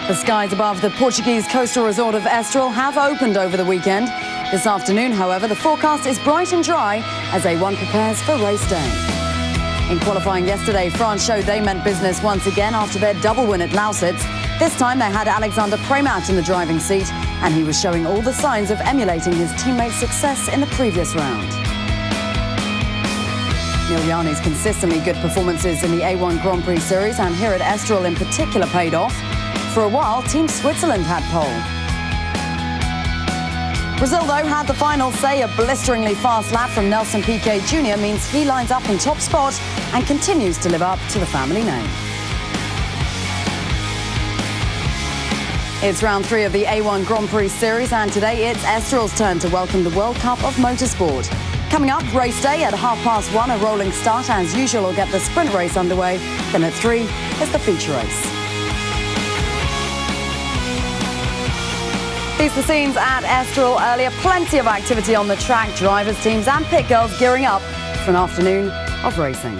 The skies above the Portuguese coastal resort of Estoril have opened over the weekend. This afternoon, however, the forecast is bright and dry as A1 prepares for race day. In qualifying yesterday, France showed they meant business once again after their double win at Lausitz. This time they had Alexander Prix in the driving seat, and he was showing all the signs of emulating his teammates' success in the previous round. Migliani's consistently good performances in the A1 Grand Prix series and here at Estoril in particular paid off. For a while, Team Switzerland had pole. Brazil, though, had the final say. A blisteringly fast lap from Nelson Piquet Jr. means he lines up in top spot and continues to live up to the family name. It's round 3 of the A1 Grand Prix series, and today it's Estoril's turn to welcome the World Cup of Motorsport. Coming up, race day at 1:30, a rolling start. As usual, we'll get the sprint race underway. Then at 3 is the feature race. These are the scenes at Estoril earlier. Plenty of activity on the track. Drivers, teams and pit girls gearing up for an afternoon of racing.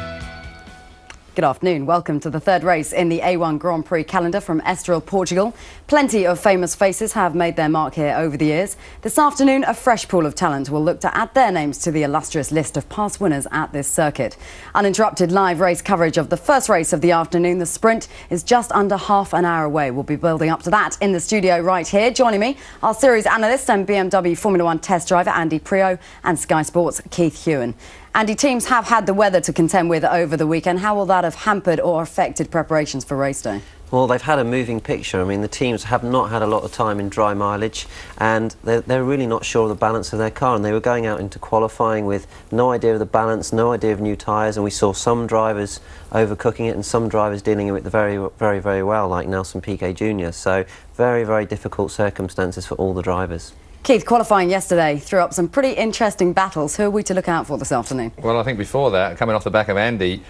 Good afternoon. Welcome to the third race in the A1 Grand Prix calendar from Estoril, Portugal. Plenty of famous faces have made their mark here over the years. This afternoon, a fresh pool of talent will look to add their names to the illustrious list of past winners at this circuit. Uninterrupted live race coverage of the first race of the afternoon, the sprint, is just under half an hour away. We'll be building up to that in the studio right here. Joining me, our series analyst and BMW Formula 1 test driver Andy Prix and Sky Sports' Keith Hewen. Andy, teams have had the weather to contend with over the weekend. How will that have hampered or affected preparations for race day? Well, they've had a moving picture. I mean, the teams have not had a lot of time in dry mileage, and they're really not sure of the balance of their car. And they were going out into qualifying with no idea of the balance, no idea of new tyres, and we saw some drivers overcooking it and some drivers dealing with it very well, like Nelson Piquet Jr. So very difficult circumstances for all the drivers. Keith, qualifying yesterday threw up some pretty interesting battles. Who are we to look out for this afternoon? Well, I think before that, coming off the back of Andy,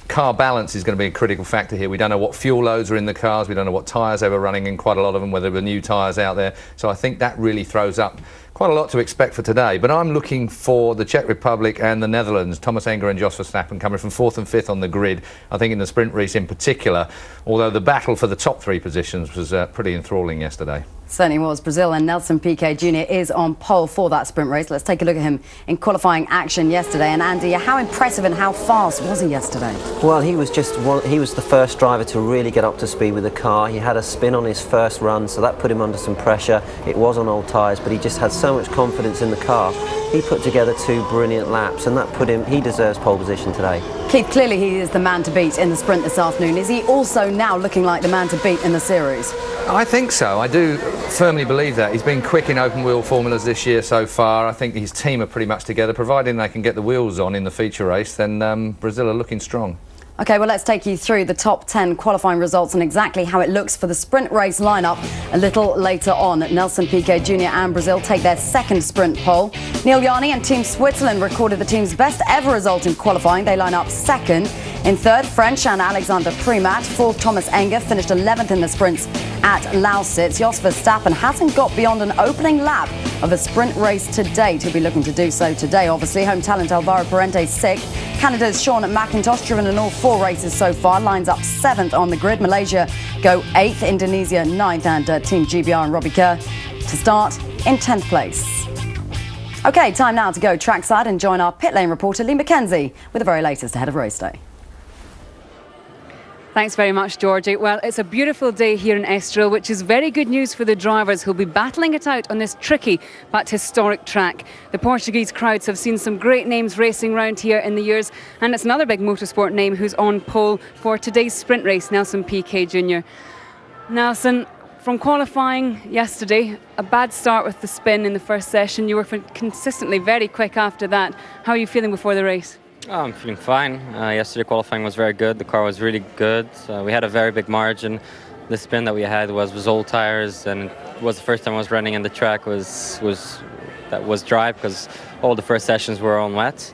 car balance is going to be a critical factor here. We don't know what fuel loads are in the cars, we don't know what tyres they were running in, quite a lot of them, whether there were new tyres out there. So I think that really throws up quite a lot to expect for today. But I'm looking for the Czech Republic and the Netherlands, Thomas Enger and Jos Verstappen coming from 4th and 5th on the grid. I think in the sprint race in particular, although the battle for the top 3 positions was pretty enthralling yesterday. Certainly was. Brazil, and Nelson Piquet Jr. is on pole for that sprint race. Let's take a look at him in qualifying action yesterday. And Andy, how impressive and how fast was he yesterday? Well, he was the first driver to really get up to speed with the car. He had a spin on his first run, so that put him under some pressure. It was on old tyres, but he just had so much confidence in the car. He put together 2 brilliant laps, and that put him, he deserves pole position today. Keith, clearly he is the man to beat in the sprint this afternoon. Is he also now looking like the man to beat in the series? I think so. I do firmly believe that. He's been quick in open wheel formulas this year so far. I think his team are pretty much together. Providing they can get the wheels on in the feature race, then Brazil are looking strong. OK, well, let's take you through the top 10 qualifying results and exactly how it looks for the sprint race lineup a little later on. Nelson Piquet Jr. and Brazil take their second sprint pole. Migliani and Team Switzerland recorded the team's best ever result in qualifying. They line up second. In third, French and Alexander Prix. Fourth, Thomas Enger finished 11th in the sprints at Lausitz. Jos Verstappen hasn't got beyond an opening lap of a sprint race to date. He'll be looking to do so today, obviously. Home talent Alvaro Parente sick. Canada's Sean McIntosh, driven in all 4 races so far, lines up 7th on the grid. Malaysia go 8th, Indonesia 9th, and Team GBR and Robbie Kerr to start in 10th place. OK, time now to go trackside and join our pit lane reporter Lee McKenzie with the very latest ahead of race day. Thanks very much, Georgie. Well, it's a beautiful day here in Estoril, which is very good news for the drivers who'll be battling it out on this tricky but historic track. The Portuguese crowds have seen some great names racing round here in the years, and it's another big motorsport name who's on pole for today's sprint race, Nelson Piquet Jr. Nelson, from qualifying yesterday, a bad start with the spin in the first session. You were consistently very quick after that. How are you feeling before the race? Oh, I'm feeling fine. Yesterday qualifying was very good. The car was really good. We had a very big margin. The spin that we had was old tires, and it was the first time I was running in the track was dry because all the first sessions were on wet.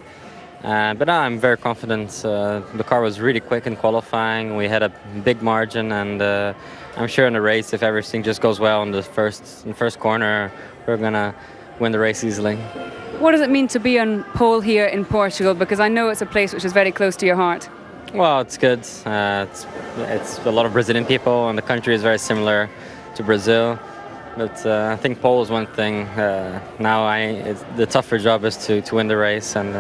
But I'm very confident. The car was really quick in qualifying. We had a big margin, and I'm sure in the race, if everything just goes well in the first corner, we're gonna win the race easily. What does it mean to be on pole here in Portugal? Because I know it's a place which is very close to your heart. Well, it's good. It's a lot of Brazilian people, and the country is very similar to Brazil. But I think pole is one thing. Now the tougher job is to win the race, and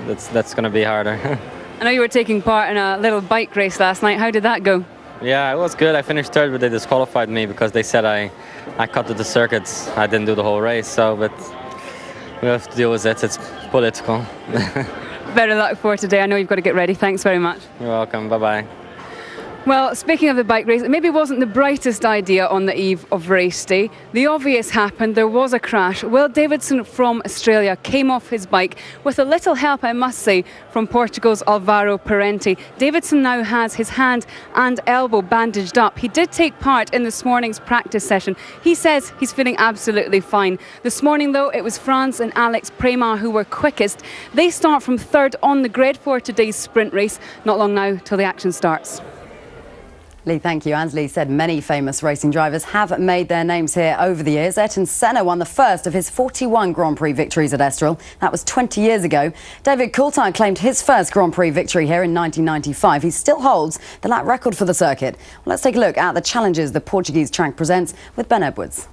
that's going to be harder. I know you were taking part in a little bike race last night. How did that go? Yeah, it was good. I finished third, but they disqualified me because they said I cut to the circuits. I didn't do the whole race, but we have to deal with it. It's political. Better luck for today. I know you've got to get ready. Thanks very much. You're welcome. Bye-bye. Well, speaking of the bike race, it maybe wasn't the brightest idea on the eve of race day. The obvious happened. There was a crash. Will Davidson from Australia came off his bike with a little help, I must say, from Portugal's Alvaro Parente. Davidson now has his hand and elbow bandaged up. He did take part in this morning's practice session. He says he's feeling absolutely fine. This morning, though, it was France and Alex Prema who were quickest. They start from third on the grid for today's sprint race. Not long now till the action starts. Lee, thank you. As Lee said, many famous racing drivers have made their names here over the years. Ayrton Senna won the first of his 41 Grand Prix victories at Estoril. That was 20 years ago. David Coulthard claimed his first Grand Prix victory here in 1995. He still holds the lap record for the circuit. Well, let's take a look at the challenges the Portuguese track presents with Ben Edwards.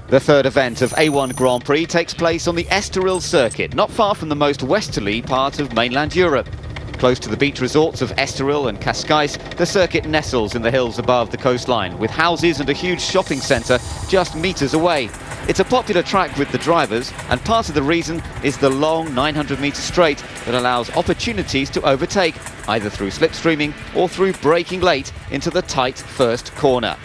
The third event of A1 Grand Prix takes place on the Estoril circuit, not far from the most westerly part of mainland Europe. Close to the beach resorts of Estoril and Cascais, the circuit nestles in the hills above the coastline, with houses and a huge shopping centre just metres away. It's a popular track with the drivers, and part of the reason is the long 900-metre straight that allows opportunities to overtake, either through slipstreaming or through braking late into the tight first corner.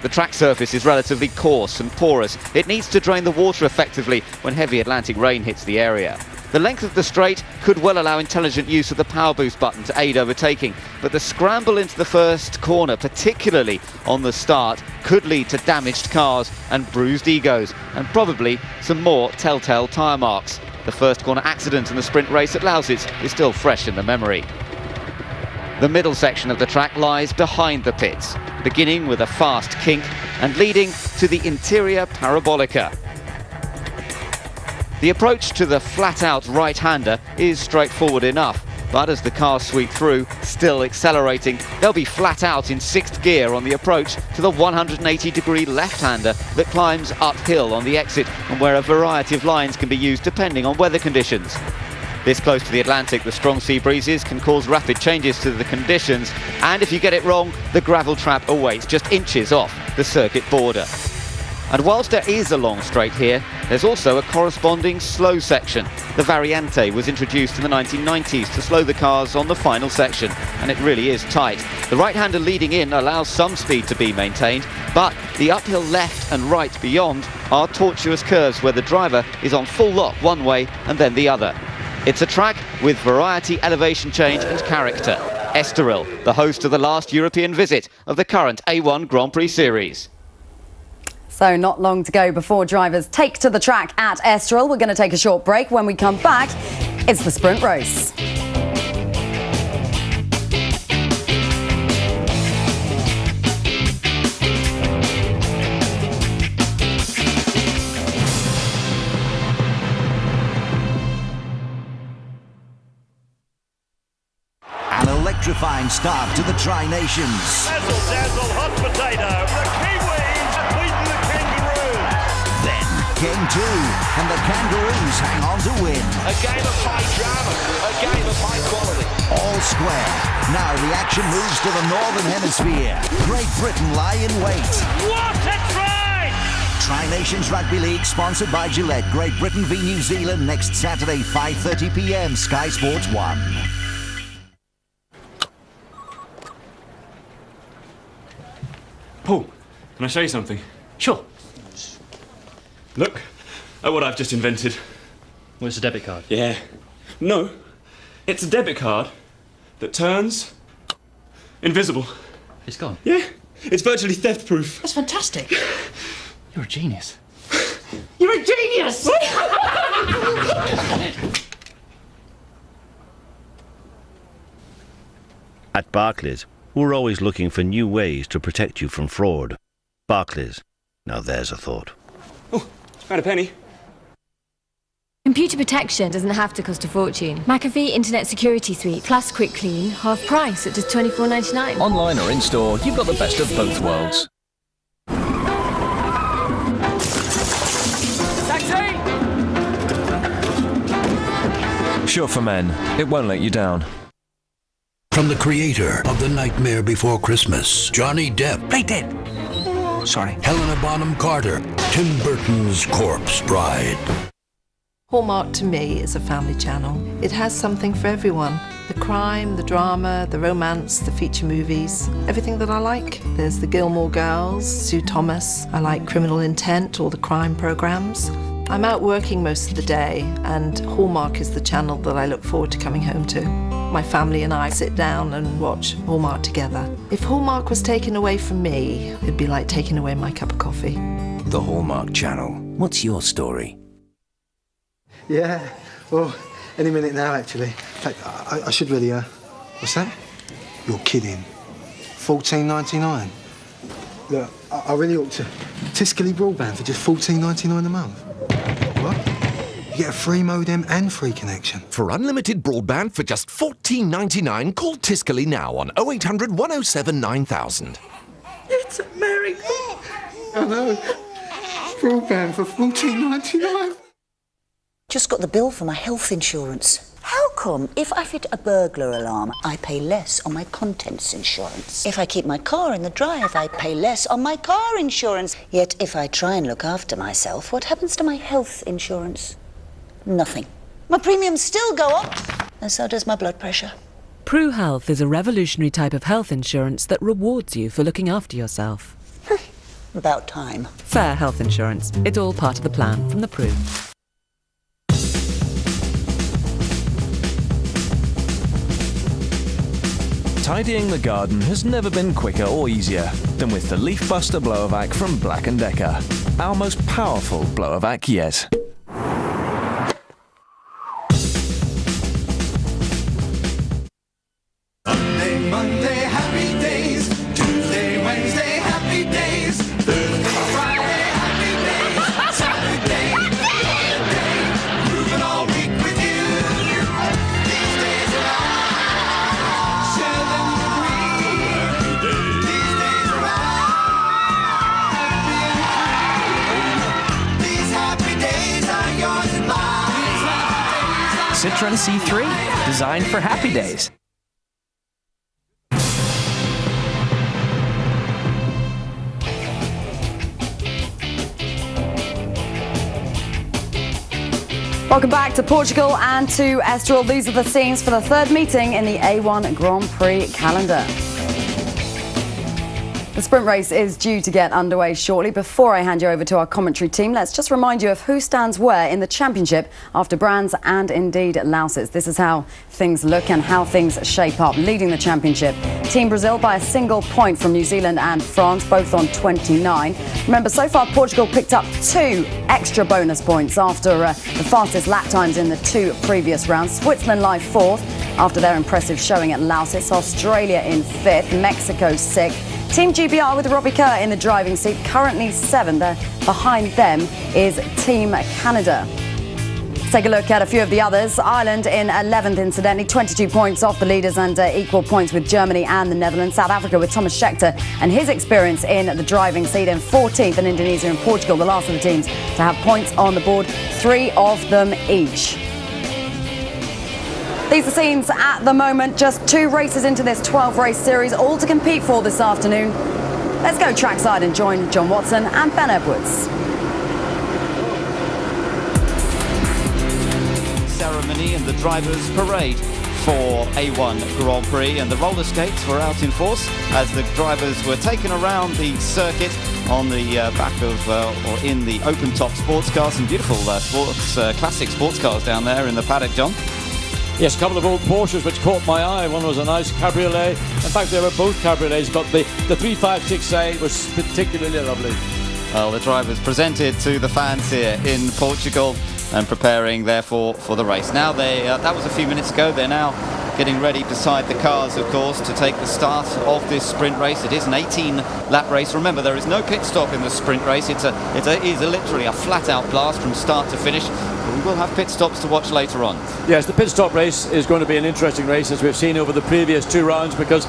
The track surface is relatively coarse and porous. It needs to drain the water effectively when heavy Atlantic rain hits the area. The length of the straight could well allow intelligent use of the power boost button to aid overtaking, but the scramble into the first corner, particularly on the start, could lead to damaged cars and bruised egos, and probably some more telltale tyre marks. The first corner accident in the sprint race at Lausitz is still fresh in the memory. The middle section of the track lies behind the pits, beginning with a fast kink and leading to the interior parabolica. The approach to the flat-out right-hander is straightforward enough, but as the cars sweep through, still accelerating, they'll be flat out in sixth gear on the approach to the 180-degree left-hander that climbs uphill on the exit, and where a variety of lines can be used depending on weather conditions. This close to the Atlantic, the strong sea breezes can cause rapid changes to the conditions, and if you get it wrong, the gravel trap awaits just inches off the circuit border. And whilst there is a long straight here, there's also a corresponding slow section. The Variante was introduced in the 1990s to slow the cars on the final section, and it really is tight. The right-hander leading in allows some speed to be maintained, but the uphill left and right beyond are tortuous curves where the driver is on full lock one way and then the other. It's a track with variety, elevation change and character. Estoril, the host of the last European visit of the current A1 Grand Prix series. So not long to go before drivers take to the track at Estoril. We're going to take a short break. When we come back, it's the sprint race. An electrifying start to the Tri-Nations. Dazzle, dazzle, hot potato. The Kiwis have beaten the Kangaroos. Then game two, and the Kangaroos hang on to win. A game of high drama, a game of high quality. All square. Now the action moves to the Northern Hemisphere. Great Britain lie in wait. What a try! Tri-Nations Rugby League, sponsored by Gillette. Great Britain v New Zealand next Saturday, 5:30 p.m. Sky Sports 1. Paul, can I show you something? Sure. Look at what I've just invented. Well, it's a debit card. Yeah. No, it's a debit card that turns invisible. It's gone. Yeah, it's virtually theft-proof. That's fantastic. You're a genius. You're a genius! At Barclays, we're always looking for new ways to protect you from fraud. Barclays. Now there's a thought. Oh, found a penny. Computer protection doesn't have to cost a fortune. McAfee Internet Security Suite plus Quick Clean, half price at just $24.99. Online or in-store, you've got the best of both worlds. Taxi! Sure for men, it won't let you down. From the creator of The Nightmare Before Christmas, Johnny Depp. Play dead. Sorry. Helena Bonham Carter, Tim Burton's Corpse Bride. Hallmark to me is a family channel. It has something for everyone. The crime, the drama, the romance, the feature movies, everything that I like. There's the Gilmore Girls, Sue Thomas. I like Criminal Intent, all the crime programs. I'm out working most of the day, and Hallmark is the channel that I look forward to coming home to. My family and I sit down and watch Hallmark together. If Hallmark was taken away from me, it'd be like taking away my cup of coffee. The Hallmark Channel. What's your story? Yeah, well, any minute now, actually. In fact, I should really, what's that? You're kidding. $14.99. Look, I really ought to. Tiscali broadband for just $14.99 a month. What? You get a free modem and free connection. For unlimited broadband for just $14.99, call Tiscali now on 0800 107 9000. It's a miracle. I know. Broadband for $14.99. Just got the bill for my health insurance. How come if I fit a burglar alarm, I pay less on my contents insurance? If I keep my car in the drive, I pay less on my car insurance. Yet if I try and look after myself, what happens to my health insurance? Nothing. My premiums still go up, and so does my blood pressure. Prix Health is a revolutionary type of health insurance that rewards you for looking after yourself. About time. Fair health insurance. It's all part of the plan from the Prix. Tidying the garden has never been quicker or easier than with the Leaf Buster Blower Vac from Black & Decker. Our most powerful blower vac yet. Monday, happy days. Tuesday, Wednesday, happy days. Thursday, Friday, happy days. Saturday, Sunday, moving all week with you. These days are ours. Share them with me. These days are ours. Happy and free. These happy days are yours and mine. Citroen C3, designed for happy days. Welcome back to Portugal and to Estoril. These are the scenes for the third meeting in the A1 Grand Prix calendar. The sprint race is due to get underway shortly. Before I hand you over to our commentary team, let's just remind you of who stands where in the championship after Brands and indeed Lausitz. This is how things look and how things shape up. Leading the championship, Team Brazil by a single point from New Zealand and France, both on 29. Remember, so far Portugal picked up 2 extra bonus points after the fastest lap times in the 2 previous rounds. Switzerland lie 4th after their impressive showing at Lausitz. Australia in 5th, Mexico 6th. Team GBR with Robbie Kerr in the driving seat, currently 7th. Behind them is Team Canada. Let's take a look at a few of the others. Ireland in 11th, incidentally, 22 points off the leaders and equal points with Germany and the Netherlands. South Africa with Thomas Scheckter and his experience in the driving seat in 14th, and Indonesia and Portugal, the last of the teams to have points on the board, 3 of them each. These are scenes at the moment, just 2 races into this 12-race series, all to compete for this afternoon. Let's go trackside and join John Watson and Ben Edwards. Ceremony and the drivers' parade for A1 Grand Prix, and the roller skates were out in force as the drivers were taken around the circuit on the back of or in the open-top sports cars. Some beautiful classic sports cars down there in the paddock, John. Yes, a couple of old Porsches which caught my eye. One was a nice cabriolet. In fact, they were both cabriolets, but the 356A was particularly lovely. Well, the drivers presented to the fans here in Portugal and preparing, therefore, for the race. Now, that was a few minutes ago. They're now getting ready beside the cars, of course, to take the start of this sprint race. It is an 18-lap race. Remember, there is no pit stop in the sprint race. It is literally a flat-out blast from start to finish. But we will have pit stops to watch later on. Yes, the pit stop race is going to be an interesting race, as we've seen over the previous 2 rounds, because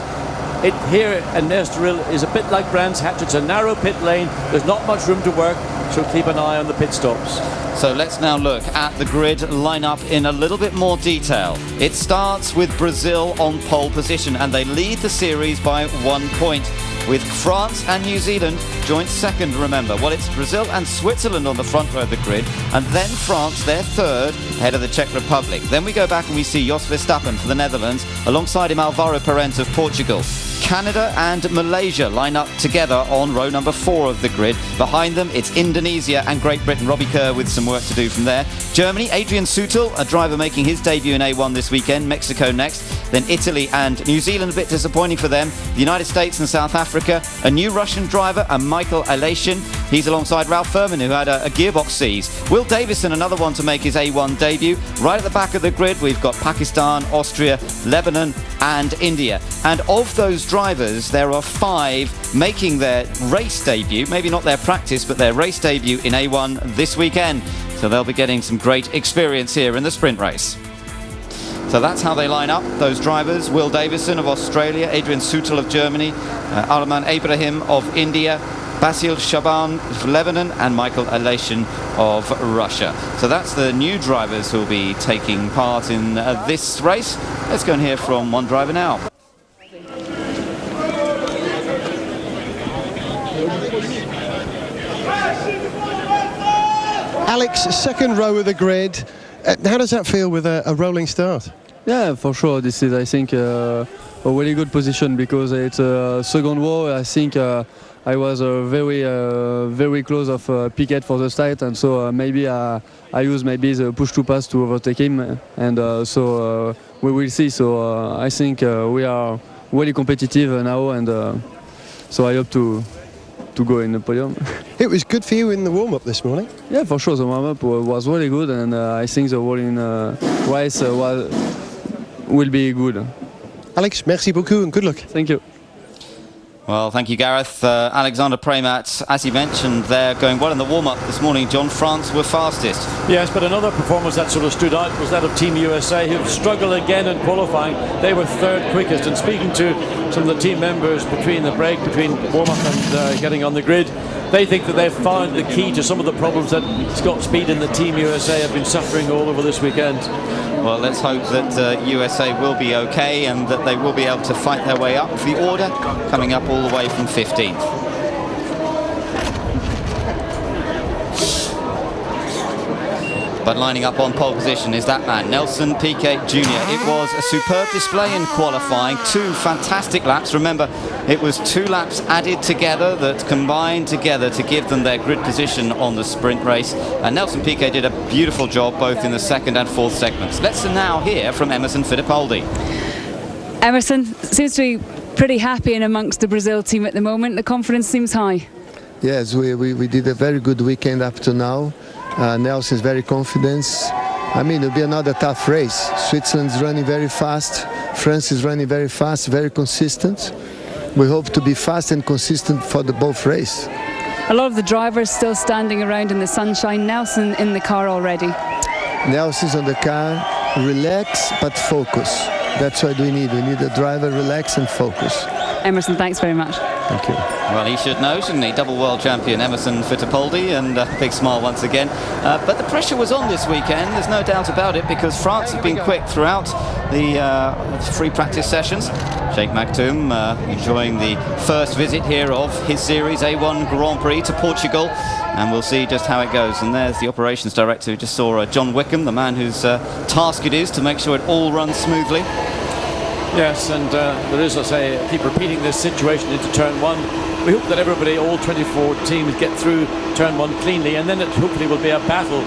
it here in Estoril is a bit like Brands Hatch. It's a narrow pit lane. There's not much room to work, so keep an eye on the pit stops. So let's now look at the grid lineup in a little bit more detail. It starts with Brazil on pole position, and they lead the series by 1 point, with France and New Zealand joint second, remember. Well, it's Brazil and Switzerland on the front row of the grid, and then France, their third, ahead of the Czech Republic. Then we go back and we see Jos Verstappen for the Netherlands, alongside him Alvaro Parente of Portugal. Canada and Malaysia line up together on row number 4 of the grid. Behind them, it's Indonesia and Great Britain. Robbie Kerr with some work to do from there. Germany, Adrian Sutil, a driver making his debut in A1 this weekend. Mexico next. Then Italy and New Zealand, a bit disappointing for them. The United States and South Africa. A new Russian driver, and Michael Aleshin. He's alongside Ralph Furman, who had a gearbox seize. Will Davison, another one to make his A1 debut. Right at the back of the grid, we've got Pakistan, Austria, Lebanon and India. And of those drivers, there are 5 making their race debut, maybe not their practice, but their race debut in A1 this weekend. So they'll be getting some great experience here in the sprint race. So that's how they line up, those drivers. Will Davison of Australia, Adrian Sutil of Germany, Arman Ibrahim of India, Basil Shaban of Lebanon and Michael Aleshin of Russia. So that's the new drivers who will be taking part in this race. Let's go and hear from one driver now. Alex, second row of the grid. How does that feel with a rolling start? Yeah, for sure. This is, I think, a really good position, because it's a second row. I think I was very close of Piquet for the start, and so maybe I use maybe the push to pass to overtake him, and so we will see. So I think we are really competitive now, and so I hope to go in the podium. It was good for you in the warm-up this morning? Yeah, for sure. The warm-up was really good, and I think the rolling race will be good. Alex, merci beaucoup and good luck. Thank you. Well, thank you, Gareth. Alexander Premat, as you mentioned, they're going well in the warm-up this morning. John, France were fastest. Yes, but another performance that sort of stood out was that of Team USA, who struggled again in qualifying. They were third quickest, and speaking to some of the team members between the break, between warm-up and getting on the grid, they think that they've found the key to some of the problems that Scott Speed and the Team USA have been suffering all over this weekend. Well, let's hope that USA will be okay and that they will be able to fight their way up. The order coming up all the way from 15th. But lining up on pole position is that man, Nelson Piquet Jr. It was a superb display in qualifying, 2 fantastic laps. Remember, it was 2 laps added together that combined together to give them their grid position on the sprint race. And Nelson Piquet did a beautiful job both in the 2nd and 4th segments. Let's now hear from Emerson Fittipaldi. Emerson seems to be pretty happy in amongst the Brazil team at the moment. The confidence seems high. Yes, we did a very good weekend up to now. Nelson is very confident. I mean, it'll be another tough race. Switzerland's running very fast. France is running very fast, very consistent. We hope to be fast and consistent for the both race. A lot of the drivers still standing around in the sunshine. Nelson in the car already. Nelson's on the car, relax but focus. That's what we need. We need a driver relax and focus. Emerson, thanks very much. Thank you. Well, he should know, shouldn't he? Double world champion Emerson Fittipaldi, and a big smile once again. But the pressure was on this weekend, there's no doubt about it, because France have been quick throughout the free practice sessions. Sheikh Maktoum enjoying the first visit here of his series A1 Grand Prix to Portugal, and we'll see just how it goes. And there's the operations director who just saw John Wickham, the man whose task it is to make sure it all runs smoothly. Yes, and there is, I say, I keep repeating this situation into turn 1. We hope that everybody, all 24 teams, get through turn 1 cleanly, and then it hopefully will be a battle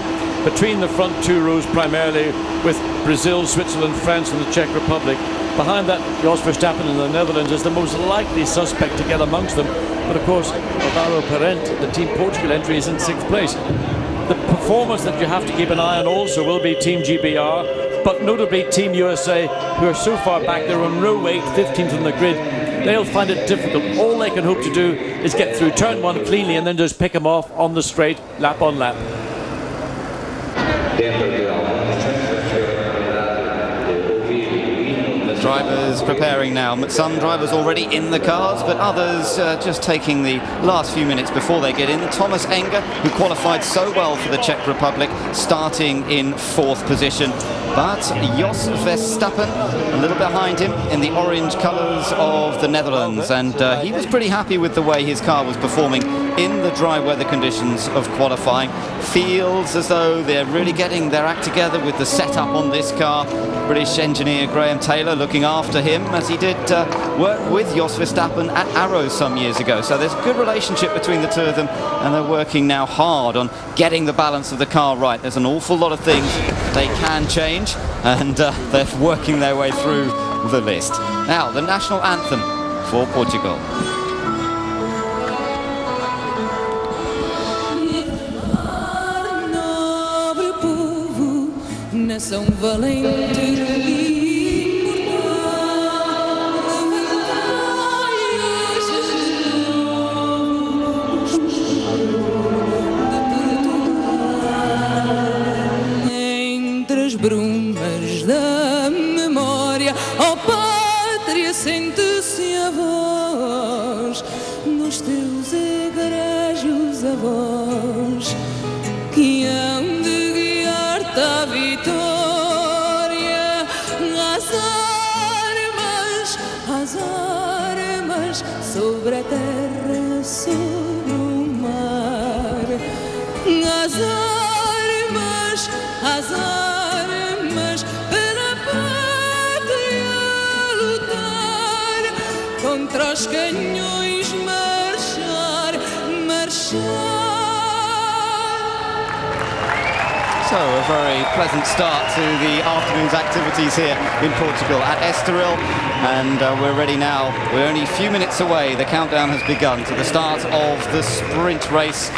between the front 2 rows, primarily with Brazil, Switzerland, France and the Czech Republic. Behind that, Jos Verstappen in the Netherlands is the most likely suspect to get amongst them. But of course, Alvaro Parente, the Team Portugal entry, is in 6th place. The performance that you have to keep an eye on also will be Team GBR, but notably Team USA, who are so far back. They're on row 8, 15th on the grid. They'll find it difficult. All they can hope to do is get through turn 1 cleanly and then just pick them off on the straight, lap on lap. Drivers preparing now. Some drivers already in the cars, but others just taking the last few minutes before they get in. Thomas Enger, who qualified so well for the Czech Republic, starting in 4th position. But Jos Verstappen, a little behind him in the orange colours of the Netherlands, and he was pretty happy with the way his car was performing in the dry weather conditions of qualifying. Feels as though they're really getting their act together with the setup on this car. British engineer Graham Taylor looking after him, as he did work with Jos Verstappen at Arrow some years ago. So there's a good relationship between the two of them, and they're working now hard on getting the balance of the car right. There's an awful lot of things they can change, and they're working their way through the list. Now, the national anthem for Portugal. Nação valente e entre as brumas da memória, ó pátria, sente-se a voz nos teus egrégos avós que hão de guiar-te à vitória. As armas sobre a terra, sobre o mar. As armas pela pátria lutar, contra os canhões marchar, marchar. So a very pleasant start to the afternoon's activities here in Portugal at Estoril, and we're ready now. We're only a few minutes away. The countdown has begun to the start of the sprint race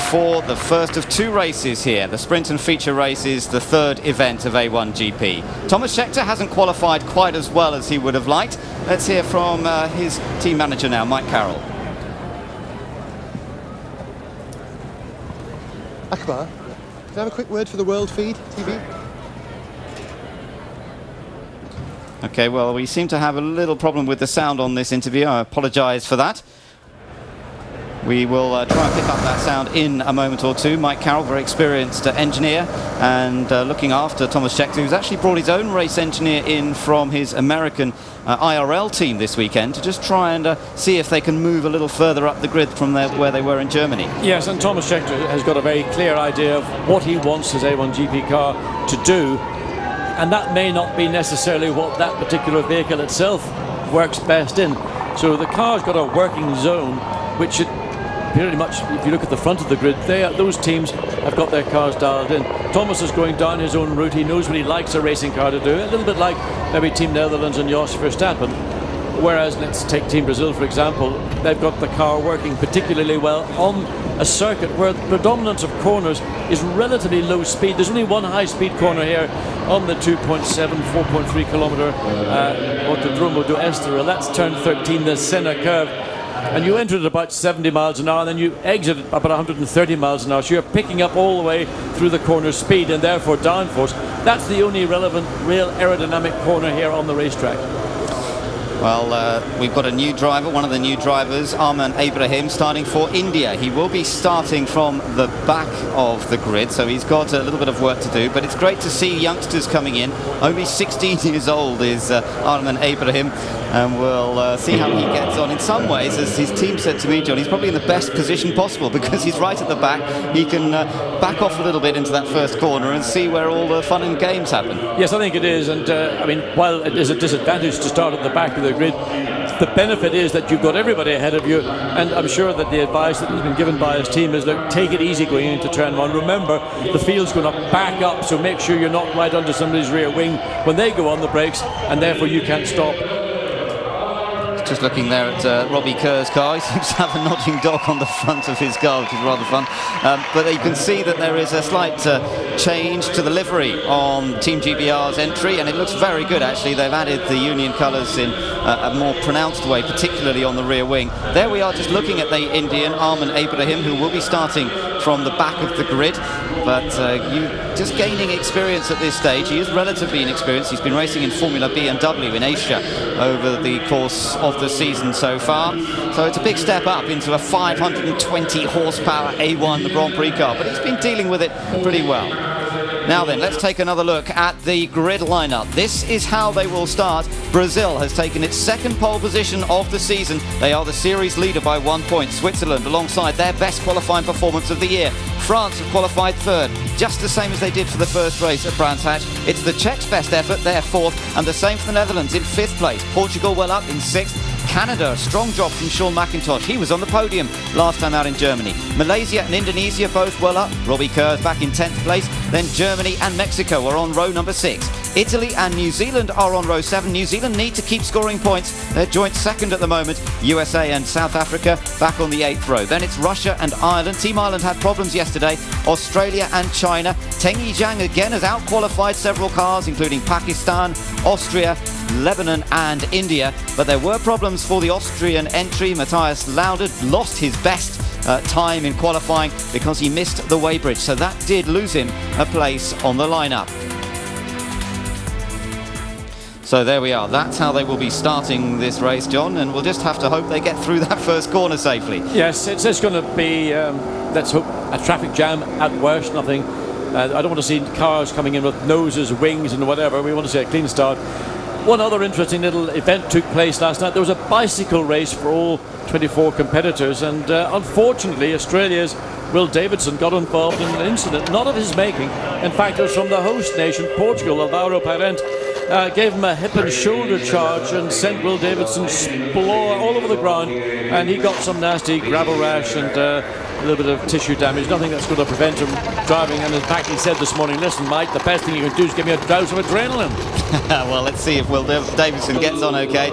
for the first of 2 races here. The sprint and feature race is the 3rd event of A1GP. Thomas Scheckter hasn't qualified quite as well as he would have liked. Let's hear from his team manager now, Mike Carroll. Akbar, can I have a quick word for the World Feed TV? Okay, well, we seem to have a little problem with the sound on this interview. I apologise for that. We will try and pick up that sound in a moment or two. Mike Carroll, very experienced engineer, and looking after Thomas Scheckter, who's actually brought his own race engineer in from his American IRL team this weekend to just try and see if they can move a little further up the grid from where they were in Germany. Yes, and Thomas Scheckter has got a very clear idea of what he wants his A1GP car to do, and that may not be necessarily what that particular vehicle itself works best in. So the car's got a working zone which should pretty much, if you look at the front of the grid, those teams have got their cars dialed in. Thomas is going down his own route. He knows what he likes a racing car to do, a little bit like maybe Team Netherlands and Jos Verstappen. Whereas, let's take Team Brazil, for example, they've got the car working particularly well on a circuit where the predominance of corners is relatively low speed. There's only one high-speed corner here on the 2.7, 4.3 kilometre Autodromo do Estoril. That's turn 13, the Senna curve. And you enter at about 70 miles an hour, and then you exit at about 130 miles an hour. So you're picking up all the way through the corner speed and therefore downforce. That's the only relevant, real aerodynamic corner here on the racetrack. Well, we've got a new driver, one of the new drivers, Arman Ibrahim, starting for India. He will be starting from the back of the grid, so he's got a little bit of work to do. But it's great to see youngsters coming in. Only 16 years old is Arman Ibrahim, and we'll see how he gets on. In some ways, as his team said to me, John, he's probably in the best position possible because he's right at the back. He can back off a little bit into that first corner and see where all the fun and games happen. Yes, I think it is. And I mean, while it is a disadvantage to start at the back of the grid, the benefit is that you've got everybody ahead of you, and I'm sure that the advice that has been given by his team is, look, take it easy going into turn 1. Remember, the field's going to back up, so make sure you're not right under somebody's rear wing when they go on the brakes, and therefore you can't stop. Just looking there at Robbie Kerr's car. He seems to have a nodding dog on the front of his car, which is rather fun. But you can see that there is a slight change to the livery on Team GBR's entry, and it looks very good actually. They've added the Union colours in a more pronounced way, particularly on the rear wing. There we are, just looking at the Indian, Arman Abraham, who will be starting from the back of the grid. But you just gaining experience at this stage. He is relatively inexperienced. He's been racing in Formula BMW in Asia over the course of the season so far. So it's a big step up into a 520 horsepower A1 Grand Prix car, but he's been dealing with it pretty well. Now then, let's take another look at the grid lineup. This is how they will start. Brazil has taken its second pole position of the season. They are the series leader by 1 point. Switzerland alongside their best qualifying performance of the year. France have qualified third, just the same as they did for the first race at Brands Hatch. It's the Czechs' best effort, they're fourth, and the same for the Netherlands in fifth place. Portugal well up in sixth. Canada, a strong job from Sean McIntosh. He was on the podium last time out in Germany. Malaysia and Indonesia both well up. Robbie Kerr's back in 10th place. Then Germany and Mexico are on row number 6. Italy and New Zealand are on row 7. New Zealand need to keep scoring points. They're joint second at the moment. USA and South Africa back on the 8th row. Then it's Russia and Ireland. Team Ireland had problems yesterday. Australia and China. Teng Yizhang again has out-qualified several cars, including Pakistan, Austria, Lebanon and India, but there were problems for the Austrian entry. Matthias Lauda lost his best time in qualifying because he missed the weighbridge, so that did lose him a place on the lineup. So there we are, that's how they will be starting this race, John, and we'll just have to hope they get through that first corner safely. Yes, it's just going to be, let's hope, a traffic jam at worst, nothing. I don't want to see cars coming in with noses, wings and whatever. We want to see a clean start. One other interesting little event took place last night. There was a bicycle race for all 24 competitors, and unfortunately Australia's Will Davidson got involved in an incident not of his making. In fact, it was from the host nation, Portugal. Alvaro Parent gave him a hip and shoulder charge and sent Will Davidson explore all over the ground, and he got some nasty gravel rash and a little bit of tissue damage. Nothing that's going to prevent him driving, and in fact he said this morning, listen Mike, the best thing you can do is give me a dose of adrenaline. Well, let's see if Will Davidson gets on okay.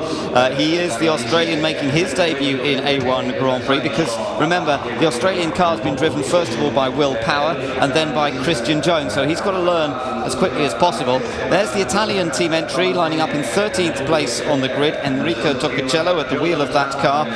He is the Australian making his debut in A1 Grand Prix, because remember, the Australian car has been driven first of all by Will Power and then by Christian Jones, so he's got to learn as quickly as possible. There's the Italian team entry lining up in 13th place on the grid, Enrico Toccacello at the wheel of that car.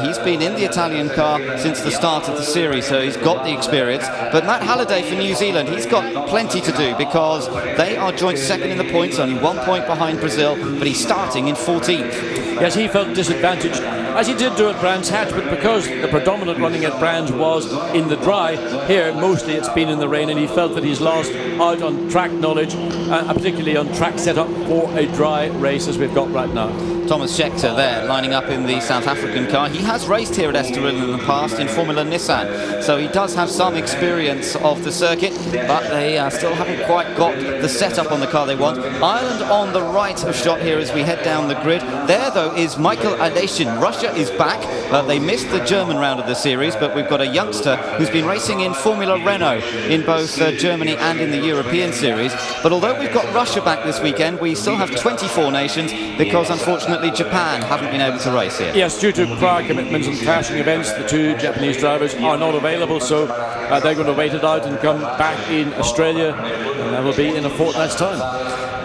He's been in the Italian car since the start of the series, so he's got the experience. But Matt Halliday for New Zealand, he's got plenty to do because they are joint second in the points, only 1 point behind Brazil, but he's starting in 14th. Yes, he felt disadvantaged, as he did do at Brands Hatch, but because the predominant running at Brands was in the dry, here mostly it's been in the rain, and he felt that he's lost out on track knowledge, particularly on track setup for a dry race as we've got right now. Thomas Scheckter there, lining up in the South African car. He has raced here at Estoril in the past in Formula Nissan, so he does have some experience of the circuit, but they still haven't quite got the setup on the car they want. Ireland on the right of shot here as we head down the grid. There, though, is Michael Aleshin. Russia is back. They missed the German round of the series, but we've got a youngster who's been racing in Formula Renault in both Germany and in the European series. But although we've got Russia back this weekend, we still have 24 nations because, unfortunately, Japan haven't been able to race here. Yes, due to prior commitments and clashing events, the two Japanese drivers are not available, so they're going to wait it out and come back in Australia, and that will be in a fortnight's time.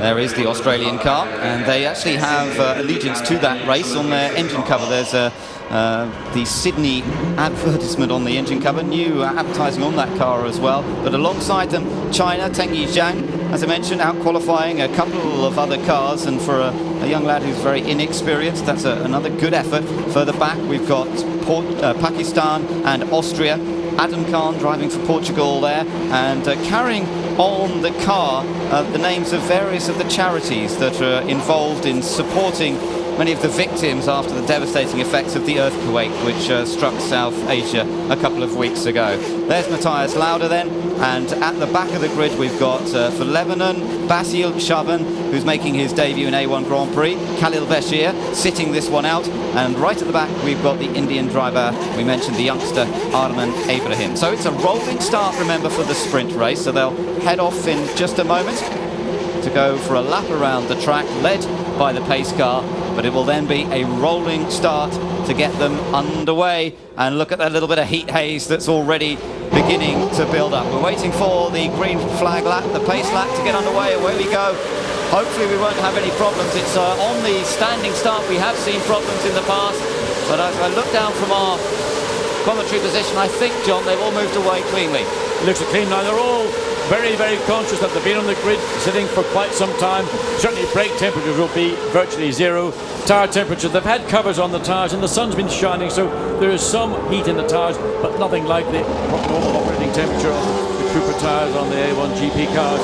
There is the Australian car, and they actually have allegiance to that race on their engine cover. There's the Sydney advertisement on the engine cover, new advertising on that car as well. But alongside them, China, Teng Yizhang, as I mentioned, out qualifying a couple of other cars, and for a young lad who's very inexperienced, that's another good effort. Further back, we've got Pakistan and Austria. Adam Khan driving for Portugal there, and carrying on the car the names of various of the charities that are involved in supporting many of the victims after the devastating effects of the earthquake which struck South Asia a couple of weeks ago. There's Matthias Lauda then, and at the back of the grid we've got for Lebanon, Basil Shaban, who's making his debut in A1 Grand Prix, Khalil Bashir sitting this one out, and right at the back we've got the Indian driver, we mentioned the youngster Arman Abraham. So it's a rolling start, remember, for the sprint race, so they'll head off in just a moment. to go for a lap around the track, led by the pace car, but it will then be a rolling start to get them underway. And look at that little bit of heat haze that's already beginning to build up. We're waiting for the green flag lap, the pace lap, to get underway. Away we go. Hopefully we won't have any problems. It's on the standing start. We have seen problems in the past, but as I look down from our commentary position, I think, John, they've all moved away cleanly. It looks clean now. They're all very, very conscious that they've been on the grid sitting for quite some time. Certainly brake temperatures will be virtually zero. Tyre temperature, they've had covers on the tyres and the sun's been shining, so there is some heat in the tyres, but nothing like the normal operating temperature of the Cooper tyres on the A1 GP cars.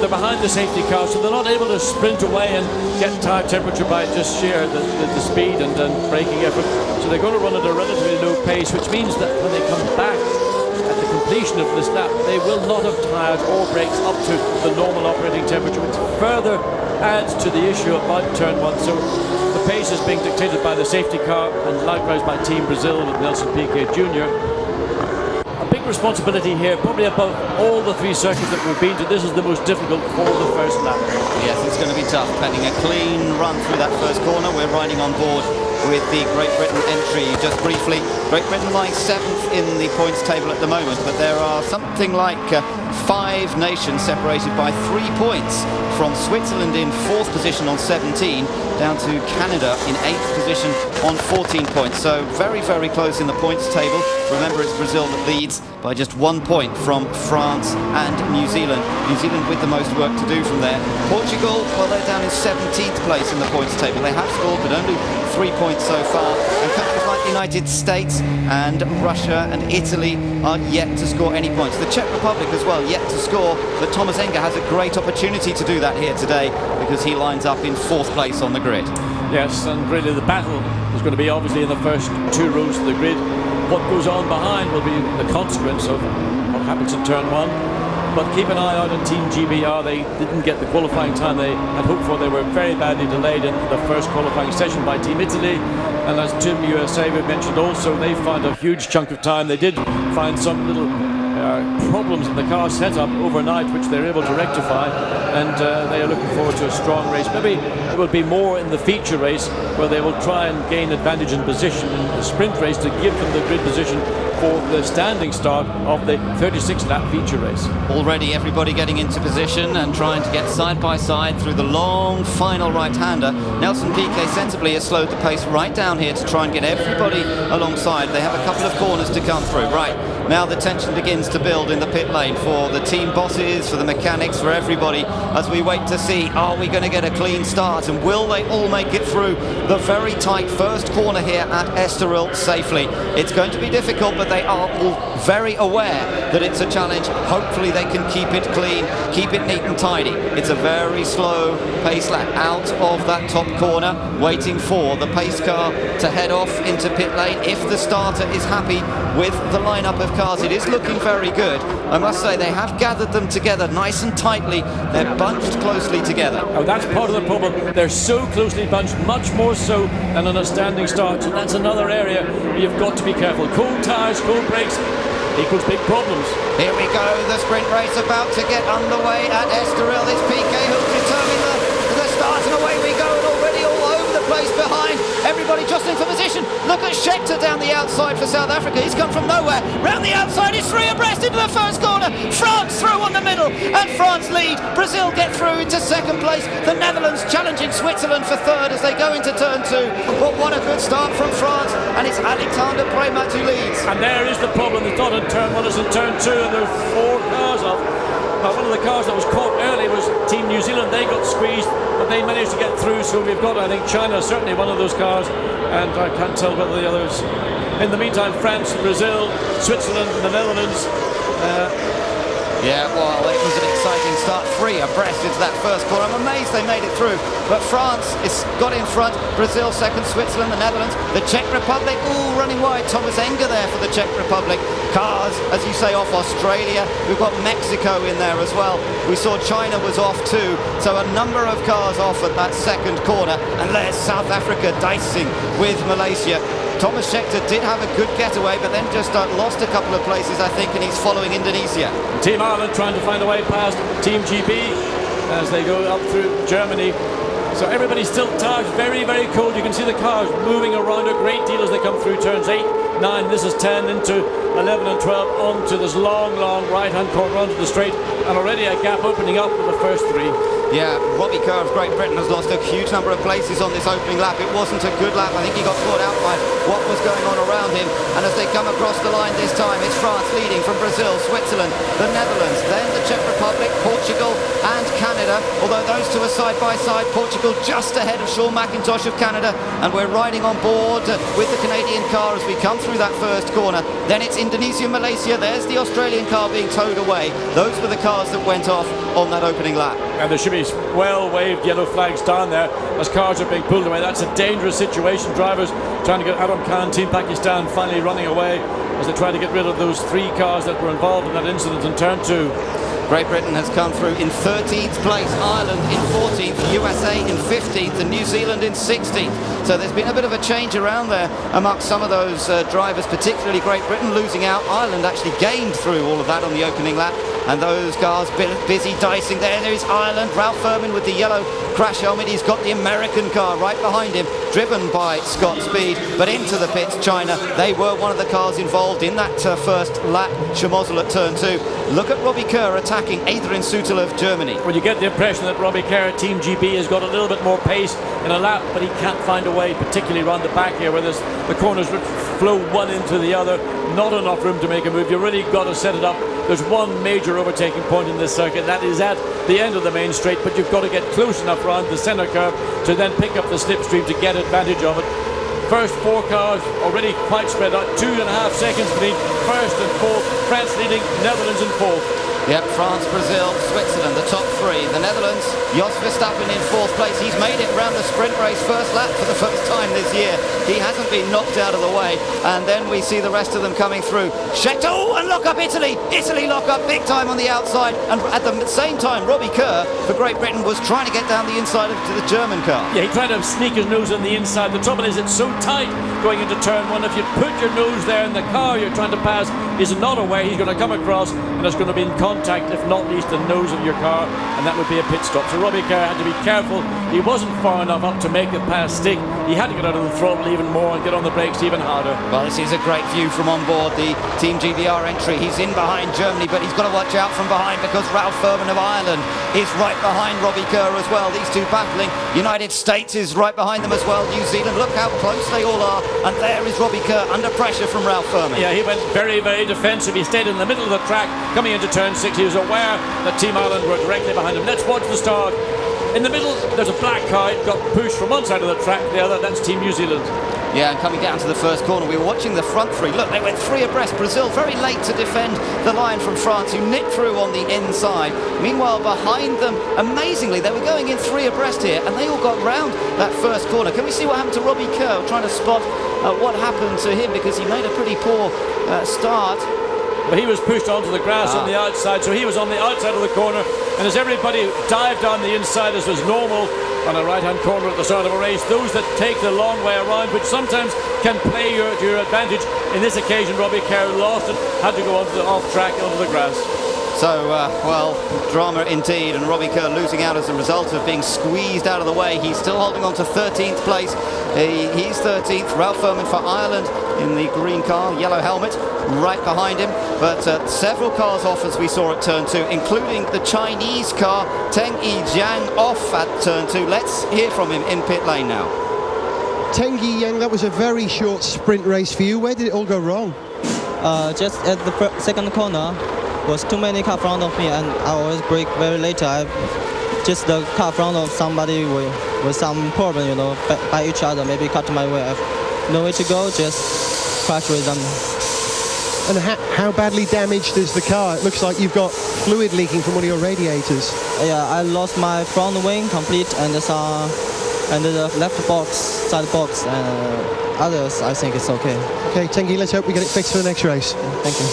They're behind the safety car, so they're not able to sprint away and get tyre temperature by just sheer the speed and braking effort. So they're going to run at a relatively low pace, which means that when they come back at the completion of this lap, they will not have tyres or brakes up to the normal operating temperature, which further adds to the issue about turn one. So the pace is being dictated by the safety car and likewise by Team Brazil with Nelson Piquet Jr. A big responsibility here, probably above all the three circuits that we've been to. This is the most difficult for the first lap. Yes, it's going to be tough. Planning a clean run through that first corner. We're riding on board with the Great Britain entry. Just briefly, Great Britain lying 7th in the points table at the moment, but there are something like 5 nations separated by 3 points, from Switzerland in 4th position on 17 down to Canada in 8th position on 14 points. So very, very close in the points table. Remember, it's Brazil that leads by just 1 point from France and New Zealand. New Zealand with the most work to do from there. Portugal, well, they're down in 17th place in the points table. They have scored, but only 3 points so far. And countries like the United States and Russia and Italy are yet to score any points. The Czech Republic as well, yet to score, but Thomas Enger has a great opportunity to do that here today because he lines up in 4th place on the grid. Yes, and really the battle is going to be obviously in the first 2 rows of the grid. What goes on behind will be the consequence of what happens in turn 1. But keep an eye out on Team GBR. They didn't get the qualifying time they had hoped for. They were very badly delayed in the first qualifying session by Team Italy. And as Team USA we mentioned also, they found a huge chunk of time. They did find some little problems in the car setup overnight, which they're able to rectify, and they are looking forward to a strong race. Maybe it will be more in the feature race where they will try and gain advantage in position in the sprint race to give them the grid position for the standing start of the 36-lap feature race. Already everybody getting into position and trying to get side by side through the long final right-hander. Nelson Piquet sensibly has slowed the pace right down here to try and get everybody alongside. They have a couple of corners to come through. Right, now the tension begins to build in the pit lane for the team bosses, for the mechanics, for everybody, as we wait to see, are we going to get a clean start, and will they all make it through the very tight first corner here at Estoril safely? It's going to be difficult, but they are all very aware that it's a challenge. Hopefully they can keep it clean, keep it neat and tidy. It's a very slow pace lap out of that top corner, waiting for the pace car to head off into pit lane. If the starter is happy with the lineup of cars, it is looking very good. I must say they have gathered them together nice and tightly. They're bunched closely together. Oh, that's part of the problem. They're so closely bunched, much more so than on a standing start. So that's another area where you've got to be careful. Cold tyres, cold brakes equals big problems. Here we go, the sprint race about to get underway at Estoril. It's Piquet who's determined the start, and away we go, and already all over the place behind. Everybody jostling for position. Look at Scheckter down the outside for South Africa. He's come from nowhere. Round the outside, it's 3 abreast into the first corner. France through on the middle, and France lead. Brazil get through into 2nd place. The Netherlands challenging Switzerland for 3rd as they go into turn 2. But what a good start from France, and it's Alexander Premat who leads. And there is the problem. It's not in turn 1, it's in turn 2, and there are 4 cars off. One of the cars that was caught early was Team New Zealand. They got squeezed, but they managed to get through. So we've got, I think, China, certainly one of those cars, and I can't tell whether the others. In the meantime, France, Brazil, Switzerland, the Netherlands. Yeah, well, it was an exciting start. 3 abreast into that first corner. I'm amazed they made it through. But France is got in front. Brazil 2nd, Switzerland, the Netherlands, the Czech Republic, all running wide. Thomas Enger there for the Czech Republic. Cars, as you say, off Australia. We've got Mexico in there as well. We saw China was off too. So a number of cars off at that 2nd corner. And there's South Africa dicing with Malaysia. Thomas Scheckter did have a good getaway, but then just lost a couple of places, I think, and he's following Indonesia. Team Ireland trying to find a way past Team GB. as they go up through Germany. So everybody's still tired, very, very cold. You can see the cars moving around a great deal as they come through turns 8, 9, this is 10, into 11 and 12, onto this long, long right-hand corner onto the straight, and already a gap opening up with the first 3. Yeah, Robbie Kerr of Great Britain has lost a huge number of places on this opening lap. It wasn't a good lap. I think he got caught out by what was going on around him. And as they come across the line this time, it's France leading from Brazil, Switzerland, the Netherlands, then the Czech Republic, Portugal and Canada. Although those two are side by side, Portugal just ahead of Sean McIntosh of Canada. And we're riding on board with the Canadian car as we come through that first corner. Then it's Indonesia, Malaysia. There's the Australian car being towed away. Those were the cars that went off on that opening lap. And there should be well-waved yellow flags down there as cars are being pulled away. That's a dangerous situation. Drivers trying to get Adam Khan, Team Pakistan, finally running away as they try to get rid of those 3 cars that were involved in that incident in turn 2. Great Britain has come through in 13th place, Ireland in 14th, USA in 15th and New Zealand in 16th. So there's been a bit of a change around there amongst some of those drivers, particularly Great Britain losing out. Ireland actually gained through all of that on the opening lap, and those cars busy dicing there. There is Ireland, Ralph Furman with the yellow crash helmet. He's got the American car right behind him, driven by Scott Speed, but into the pits, China. They were one of the cars involved in that first lap, Schmozzle at turn 2. Look at Robbie Kerr attacking Adrian Sutil of Germany. Well, you get the impression that Robbie Kerr, Team GB, has got a little bit more pace in a lap, but he can't find a way, particularly around the back here, where the corners flow one into the other. Not enough room to make a move. You really got to set it up. There's one major overtaking point in this circuit. That is at the end of the main straight, but you've got to get close enough around the centre curve to then pick up the slipstream to get advantage of it. First 4 cars already quite spread out. 2.5 seconds between first and fourth. France leading, Netherlands in fourth. Yep, France, Brazil, Switzerland, the top 3. The Netherlands, Jos Verstappen in 4th place. He's made it round the sprint race first lap for the first time this year. He hasn't been knocked out of the way. And then we see the rest of them coming through. Cheto, and lock up Italy. Italy lock up big time on the outside. And at the same time, Robbie Kerr for Great Britain was trying to get down the inside of the German car. Yeah, he tried to sneak his nose on the inside. The trouble is it's so tight going into turn 1. If you put your nose there and the car you're trying to pass is not away, he's going to come across and it's going to be in contact, if not least the nose of your car, and that would be a pit stop. So Robbie Kerr had to be careful. He wasn't far enough up to make the pass stick. He had to get out of the throttle even more and get on the brakes even harder. Well, this is a great view from on board the Team GBR entry. He's in behind Germany, but he's got to watch out from behind because Ralph Furman of Ireland is right behind Robbie Kerr as well. These two battling. United States is right behind them as well. New Zealand, look how close they all are. And there is Robbie Kerr under pressure from Ralph Furman. Yeah, he went very, very defensive. He stayed in the middle of the track coming into turn 6. He was aware that Team Ireland were directly behind him. Let's watch the start. In the middle, there's a black car. It got pushed from one side of the track to the other. That's Team New Zealand. Yeah, and coming down to the first corner, we were watching the front 3. Look, they went 3 abreast. Brazil very late to defend the line from France, who nipped through on the inside. Meanwhile, behind them, amazingly, they were going in 3 abreast here, and they all got round that first corner. Can we see what happened to Robbie Kerr? Trying to spot what happened to him, because he made a pretty poor start. But he was pushed onto the grass on the outside, so he was on the outside of the corner. And as everybody dived down the inside, as was normal on a right-hand corner at the start of a race, those that take the long way around, which sometimes can play to your advantage. In this occasion, Robbie Kerr lost it, had to go onto the off-track, onto the grass. So, well, drama indeed, and Robbie Kerr losing out as a result of being squeezed out of the way. He's still holding on to 13th place. He's 13th. Ralph Furman for Ireland in the green car, yellow helmet, right behind him. But several cars off, as we saw at turn 2, including the Chinese car, Teng Yijiang, off at turn 2. Let's hear from him in pit lane now. Teng Yijiang, that was a very short sprint race for you. Where did it all go wrong? Just at the second corner. Was too many cars in front of me, and I always brake very late. Just the car in front of somebody with some problem, by each other, maybe cut my way. I have no way to go, just crash with them. And how badly damaged is the car? It looks like you've got fluid leaking from one of your radiators. Yeah, I lost my front wing complete, and the left box, side box, and others. I think it's okay. Okay, Tengi, let's hope we get it fixed for the next race. Thank you.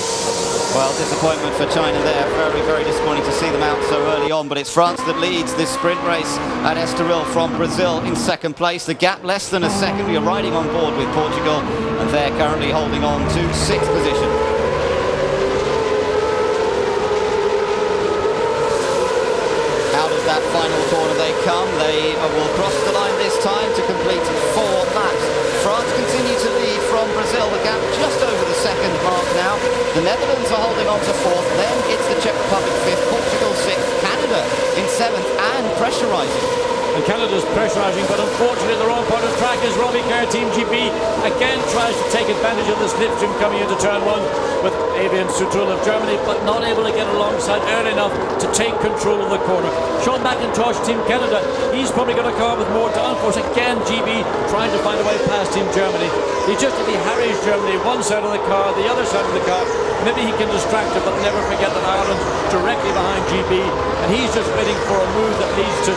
Well, disappointment for China there. Very, very disappointing to see them out so early on. But it's France that leads this sprint race at Estoril from Brazil in second place. The gap less than a second. We are riding on board with Portugal, and they're currently holding on to 6th position. How does that final corner they come. They will cross the line this time to complete 4 laps. France continue to lead from Brazil. The gap just over the second mark now. The Netherlands are holding on to 4th. Then it's the Czech Republic 5th, Portugal 6th, Canada in 7th and pressurising. And Canada's pressurising, but unfortunately the wrong part of the track is Robbie Kerr. Team GB again tries to take advantage of the slipstream coming into turn 1 with Avian Sutrul of Germany, but not able to get alongside early enough to take control of the corner. Sean McIntosh, Team Canada, he's probably going to come with more downforce. Again, GB trying to find a way past Team Germany. He just harries Germany one side of the car, the other side of the car. Maybe he can distract it, but never forget that Ireland's directly behind GB, and he's just waiting for a move that leads to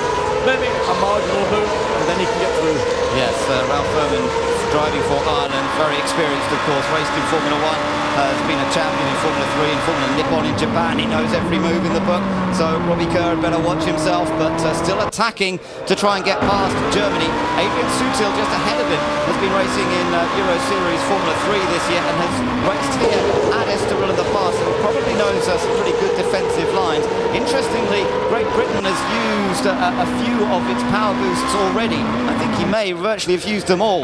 maybe a marginal move, and then he can get through. Yes, Ralph Furman driving for Ireland, very experienced of course, raced in Formula 1, has been a champion in Formula 3 and Formula Nippon in Japan. He knows every move in the book, so Robbie Kerr had better watch himself, but still attacking to try and get past Germany. Adrian Sutil just ahead of him, has been racing in Euro Series Formula 3 this year and has raced here at Estoril in the past, and probably knows some pretty good defensive lines. Interestingly, Great Britain has used a few of its power boosts already. I think he may virtually have used them all.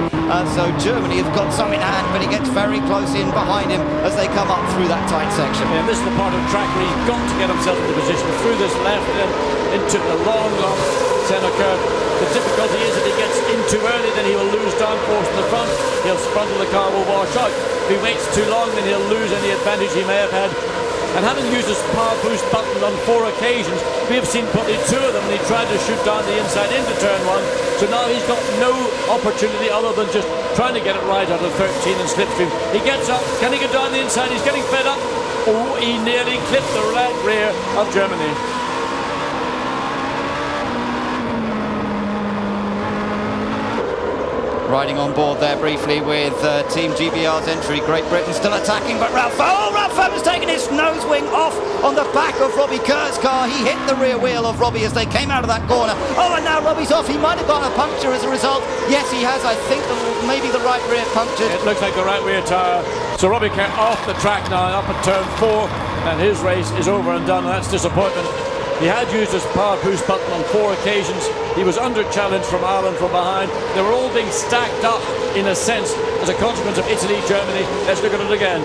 So Germany have got some in hand, but he gets very close in behind him as they come up through that tight section. Yeah, this is the part of the track where he's got to get himself into position through this left and into the long centre curve. The difficulty is if he gets in too early, then he will lose downforce in the front. His front of the car will wash out. If he waits too long, then he'll lose any advantage he may have had. And having used his power boost button on 4 occasions, we have seen probably 2 of them when he tried to shoot down the inside into turn 1. So now he's got no opportunity other than just trying to get it right out of 13 and slipstream. He gets up, can he get down the inside? He's getting fed up. Oh, he nearly clipped the right rear of Germany. Riding on board there briefly with Team GBR's entry. Great Britain still attacking, but Ralph Furman's taken his nose wing off on the back of Robbie Kerr's car. He hit the rear wheel of Robbie as they came out of that corner. Oh, and now Robbie's off. He might have got a puncture as a result. Yes, he has. I think maybe the right rear punctured. It looks like the right rear tyre. So Robbie Kerr off the track now, up at turn 4, and his race is over and done. That's disappointment. He had used his power boost button on 4 occasions. He was under challenge from Ireland from behind. They were all being stacked up, in a sense, as a consequence of Italy, Germany. Let's look at it again.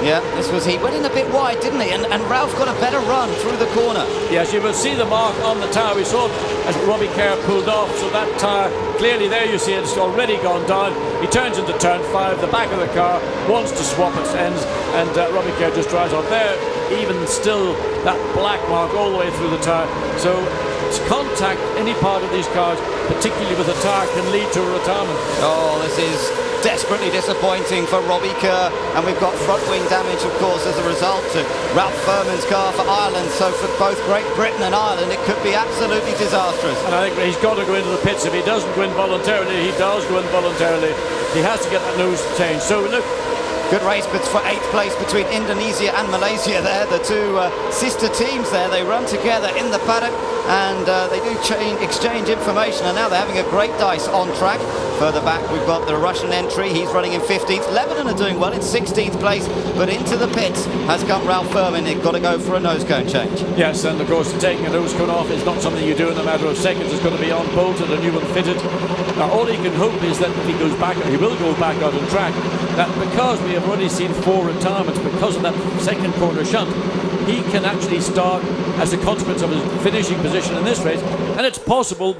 Yeah, he went in a bit wide, didn't he? And Ralph got a better run through the corner. Yes, you will see the mark on the tyre. We saw it as Robbie Kerr pulled off, so that tyre, clearly there you see it's already gone down. He turns into turn 5, the back of the car, wants to swap its ends, and Robbie Kerr just drives off there. Even still, that black mark all the way through the tyre. So contact any part of these cars, particularly with a tyre, can lead to a retirement. Oh, this is desperately disappointing for Robbie Kerr, and we've got front wing damage, of course, as a result to Ralph Furman's car for Ireland. So for both Great Britain and Ireland, it could be absolutely disastrous. And I think he's got to go into the pits. If he doesn't go in voluntarily, he does go in voluntarily. He has to get that nose changed. So look, good race, but for 8th place between Indonesia and Malaysia there. The 2 sister teams there. They run together in the paddock, and they do exchange information, and now they're having a great dice on track. Further back, we've got the Russian entry. He's running in 15th. Lebanon are doing well in 16th place, but into the pits has come Ralph Furman. They've got to go for a nose cone change. Yes, and of course, taking a nose cone off is not something you do in a matter of seconds. It's going to be unbolted, a new one fitted. Now, all he can hope is that if he goes back, he will go back out on track, that because we have already seen 4 retirements because of that second corner shunt, he can actually start as a consequence of his finishing position in this race, and it's possible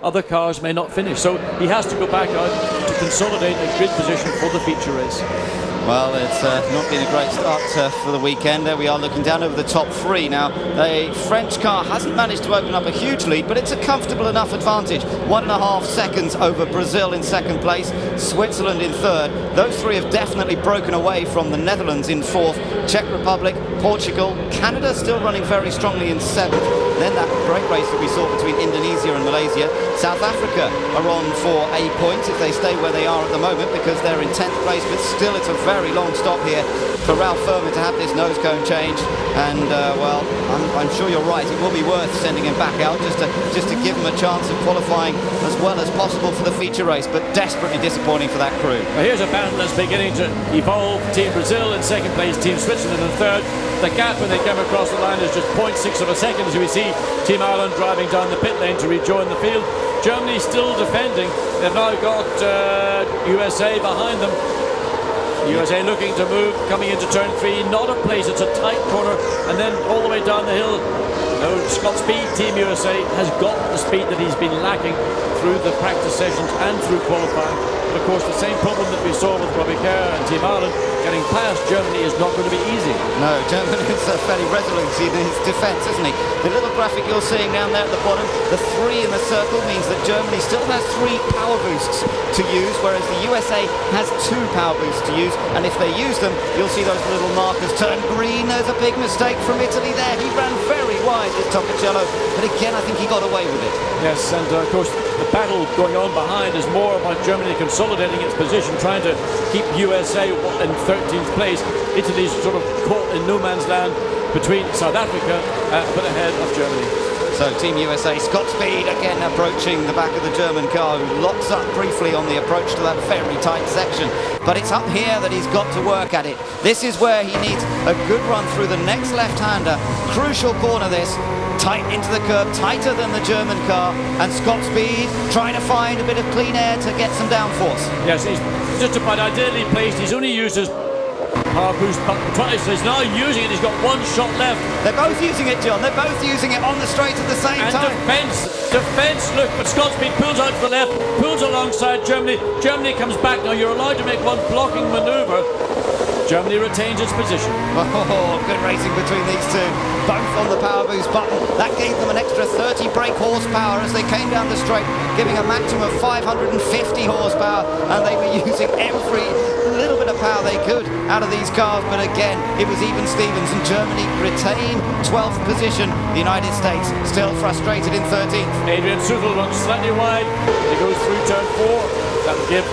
other cars may not finish, so he has to go back out to consolidate a grid position for the feature race. Well, it's not been a great start for the weekend. There we are looking down over the top 3 now. The French car hasn't managed to open up a huge lead, but it's a comfortable enough advantage. 1.5 seconds over Brazil in 2nd place, Switzerland in 3rd. Those 3 have definitely broken away from the Netherlands in 4th, Czech Republic, Portugal, Canada still running very strongly in 7th. Then that great race that we saw between Indonesia and Malaysia. South Africa are on for a point if they stay where they are at the moment, because they're in 10th place, but still it's a very long stop here for Ralph Furman to have this nose cone change. And well, I'm sure you're right, it will be worth sending him back out just to give him a chance of qualifying as well as possible for the feature race, but desperately disappointing for that crew. Well, here's a battle that's beginning to evolve. Team Brazil in 2nd place, Team Switzerland in 3rd. The gap when they come across the line is just 0.6 of a second, as we see Team Ireland driving down the pit lane to rejoin the field. Germany still defending. They've now got USA behind them. USA looking to move, coming into turn 3, not a place, it's a tight corner, and then all the way down the hill. No, Scott Speed, Team USA, has got the speed that he's been lacking through the practice sessions and through qualifying. But of course, the same problem that we saw with Robbie Kerr and Team Ireland, getting past Germany is not going to be easy. No, Germany is fairly resolute in his defence, isn't he? The little graphic you're seeing down there at the bottom, the 3 in the circle means that Germany still has 3 power boosts to use, whereas the USA has 2 power boosts to use, and if they use them, you'll see those little markers turn green. There's a big mistake from Italy there. He ran very wide, did Topacello, but again, I think he got away with it. Yes, and of course, the battle going on behind is more about Germany consolidating its position, trying to keep USA in 13th place. Italy's sort of caught in no man's land between South Africa, but ahead of Germany. So Team USA, Scott Speed again approaching the back of the German car, who locks up briefly on the approach to that very tight section. But it's up here that he's got to work at it. This is where he needs a good run through the next left-hander. Crucial corner this. Tight into the curb, tighter than the German car, and Scott Speed trying to find a bit of clean air to get some downforce. Yes, he's just about ideally placed. He's only used his power boost button twice. He's now using it. He's got 1 shot left. They're both using it, John. They're both using it on the straight at the same time. And defence. Look, but Scott Speed pulls out to the left, pulls alongside Germany. Germany comes back. Now you're allowed to make 1 blocking manoeuvre. Germany retains its position. Oh, good racing between these two. Both on the power boost button. That gave them an extra 30 brake horsepower as they came down the straight, giving a maximum of 550 horsepower, and they were using every little bit of power they could out of these cars. But again, it was even Stevens, and Germany retained 12th position. The United States still frustrated in 13th. Adrian Sutil runs slightly wide. He goes through turn 4. That will give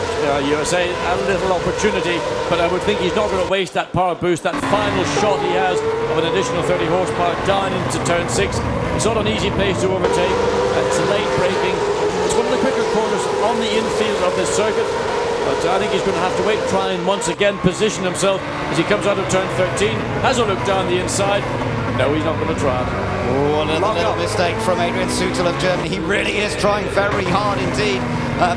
USA a little opportunity, but I would think he's not going to waste that power boost, that final shot he has of an additional 30 horsepower down into turn 6. It's not an easy place to overtake. It's late braking. It's one of the quicker corners on the infield of this circuit, but I think he's going to have to wait, try and once again position himself as he comes out of turn 13. Has a look down the inside. No, he's not going to try. Oh, a little mistake from Adrian Sutil of Germany. He really is trying very hard indeed.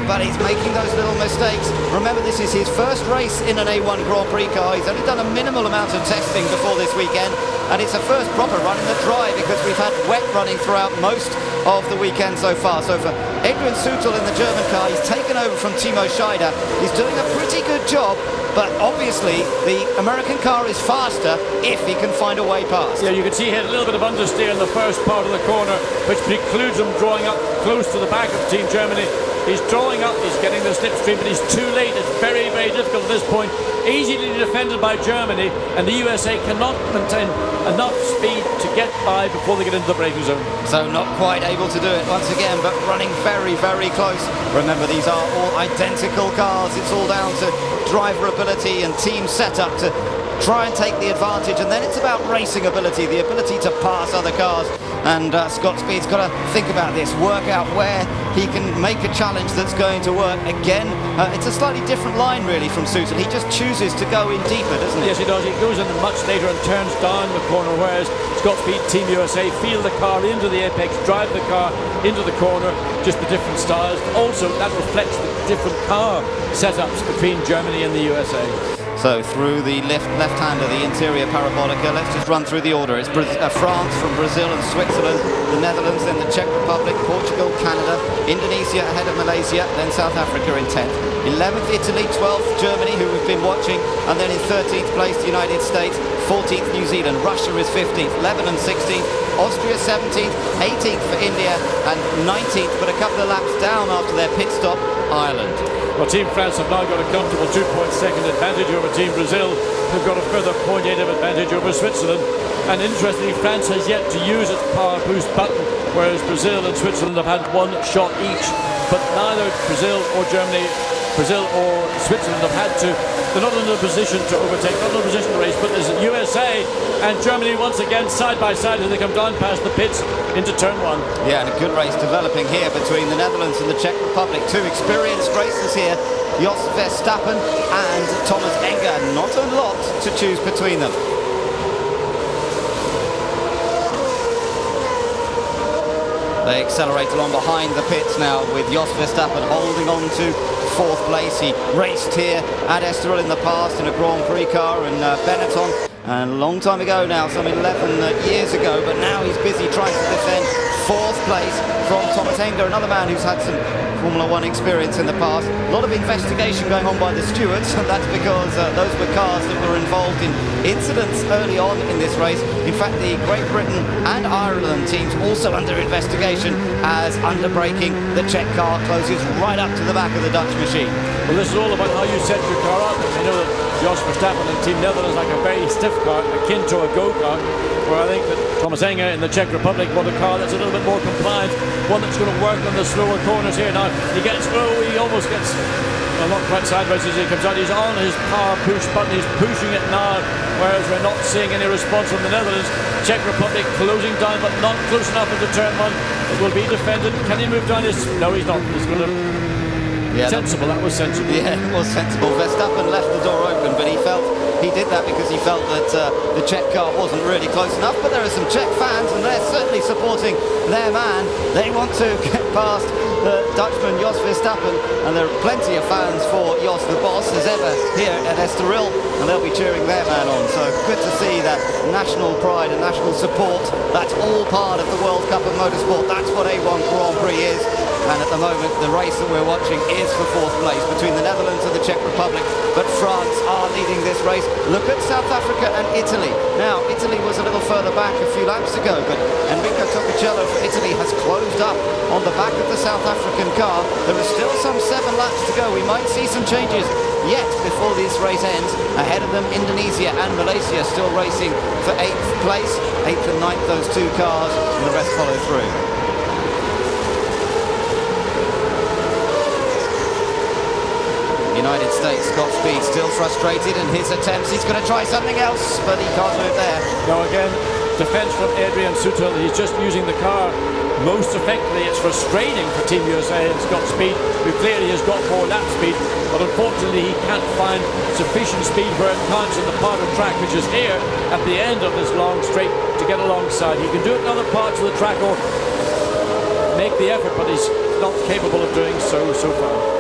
But he's making those little mistakes. Remember, this is his first race in an A1 Grand Prix car. He's only done a minimal amount of testing before this weekend, and it's a first proper run in the dry because we've had wet running throughout most of the weekend so far. So for Adrian Sutil in the German car, he's taken over from Timo Scheider. He's doing a pretty good job, but obviously the American car is faster if he can find a way past. Yeah, you can see he had a little bit of understeer in the first part of the corner, which precludes him drawing up close to the back of Team Germany. He's drawing up, he's getting the slipstream, but he's too late. It's very, very difficult at this point. Easily defended by Germany, and the USA cannot maintain enough speed to get by before they get into the braking zone. So not quite able to do it once again, but running very, very close. Remember, these are all identical cars. It's all down to driver ability and team setup to try and take the advantage, and then it's about racing ability, the ability to pass other cars. And Scott Speed's got to think about this, work out where he can make a challenge that's going to work. Again, it's a slightly different line really from Sutil. He just chooses to go in deeper, doesn't he? Yes, he does. He goes in much later and turns down the corner, whereas Scott Speed, Team USA, feel the car into the apex, drive the car into the corner, just the different styles. Also, that reflects the different car setups between Germany and the USA. So through the left-hander, the interior parabolica, let's just run through the order. It's France from Brazil and Switzerland, the Netherlands, then the Czech Republic, Portugal, Canada, Indonesia ahead of Malaysia, then South Africa in 10th. 11th Italy, 12th Germany, who we've been watching, and then in 13th place the United States, 14th New Zealand, Russia is 15th, Lebanon 16th, Austria 17th, 18th for India, and 19th, but a couple of laps down after their pit stop, Ireland. Well, Team France have now got a comfortable 2-point-second advantage over Team Brazil, who've got a further 0.8 of advantage over Switzerland. And interestingly, France has yet to use its power boost button, whereas Brazil and Switzerland have had 1 shot each. But neither Brazil or Switzerland have had to. They're not in a position to overtake, not in a position to race, but there's USA and Germany once again side by side as they come down past the pits into turn 1. Yeah, and a good race developing here between the Netherlands and the Czech Republic. 2 experienced racers here, Jos Verstappen and Thomas Enger. Not a lot to choose between them. They accelerate along behind the pits now with Jos Verstappen holding on to 4th place. He raced here at Estoril in the past in a Grand Prix car in Benetton. And a long time ago now, some 11 years ago, but now he's busy trying to defend 4th place from Thomas Enger, another man who's had some Formula 1 experience in the past. A lot of investigation going on by the stewards, and that's because those were cars that were involved in incidents early on in this race. In fact, the Great Britain and Ireland teams also under investigation as underbraking. The Czech car closes right up to the back of the Dutch machine. Well, this is all about how you set your car up. I know that Jos Verstappen and Team Netherlands like a very stiff car, akin to a go-kart, where I think that Thomas Enger in the Czech Republic want a car that's a little bit more compliant, one that's going to work on the slower corners here. Now, he gets low, he almost gets, well, not quite sideways as he comes out. He's on his power push button, he's pushing it now, whereas we're not seeing any response from the Netherlands. Czech Republic closing down, but not close enough into turn 1. It will be defended. Can he move down his... No, he's not. He's going to... Yeah, sensible, that was sensible. Yeah, it was sensible. Verstappen left the door open, but he did that because he felt that the Czech car wasn't really close enough. But there are some Czech fans, and they're certainly supporting their man. They want to get past the Dutchman Jos Verstappen, and there are plenty of fans for Jos the boss, as ever, here at Estoril, and they'll be cheering their man on. So good to see that national pride and national support. That's all part of the World Cup of Motorsport. That's what A1 Grand Prix is. And at the moment, the race that we're watching is for 4th place between the Netherlands and the Czech Republic. But France are leading this race. Look at South Africa and Italy. Now, Italy was a little further back a few laps ago, but Enrico Topicello for Italy has closed up on the back of the South African car. There are still some 7 laps to go. We might see some changes yet before this race ends. Ahead of them, Indonesia and Malaysia still racing for 8th place. 8th and 9th, those 2 cars, and the rest follow through. United States, Scott Speed still frustrated in his attempts. He's going to try something else, but he can't do it there. Now again, defence from Adrian Sutil. He's just using the car most effectively. It's frustrating for Team USA and Scott Speed, who clearly has got more lap speed, but unfortunately he can't find sufficient speed where it counts in the part of track, which is here at the end of this long straight, to get alongside. He can do it in other parts of the track or make the effort, but he's not capable of doing so far.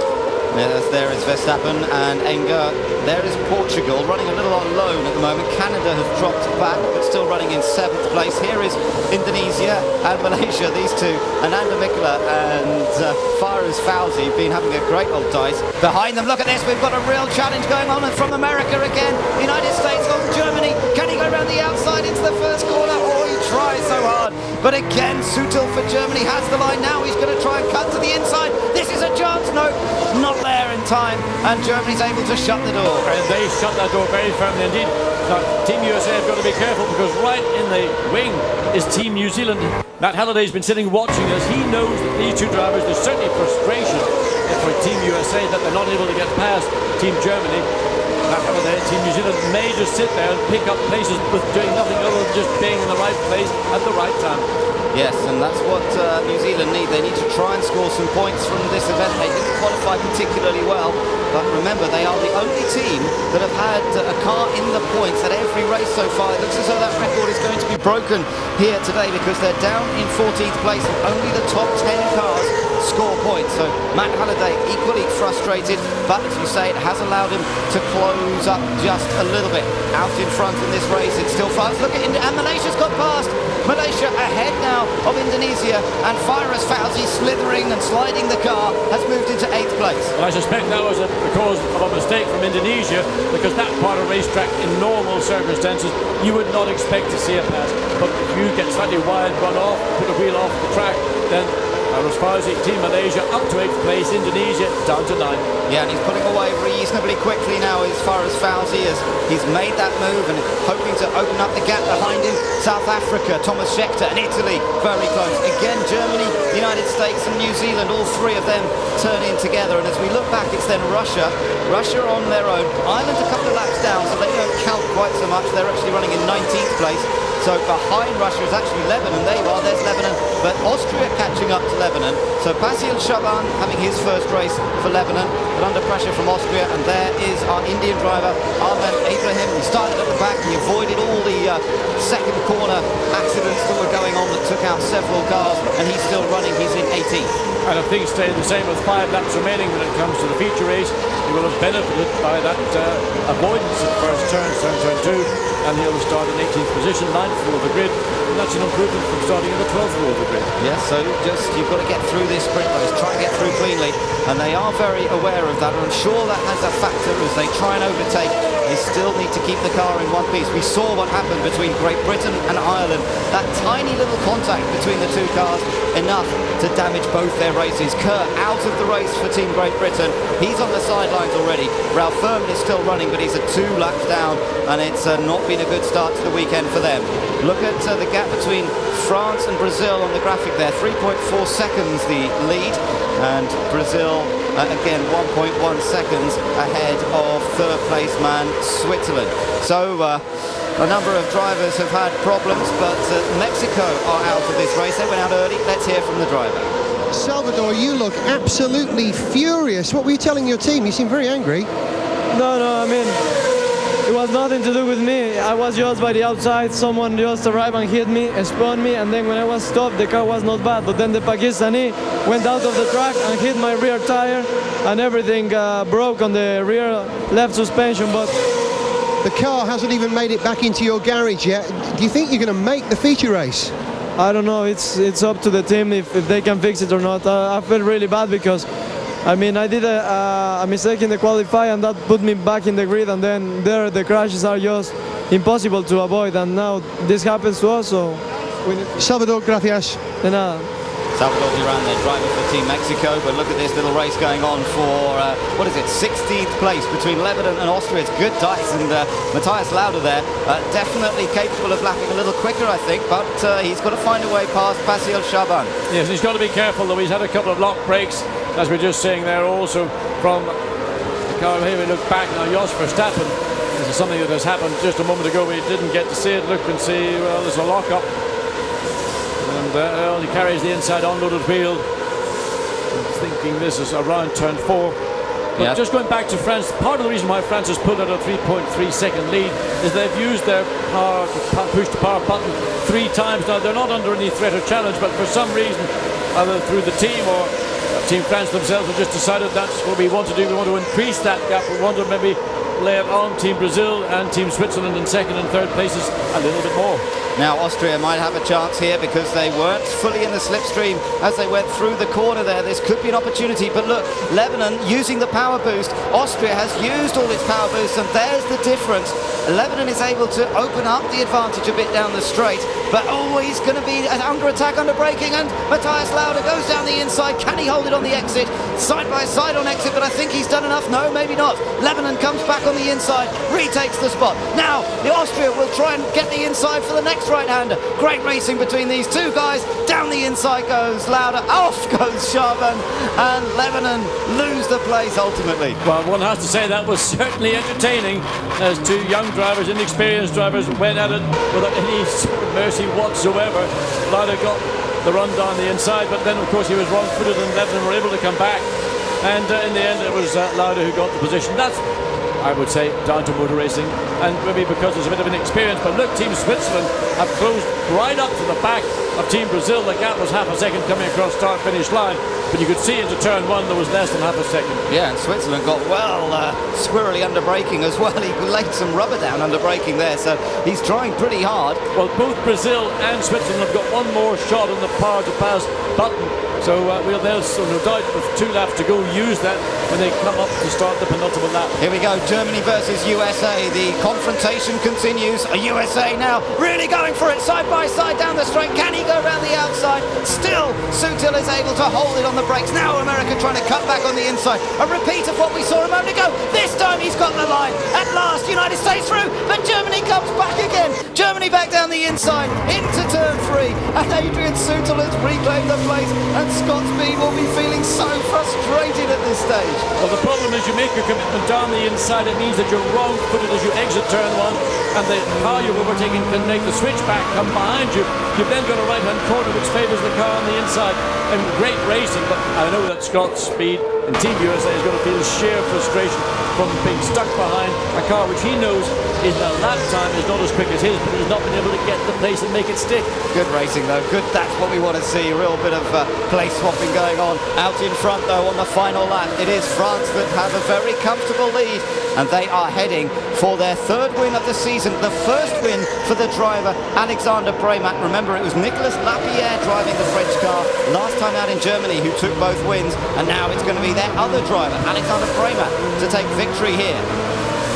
Yes, there is Verstappen and Enger. There is Portugal running a little on loan at the moment. Canada has dropped back, but still running in 7th place. Here is Indonesia and Malaysia, these two. Ananda Mikula and Faraz Fauzi have been having a great old dice. Behind them, look at this, we've got a real challenge going on, and from America again. United States on Germany. Can he go around the outside into the first corner? Oh, he tries so hard. But again, Sutil for Germany has the line now. He's going to try and cut to the inside. This is a chance. No, not there in time, and Germany's able to shut the door. And they shut that door very firmly indeed. Now, Team USA have got to be careful, because right in the wing is Team New Zealand. Matt Halliday's been sitting watching us. He knows that these 2 drivers, there's certainly frustration for Team USA that they're not able to get past Team Germany. Matt Halliday, Team New Zealand may just sit there and pick up places with doing nothing other than just being in the right place at the right time. Yes, and that's what New Zealand need. They need to try and score some points from this event. They didn't qualify particularly well, but remember, they are the only team that have had a car in the points at every race so far. It looks as though that record is going to be broken here today, because they're down in 14th place and only the top 10 cars score points. So Matt Halliday equally frustrated, but as you say, it has allowed him to close up just a little bit. Out in front in this race, it's still France. Look at India, and Malaysia's got past. Malaysia ahead now of Indonesia, and Faraz Fauzi, slithering and sliding the car, has moved into 8th place. Well, I suspect that was because of a mistake from Indonesia, because that part of racetrack in normal circumstances you would not expect to see a pass. But if you get slightly wide, run off, put a wheel off the track, then Faraz Fauzi, Team Malaysia up to 8th place, Indonesia down to 9th. Yeah, and he's pulling away reasonably quickly now as far as Fauzi, as he's made that move and hoping to open up the gap behind him. South Africa, Thomas Scheckter, and Italy very close. Again, Germany, the United States and New Zealand, all 3 of them turn in together. And as we look back, it's then Russia on their own. Ireland a couple of laps down, so they don't count quite so much. They're actually running in 19th place. So behind Russia is actually Lebanon. There you are, there's Lebanon. But Austria catching up to Lebanon. So Basil Shaban having his first race for Lebanon, but under pressure from Austria. And there is our Indian driver, Ahmed Ibrahim. He started at the back. He avoided all the second corner accidents that were going on that took out several cars. And he's still running. He's in 18th. And if things stay the same with 5 laps remaining when it comes to the feature race, he will have benefited by that avoidance at first turn 2, and he'll start in 18th position, 9th row of the grid, and that's an improvement from starting in the 12th row of the grid. Yes, so just you've got to get through this sprint race, try and get through cleanly, and they are very aware of that, and I'm sure that has a factor as they try and overtake. They still need to keep the car in one piece. We saw what happened between Great Britain and Ireland. That tiny little contact between the two cars, enough to damage both their races. Kerr out of the race for Team Great Britain. He's on the sidelines already. Ralph Furman is still running, but he's 2 laps down, and it's not been a good start to the weekend for them. Look at the gap between France and Brazil on the graphic there. 3.4 seconds the lead, and Brazil again 1.1 seconds ahead of third place man Switzerland. So a number of drivers have had problems, but Mexico are out of this race. They went out early. Let's hear from the driver. Salvador, you look absolutely furious. What were you telling your team? You seem very angry. No, I mean, it was nothing to do with me. I was just by the outside. Someone just arrived and hit me, spun me, and then when I was stopped, the car was not bad. But then the Pakistani went out of the track and hit my rear tire, and everything broke on the rear left suspension. But the car hasn't even made it back into your garage yet. Do you think you're going to make the feature race? I don't know. It's up to the team if they can fix it or not. I feel really bad because, I mean, I did a mistake in the qualify, and that put me back in the grid, and then there the crashes are just impossible to avoid, and now this happens to us, so we need... Salvador, gracias. De nada. Salvador Duran, their driver for Team Mexico, but look at this little race going on for, 16th place between Lebanon and Austria. It's good dice, and Matthias Lauda there, definitely capable of lapping a little quicker, I think, but he's got to find a way past Basil Shaban. Yes, he's got to be careful, though. He's had a couple of lock breaks, as we're just saying there, also from the car. Here we look back now, Jos Verstappen. This is something that has happened just a moment ago. We didn't get to see it. Look and see, well, there's a lock-up. And he carries the inside unloaded wheel. I'm thinking this is around turn 4. But just going back to France, part of the reason why France has pulled out a 3.3 second lead is they've used their power to push the power button 3 times. Now, they're not under any threat or challenge, but for some reason, either through the team or Team France themselves have just decided that's what we want to do. We want to increase that gap. We want to maybe lay it on Team Brazil and Team Switzerland in second and third places a little bit more. Now Austria might have a chance here because they weren't fully in the slipstream as they went through the corner there. This could be an opportunity, but look, Lebanon using the power boost. Austria has used all its power boost, and there's the difference. Lebanon is able to open up the advantage a bit down the straight, but always going to be under attack, under braking, and Matthias Lauda goes down the inside. Can he hold it on the exit? Side by side on exit, but I think he's done enough. No, maybe not. Lebanon comes back on the inside, retakes the spot. Now, the Austria will try and get the inside for the next right-hander. Great racing between these two guys. Down the inside goes Lauda, off goes Shaban, and Lebanon lose the place ultimately. Well, one has to say that was certainly entertaining as 2 young drivers, inexperienced drivers, went at it without any sort of mercy whatsoever. Lauda got the run down the inside, but then of course he was wrong-footed and Lebanon were able to come back, and in the end it was Lauda who got the position. That's, I would say, down to motor racing, and maybe because there's a bit of inexperience. But look, Team Switzerland have closed right up to the back of Team Brazil. The gap was half a second coming across start-finish line, but you could see into turn 1 there was less than half a second. Yeah, and Switzerland got squirrely under braking as well. He laid some rubber down under braking there, so he's trying pretty hard. Well, both Brazil and Switzerland have got one more shot on the power to pass button. So they'll no doubt, with 2 laps to go, use that when they come up to start the penultimate lap. Here we go, Germany versus USA. The confrontation continues. USA now really going for it, side by side down the straight. Can he go around the outside? Still, Sutil is able to hold it on the brakes. Now America trying to cut back on the inside. A repeat of what we saw a moment ago. This time he's got the line. At last, United States through, but Germany comes back again. Germany back down the inside into turn 3, and Adrian Sutil has reclaimed the place, and Scott Speed will be feeling so frustrated at this stage. Well, the problem is you make your commitment down the inside. It means that you're wrong-footed as you exit turn one, and the car you're overtaking can make the switch back come behind you. You've then got a right-hand corner which favours the car on the inside. And great racing, but I know that Scott Speed and Team USA is going to feel sheer frustration from being stuck behind a car which he knows in the lap time is not as quick as his, but he's not been able to get the place and make it stick. Good racing though, good, that's what we want to see, a real bit of place swapping going on. Out in front though on the final lap, it is France that have a very comfortable lead, and they are heading for their third win of the season, the first win for the driver Alexander Premat. Remember, it was Nicolas Lapierre driving the French car last time out in Germany who took both wins, and now it's going to be their other driver, Alexander Premat, to take victory here.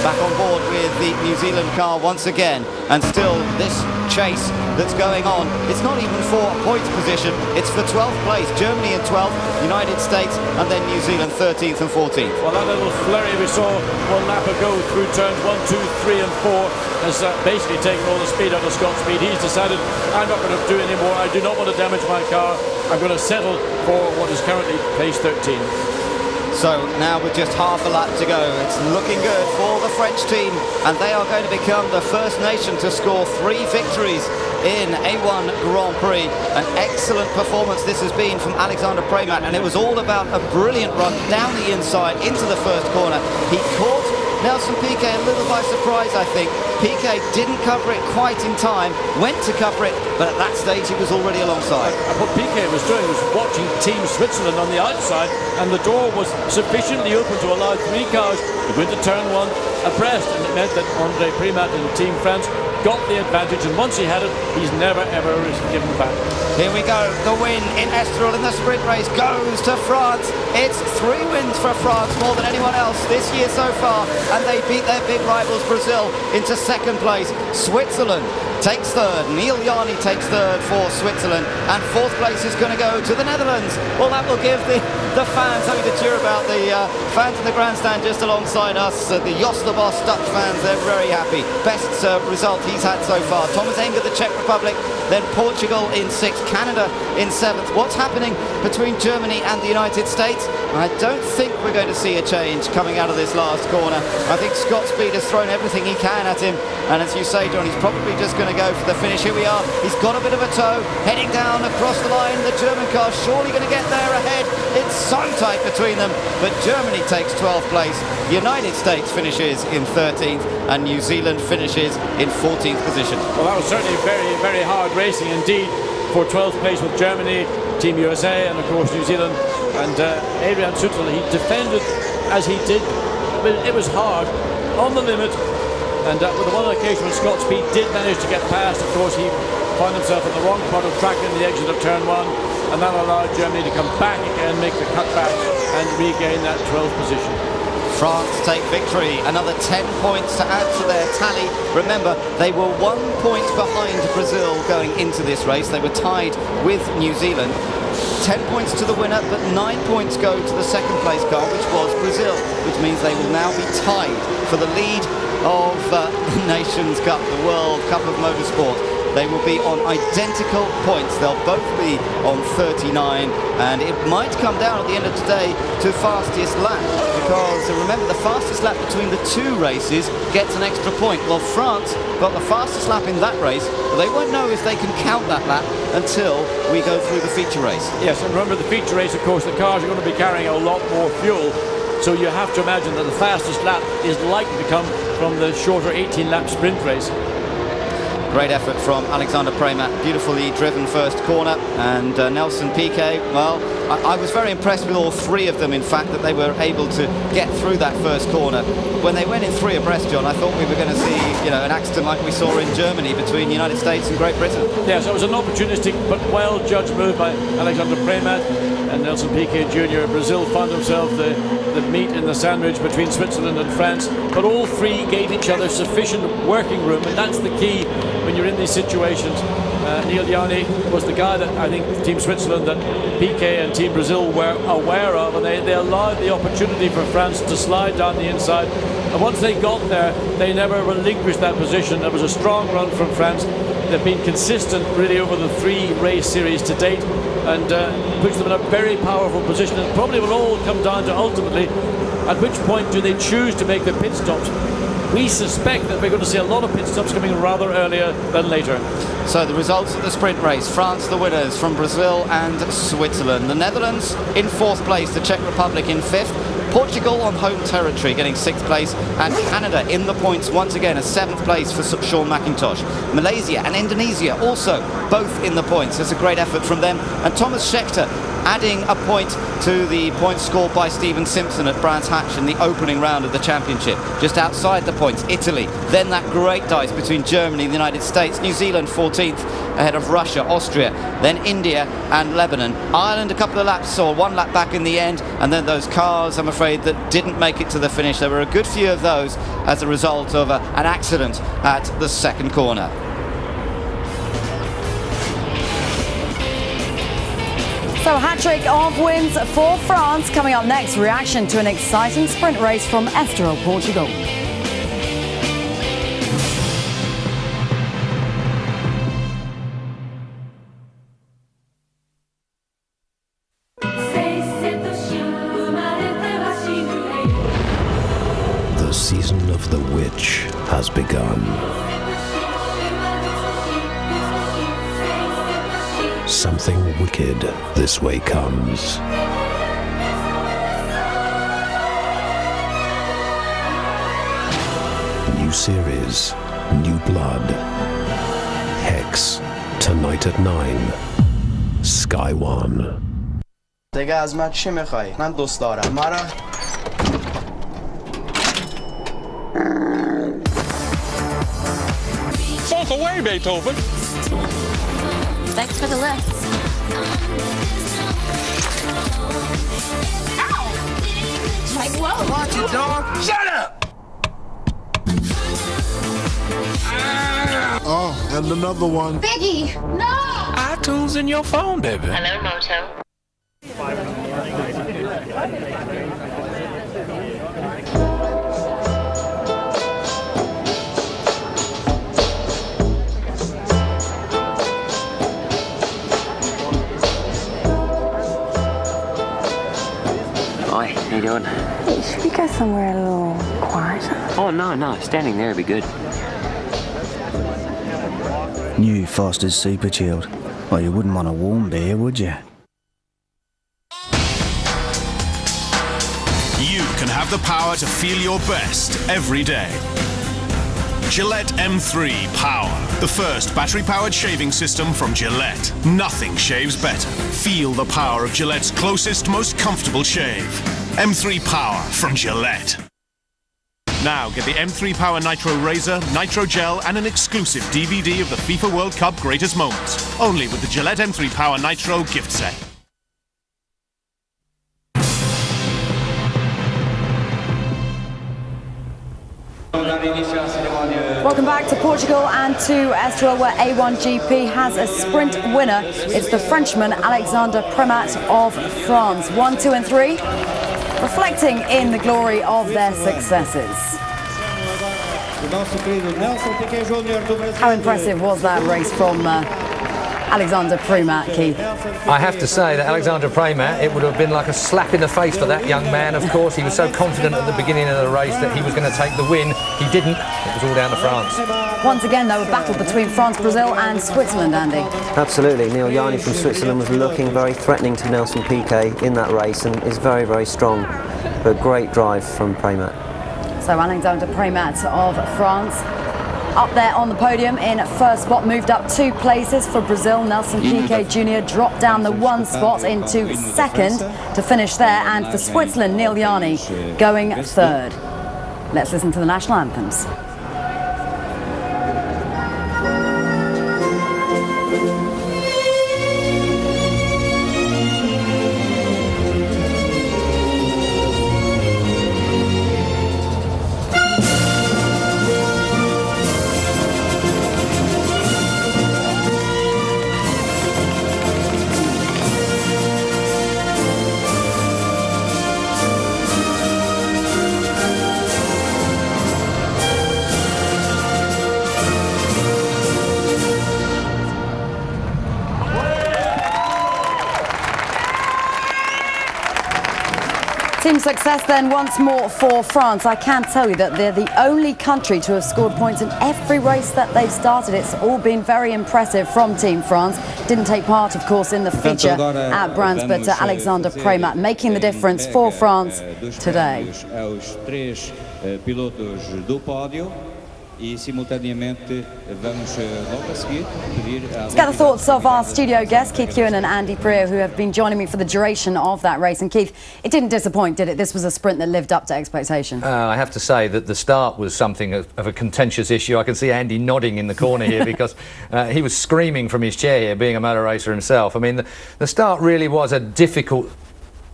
Back on board with the New Zealand car once again, and still this chase that's going on. It's not even for a points position, it's for 12th place. Germany in 12th, United States, and then New Zealand 13th and 14th. Well, that little flurry we saw one lap ago through turns 1, 2, 3 and 4 has basically taken all the speed out of Scott Speed. He's decided, I'm not going to do any more, I do not want to damage my car, I'm going to settle for what is currently place 13. So now with just half a lap to go, it's looking good for the French team, and they are going to become the first nation to score 3 victories in A1 Grand Prix. An excellent performance this has been from Alexander Premat, and it was all about a brilliant run down the inside into the first corner. He caught Nelson Piquet a little by surprise, I think. Piquet didn't cover it quite in time, went to cover it, but at that stage he was already alongside. What Piquet was doing was watching Team Switzerland on the outside, and the door was sufficiently open to allow 3 cars to go into turn 1 abreast, and it meant that André Premat and Team France got the advantage, and once he had it, he's never ever given back. Here we go, the win in Estoril in the sprint race goes to France. It's 3 wins for France, more than anyone else this year so far, and they beat their big rivals Brazil into second place. Switzerland takes third, Neil Yarni takes third for Switzerland, and fourth place is going to go to the Netherlands. Well, that will give the fans something to cheer about. The fans in the grandstand just alongside us, the Jos de Vos Dutch fans, they're very happy. Best result he's had so far. Thomas Enger, the Czech Republic, then Portugal in 6th, Canada in 7th. What's happening between Germany and the United States? I don't think we're going to see a change coming out of this last corner. I think Scott Speed has thrown everything he can at him, and as you say, John, he's probably just going to go for the finish. Here we are, he's got a bit of a toe, heading down across the line. The German car surely going to get there ahead. It's so tight between them, but Germany takes 12th place. The United States finishes in 13th, and New Zealand finishes in 14th position. Well, that was certainly very, very hard racing indeed for 12th place with Germany, Team USA, and of course New Zealand. And Adrian Sutil, he defended as he did, but it was hard, on the limit. And with the one occasion when Scott Speed did manage to get past, of course he found himself in the wrong part of track in the exit of turn 1, and that allowed Germany to come back again, make the cutback, and regain that 12th position. France take victory, another 10 points to add to their tally. Remember, they were 1 point behind Brazil going into this race. They were tied with New Zealand. 10 points to the winner, but 9 points go to the second place car, which was Brazil, which means they will now be tied for the lead of the Nations Cup, the World Cup of Motorsport. They will be on identical points. They'll both be on 39, and it might come down at the end of today to fastest lap, because remember, the fastest lap between the 2 races gets an extra point. Well, France got the fastest lap in that race, but they won't know if they can count that lap until we go through the feature race. Yes, and remember the feature race, of course, the cars are going to be carrying a lot more fuel, so you have to imagine that the fastest lap is likely to come from the shorter 18-lap sprint race. Great effort from Alexander Premat, beautifully driven first corner, and Nelson Piquet, well, I was very impressed with all 3 of them, in fact, that they were able to get through that first corner. When they went in 3 abreast, John, I thought we were going to see, an accident like we saw in Germany between the United States and Great Britain. Yes, it was an opportunistic but well-judged move by Alexander Premat, and Nelson Piquet Jr. Brazil found himself the meat in the sandwich between Switzerland and France, but all 3 gave each other sufficient working room, and that's the key when you're in these situations. Neil Yarni was the guy that I think Team Switzerland, that Piquet and Team Brazil were aware of, and they allowed the opportunity for France to slide down the inside. And once they got there, they never relinquished that position. It was a strong run from France. They've been consistent really over the 3 race series to date, and puts them in a very powerful position. And probably will all come down to ultimately at which point do they choose to make the pit stops. We suspect that we're going to see a lot of pit stops coming rather earlier than later. So the results of the sprint race: France the winners from Brazil and Switzerland. The Netherlands in 4th place, the Czech Republic in 5th, Portugal on home territory getting 6th place, and Canada in the points once again, a 7th place for Sean McIntosh. Malaysia and Indonesia also both in the points. It's a great effort from them. And Thomas Scheckter adding a point to the points scored by Stephen Simpson at Brands Hatch in the opening round of the championship. Just outside the points, Italy. Then that great dice between Germany and the United States. New Zealand 14th ahead of Russia, Austria, then India and Lebanon. Ireland a couple of laps, or 1 lap back in the end, and then those cars, I'm afraid, that didn't make it to the finish. There were a good few of those as a result of an accident at the second corner. So a hat-trick of wins for France. Coming up next, reaction to an exciting sprint race from Estoril, Portugal. The season of the witch has begun. Something wicked this way comes. New series, new blood. Hex, tonight at 9. Sky One. دیگه از من چی میخوای؟ من دوست دارم مرا. Both away, Beethoven. Thanks for the lift. Ow! Like, whoa! Watch it, dog! Shut up! Oh, and another one. Biggie, no! iTunes in your phone, baby. Hello, Moto. Hi, how you doing? Hey, should we go somewhere a little quieter? Oh, no, standing there would be good. New Foster's Super Chilled. Well, you wouldn't want a warm beer, would you? You can have the power to feel your best every day. Gillette M3 Power, the first battery-powered shaving system from Gillette. Nothing shaves better. Feel the power of Gillette's closest, most comfortable shave. M3 Power from Gillette. Now get the M3 Power Nitro Razor, Nitro Gel, and an exclusive DVD of the FIFA World Cup greatest moments. Only with the Gillette M3 Power Nitro gift set. Welcome back to Portugal and to Estoril, where A1GP has a sprint winner. It's the Frenchman Alexander Premat of France. 1, 2 and 3, reflecting in the glory of their successes. How impressive was that race from Alexander Premat, Keith? I have to say that Alexander Premat, it would have been like a slap in the face for that young man. Of course, he was so confident at the beginning of the race that he was going to take the win. He didn't. It was all down to France. Once again, though, a battle between France, Brazil and Switzerland, Andy. Absolutely. Neil Yarni from Switzerland was looking very threatening to Nelson Piquet in that race and is very, very strong. But great drive from Premat. So Alexander Premat of France up there on the podium in first spot, moved up 2 places for Brazil. Nelson Piquet Jr. dropped down the 1 spot into second to finish there, and for Switzerland, Neil Yarni going third. Let's listen to the national anthems. Team success then once more for France. I can tell you that they're the only country to have scored points in every race that they've started. It's all been very impressive from Team France. Didn't take part, of course, in the feature at Brands, but Alexander Preymat making the difference for France today. Let's get the thoughts of our studio guests, Keith Ewan and Andy Prix, who have been joining me for the duration of that race. And Keith, it didn't disappoint, did it? This was a sprint that lived up to expectation. I have to say that the start was something of a contentious issue. I can see Andy nodding in the corner here because he was screaming from his chair here, being a motor racer himself. I mean, the start really was a difficult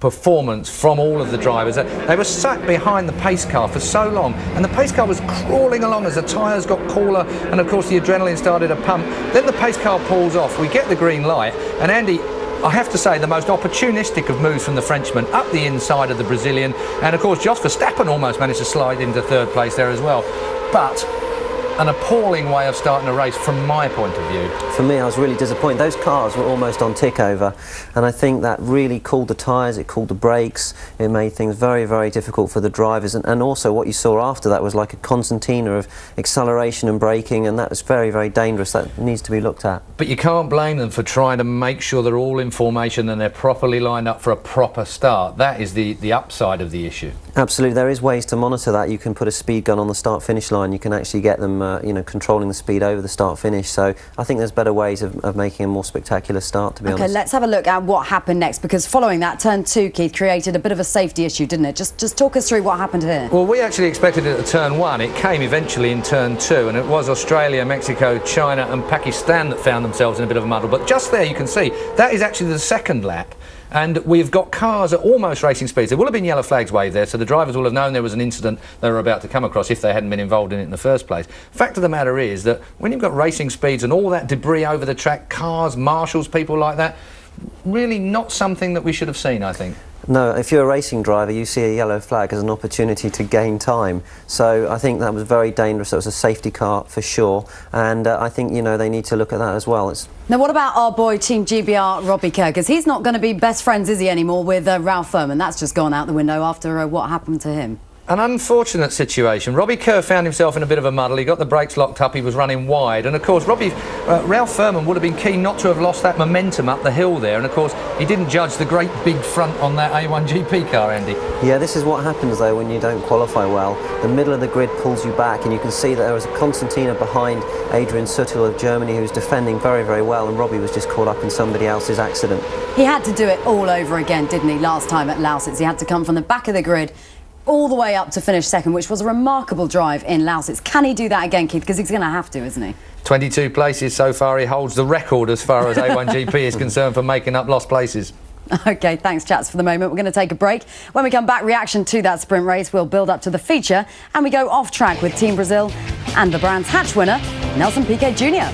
performance from all of the drivers. They were sat behind the pace car for so long, and the pace car was crawling along as the tyres got cooler, and of course the adrenaline started to pump. Then the pace car pulls off, we get the green light, and Andy, I have to say, the most opportunistic of moves from the Frenchman up the inside of the Brazilian, and of course Jos Verstappen almost managed to slide into third place there as well. But an appalling way of starting a race from my point of view. For me, I was really disappointed. Those cars were almost on tick over, and I think that really cooled the tyres, it cooled the brakes, it made things very, very difficult for the drivers, and also what you saw after that was like a concertina of acceleration and braking, and that was very, very dangerous. That needs to be looked at. But you can't blame them for trying to make sure they're all in formation and they're properly lined up for a proper start. That is the upside of the issue. Absolutely, there is ways to monitor that. You can put a speed gun on the start-finish line. You can actually get them, controlling the speed over the start-finish. So I think there's better ways of making a more spectacular start, to be honest. Okay, let's have a look at what happened next, because following that, turn 2, Keith, created a bit of a safety issue, didn't it? Just talk us through what happened here. Well, we actually expected it at turn 1. It came eventually in turn 2, and it was Australia, Mexico, China and Pakistan that found themselves in a bit of a muddle. But just there you can see, that is actually the second lap. And we've got cars at almost racing speeds. There will have been yellow flags waved there, so the drivers will have known there was an incident they were about to come across if they hadn't been involved in it in the first place. Fact of the matter is that when you've got racing speeds and all that debris over the track, cars, marshals, people like that, really not something that we should have seen, I think. No, if you're a racing driver, you see a yellow flag as an opportunity to gain time. So I think that was very dangerous. That was a safety car for sure, and I think they need to look at that as well. Now, what about our boy Team GBR, Robbie Kerr? Because he's not going to be best friends, is he, anymore with Ralph Furman? That's just gone out the window after what happened to him. An unfortunate situation. Robbie Kerr found himself in a bit of a muddle. He got the brakes locked up, he was running wide, and of course Ralph Furman would have been keen not to have lost that momentum up the hill there, and of course he didn't judge the great big front on that A1GP car, Andy. Yeah, this is what happens though when you don't qualify well. The middle of the grid pulls you back, and you can see that there was a concertina behind Adrian Sutil of Germany who was defending very, very well, and Robbie was just caught up in somebody else's accident. He had to do it all over again, didn't he, last time at Lausitz? He had to come from the back of the grid all the way up to finish second, which was a remarkable drive in Lausitz. Can he do that again, Keith? Because he's going to have to, isn't he? 22 places so far. He holds the record as far as A1GP is concerned for making up lost places. OK, thanks, chats, for the moment. We're going to take a break. When we come back, reaction to that sprint race. We'll build up to the feature, and we go off track with Team Brazil and the Brands Hatch winner, Nelson Piquet Jr.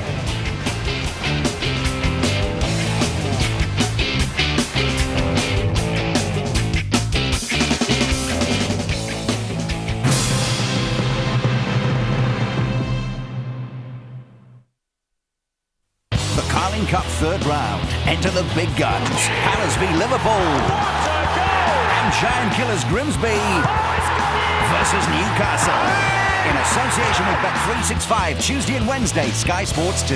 Cup third round. Enter the big guns. Palace v Liverpool. And Giant Killers Grimsby versus Newcastle. In association with Bet365, Tuesday and Wednesday, Sky Sports 2.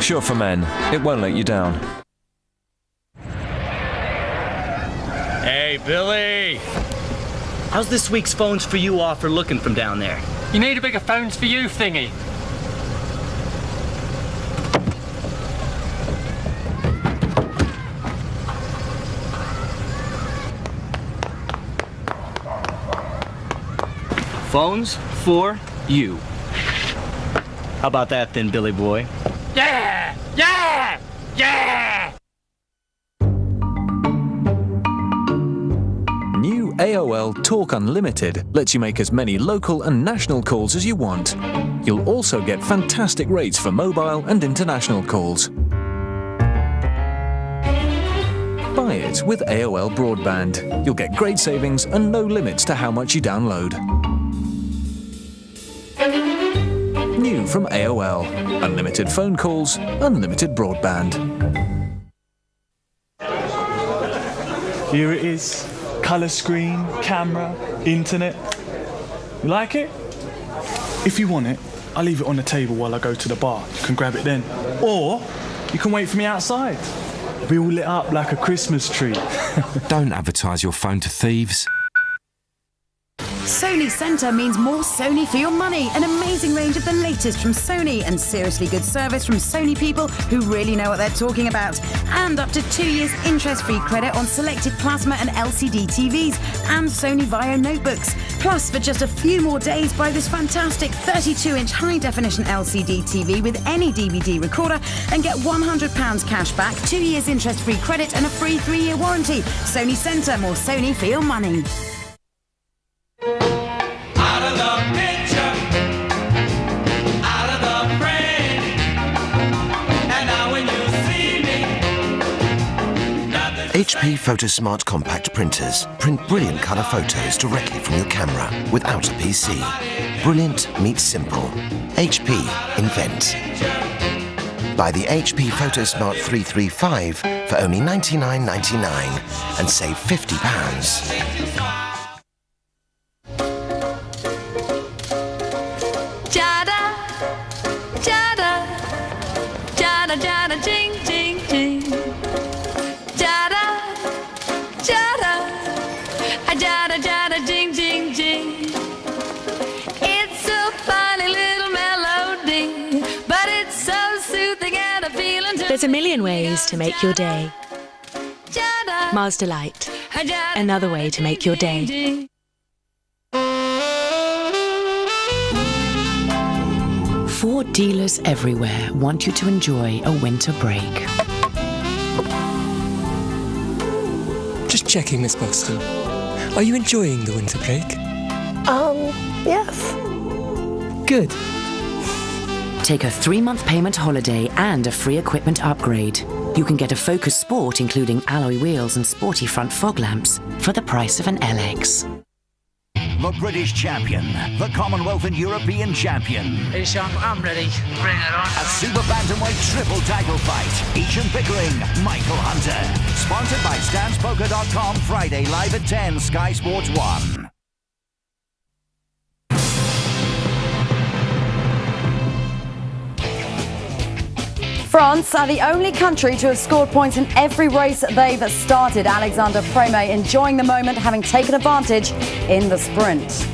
Sure for men, it won't let you down. Hey, Billy! How's this week's Phones for You offer looking from down there? You need a bigger Phones for You thingy. Phones for You. How about that then, Billy boy? Yeah! Yeah! Yeah! New AOL Talk Unlimited lets you make as many local and national calls as you want. You'll also get fantastic rates for mobile and international calls. Buy it with AOL Broadband. You'll get great savings and no limits to how much you download. New soon from AOL. Unlimited phone calls, unlimited broadband. Here it is. Colour screen, camera, internet. You like it? If you want it, I'll leave it on the table while I go to the bar. You can grab it then. Or you can wait for me outside. It'll be all lit up like a Christmas tree. Don't advertise your phone to thieves. Sony Centre means more Sony for your money. An amazing range of the latest from Sony and seriously good service from Sony people who really know what they're talking about. And up to 2 years interest-free credit on selected plasma and LCD TVs and Sony Vaio notebooks. Plus, for just a few more days, buy this fantastic 32-inch high-definition LCD TV with any DVD recorder and get £100 cash back, 2 years interest-free credit and a free 3-year warranty. Sony Centre, more Sony for your money. HP PhotoSmart compact printers print brilliant colour photos directly from your camera without a PC. Brilliant meets simple. HP invent. Buy the HP PhotoSmart 335 for only $99.99 and save £50. Jada, jada, jada, jada, jing, jing, jing. Jada, jada, jada, jada, jing, jing, jing. It's a funny little melody, but it's so soothing and appealing to. There's a million ways to make your day. Mars Delight. Another way to make your day. Ford dealers everywhere want you to enjoy a winter break. Just checking, Miss Buxton. Are you enjoying the winter break? Yes. Good. Take a 3-month payment holiday and a free equipment upgrade. You can get a Focus Sport, including alloy wheels and sporty front fog lamps, for the price of an LX. The British champion, the Commonwealth and European champion. Hey, Sean, I'm ready. Bring it on. A super bantamweight triple title fight. Eashan Pickering, Michael Hunter. Sponsored by StansPoker.com, Friday live at 10, Sky Sports 1. France are the only country to have scored points in every race they've started. Alexander Prix enjoying the moment, having taken advantage in the sprint.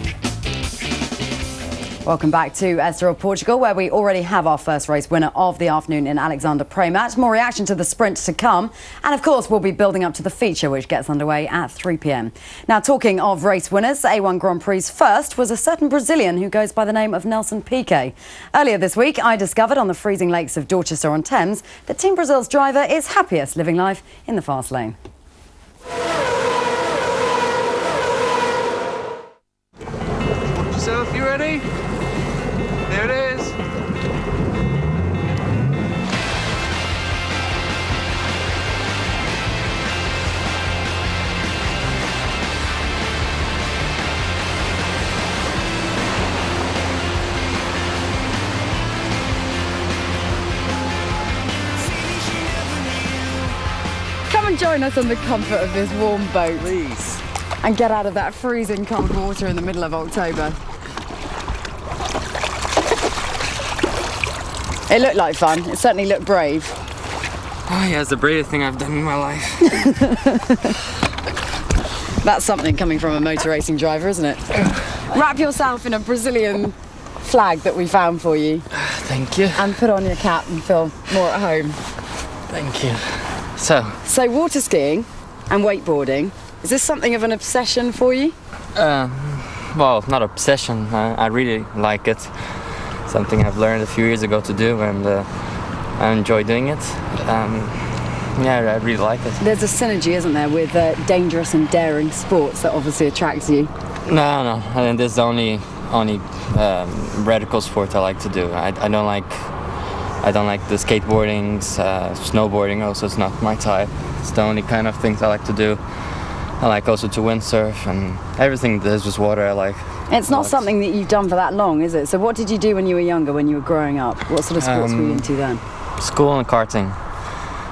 Welcome back to Estoril, Portugal, where we already have our first race winner of the afternoon in Alexander Prix. More reaction to the sprint to come. And of course, we'll be building up to the feature, which gets underway at 3 p.m. Now, talking of race winners, A1 Grand Prix first was a certain Brazilian who goes by the name of Nelson Piquet. Earlier this week, I discovered on the freezing lakes of Dorchester-on-Thames that Team Brazil's driver is happiest living life in the fast lane. Watch yourself, you ready? There it is. Come and join us on the comfort of this warm boat, please, and get out of that freezing cold water in the middle of October. It looked like fun. It certainly looked brave. Oh yeah, it's the bravest thing I've done in my life. That's something coming from a motor racing driver, isn't it? Wrap yourself in a Brazilian flag that we found for you. Thank you. And put on your cap and feel more at home. Thank you. So water skiing and wakeboarding, is this something of an obsession for you? Well, not obsession. I really like it. Something I've learned a few years ago to do, and I enjoy doing it. Yeah, I really like it. There's a synergy, isn't there, with dangerous and daring sports that obviously attracts you? No. I mean, this is the only radical sport I like to do. I don't like the skateboarding, snowboarding. Also, it's not my type. It's the only kind of things I like to do. I like also to windsurf and everything that is with water I like. It's not something that you've done for that long, is it? So what did you do when you were younger, when you were growing up? What sort of sports were you into then? School and karting.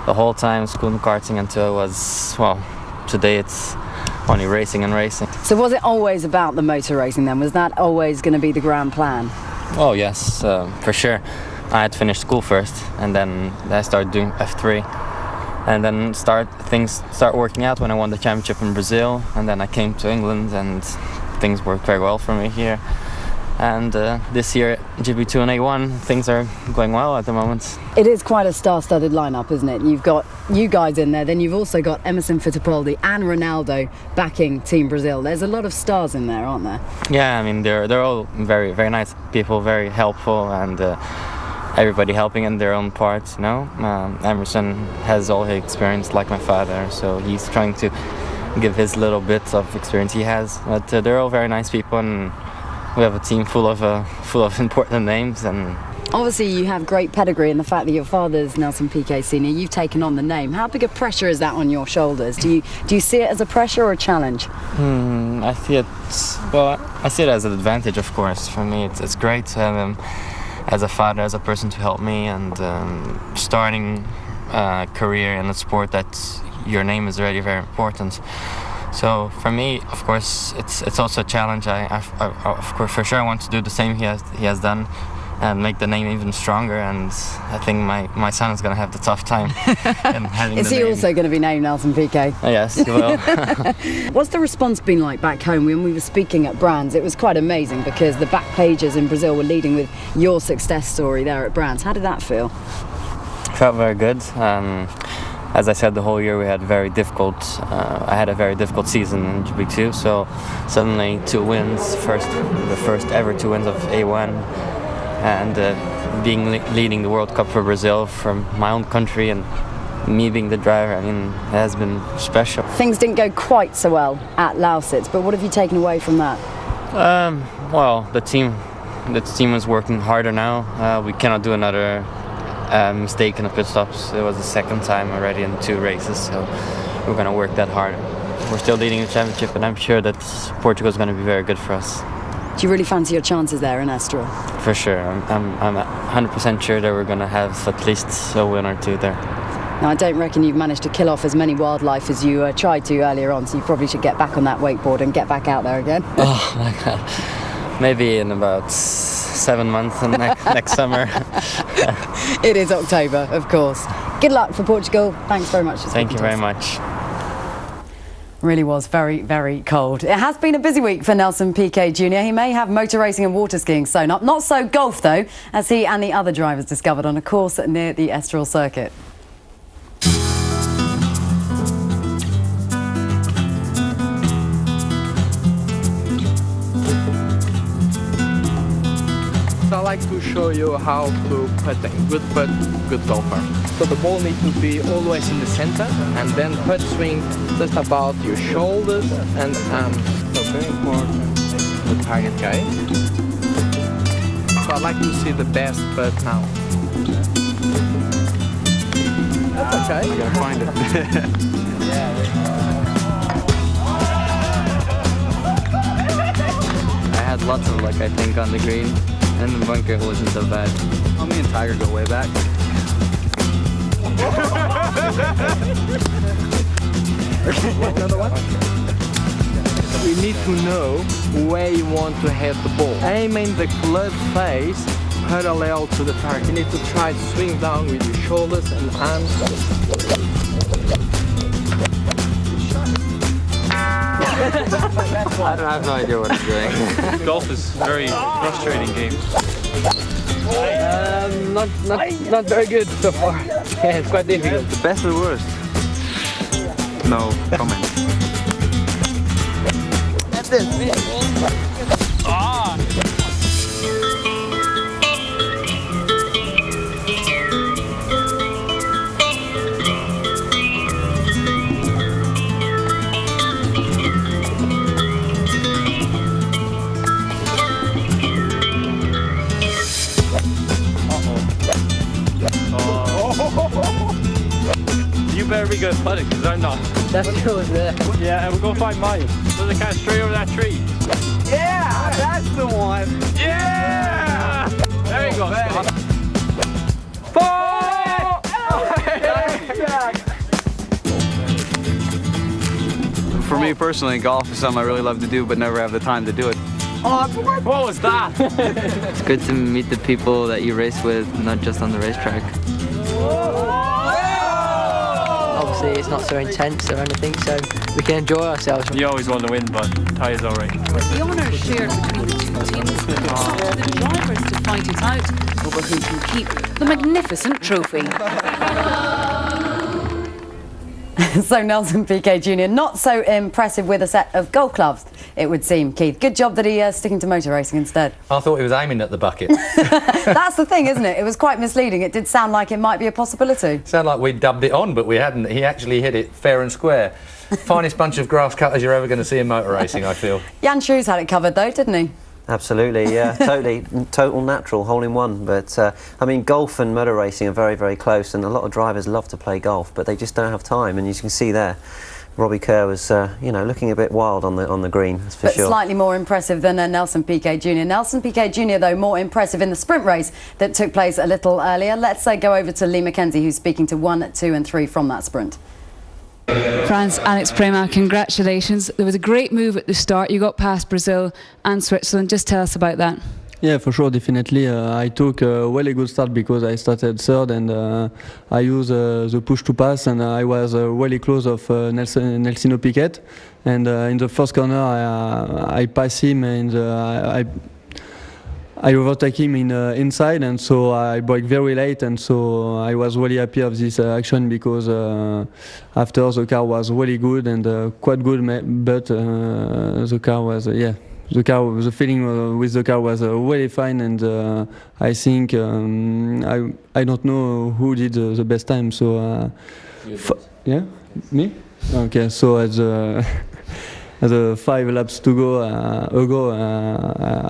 The whole time, school and karting until it was, well, today it's only racing and racing. So was it always about the motor racing then? Was that always going to be the grand plan? Oh yes, for sure. I had finished school first, and then I started doing F3. And then things start working out when I won the championship in Brazil, and then I came to England and things worked very well for me here. And this year, GP2 and A1, things are going well at the moment. It is quite a star-studded lineup, isn't it? You've got you guys in there, then you've also got Emerson Fittipaldi and Ronaldo backing Team Brazil. There's a lot of stars in there, aren't there? Yeah, I mean they're all very, very nice people, very helpful, and everybody helping in their own part, you know. Emerson has all his experience like my father, so he's trying to give his little bits of experience he has. But they're all very nice people, and we have a team full of important names. And obviously you have great pedigree, and the fact that your father's Nelson Piquet Sr., you've taken on the name. How big a pressure is that on your shoulders? Do you see it as a pressure or a challenge? I see it as an advantage, of course. For me, it's great to have him as a father, as a person to help me, and starting a career in a sport that your name is already very important. So for me, of course, it's also a challenge. I of course, for sure, I want to do the same he has done, and make the name even stronger. And I think my son is going to have the tough time in having Is the he name. also going to be named Nelson Piquet? Yes, he will. What's the response been like back home? When we were speaking at Brands, it was quite amazing because the back pages in Brazil were leading with your success story there at Brands. How did that feel? Felt very good. As I said, the whole year we had I had a very difficult season in GP2, so suddenly 2 wins, the first ever 2 wins of A1, and leading the World Cup for Brazil from my own country, and me being the driver, I mean, it has been special. Things didn't go quite so well at Lausitz, but what have you taken away from that? Well, the team is working harder now. We cannot do another mistake in the pit stops. It was the second time already in 2 races, so we're going to work that hard. We're still leading the championship, and I'm sure that Portugal is going to be very good for us. Do you really fancy your chances there in Estoril? For sure. I'm 100% sure that we're going to have at least a win or 2 there. Now, I don't reckon you've managed to kill off as many wildlife as you tried to earlier on, so you probably should get back on that wakeboard and get back out there again. Oh my God. Maybe in about 7 months and next summer. It is October, of course. Good luck for Portugal. Thanks very much for speaking Thank you to very us. much. Really was very, very cold. It has been a busy week for Nelson Piquet Jr. He may have motor racing and water skiing sewn up. Not so golf, though, as he and the other drivers discovered on a course near the Estoril circuit. I like to show you how to putting. Good putt, good golfer. So the ball needs to be always in the center, and then putt swing just about your shoulders and arms. So very important, the target guy. So I like to see the best putt now. That's okay. I gotta find it. I had lots of luck, I think, on the green. And the bunker wasn't so bad. Oh, me and Tiger go way back. Another one? We need to know where you want to hit the ball. Aim in the club face parallel to the target. You need to try to swing down with your shoulders and arms. I have no idea what I'm doing. Golf is a very frustrating game. Not very good so far. Yeah, it's quite difficult. The best or worst? No comment. That's it. Ah! You better be good at putting, because I'm not. That's good. Yeah, and we'll go find mine. There's a cat straight over that tree. Yeah! That's the one. Yeah! There you go. For me personally, golf is something I really love to do, but never have the time to do it. What was that? It's good to meet the people that you race with, not just on the racetrack. Obviously, it's not so intense or anything, so we can enjoy ourselves. You always want to win, but Ty is alright. The honour is shared between the two teams. It's up to the drivers to fight it out over who can keep the magnificent trophy. So Nelson Piquet Jr. not so impressive with a set of golf clubs, it would seem, Keith. Good job that he sticking to motor racing instead. I thought he was aiming at the bucket. That's the thing, isn't it? It was quite misleading. It did sound like it might be a possibility. Sound like we dubbed it on, but we hadn't. He actually hit it fair and square. Finest bunch of grass cutters you're ever going to see in motor racing, I feel. Jan Schrews had it covered though, didn't he? Absolutely, yeah, total natural, hole-in-one. But, I mean, golf and motor racing are very, very close, and a lot of drivers love to play golf, but they just don't have time, and you can see there, Robbie Kerr was, you know, looking a bit wild on the green, that's for sure. But slightly more impressive than Nelson Piquet Jr. Nelson Piquet Jr., though, more impressive in the sprint race that took place a little earlier. Let's go over to Lee Mackenzie, who's speaking to 1, 2 and 3 from that sprint. France, Alex Prima, congratulations. There was a great move at the start. You got past Brazil and Switzerland. Just tell us about that. Yeah, for sure, definitely. I took a really good start because I started third and I used the push to pass, and I was really close of Nelsino Piquet. And in the first corner, I passed him and I overtake him inside, and so I brake very late, and so I was really happy of this action because after the car was really good and quite good, but the car was the feeling with the car was really fine, and I think I don't know who did the best time. So yeah, me. Okay, so as the 5 laps to go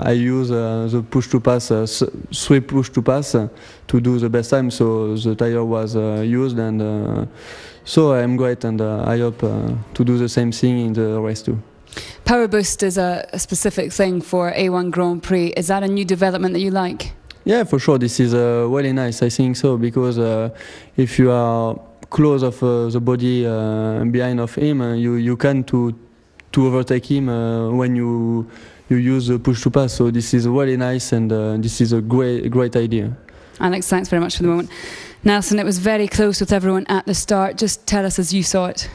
I use the push to pass, 3 push to pass to do the best time. So the tire was used, and so I'm great, and I hope to do the same thing in the race too. Power boost is a specific thing for A1 Grand Prix. Is that a new development that you like? Yeah, for sure. This is really nice. I think so, because if you are close of the body behind of him, you can to overtake him when you use the push to pass. So this is really nice, and this is a great idea. Alex, thanks very much for the moment. Nelson, it was very close with everyone at the start. Just tell us as you saw it.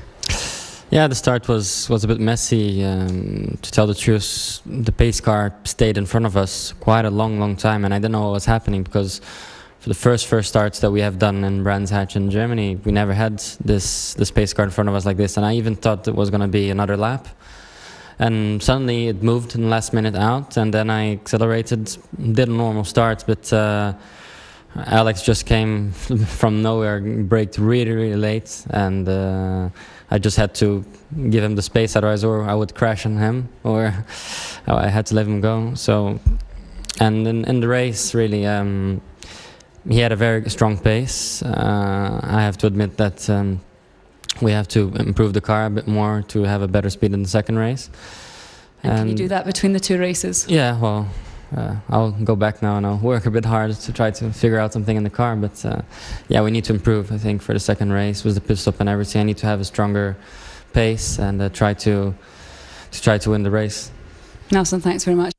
Yeah, the start was a bit messy. To tell the truth, the pace car stayed in front of us quite a long time, and I didn't know what was happening, because for the first starts that we have done in Brands Hatch in Germany, we never had this pace car in front of us like this, and I even thought it was going to be another lap. And suddenly it moved in the last minute out, and then I accelerated, did a normal start, but Alex just came from nowhere, braked really late, and I just had to give him the space, otherwise or I would crash on him, or I had to let him go. So, and in the race, really, he had a very strong pace. I have to admit that we have to improve the car a bit more to have a better speed in the second race. And can you do that between the 2 races? Yeah, well, I'll go back now and I'll work a bit hard to try to figure out something in the car. But yeah, we need to improve, I think, for the second race with the pit stop and everything. I need to have a stronger pace and try to win the race. Nelson, thanks very much.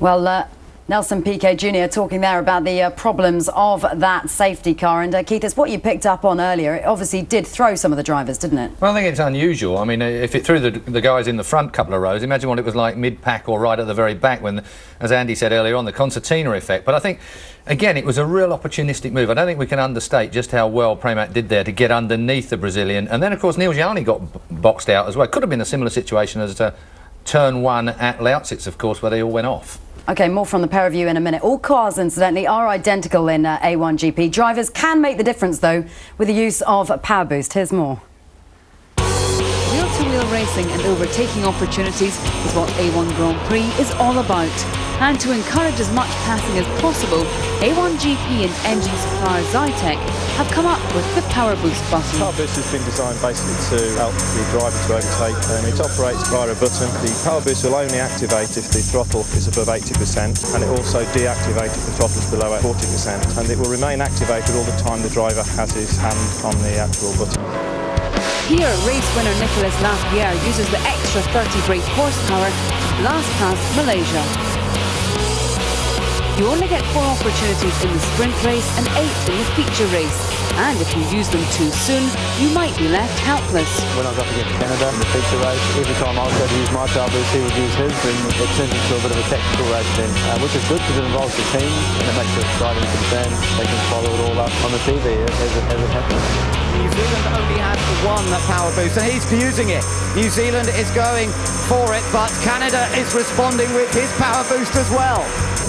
Well, Nelson Piquet Jr. talking there about the problems of that safety car. And Keith, it's what you picked up on earlier. It obviously did throw some of the drivers, didn't it? Well, I think it's unusual. I mean, if it threw the guys in the front couple of rows, imagine what it was like mid-pack or right at the very back when, as Andy said earlier on, the concertina effect. But I think, again, it was a real opportunistic move. I don't think we can understate just how well Pramac did there to get underneath the Brazilian. And then, of course, Neil Gianni got boxed out as well. Could have been a similar situation as turn 1 at Lausitz, of course, where they all went off. OK, more from the pair of you in a minute. All cars, incidentally, are identical in A1 GP. Drivers can make the difference, though, with the use of Power Boost. Here's more. Wheel-to-wheel racing and overtaking opportunities is what A1 Grand Prix is all about. And to encourage as much passing as possible, A1 GP and engine supplier Zytec have come up with the Power Boost button. Power Boost has been designed basically to help the driver to overtake. It operates via a button. The Power Boost will only activate if the throttle is above 80%, and it also deactivates if the throttle is below 40%, and it will remain activated all the time the driver has his hand on the actual button. Here, race winner Nicolas Lapierre uses the extra 30 brake horsepower to blast past Malaysia. You only get 4 opportunities in the sprint race and 8 in the feature race. And if you use them too soon, you might be left helpless. When I was up against Canada in the feature race, every time I was going to use my Power Boost, he would use his, and it turns into a bit of a tactical race then, which is good because it involves the team and it makes the riders concerned. They can follow it all up on the TV as it happens. New Zealand only has one Power Boost and he's using it. New Zealand is going for it, but Canada is responding with his Power Boost as well.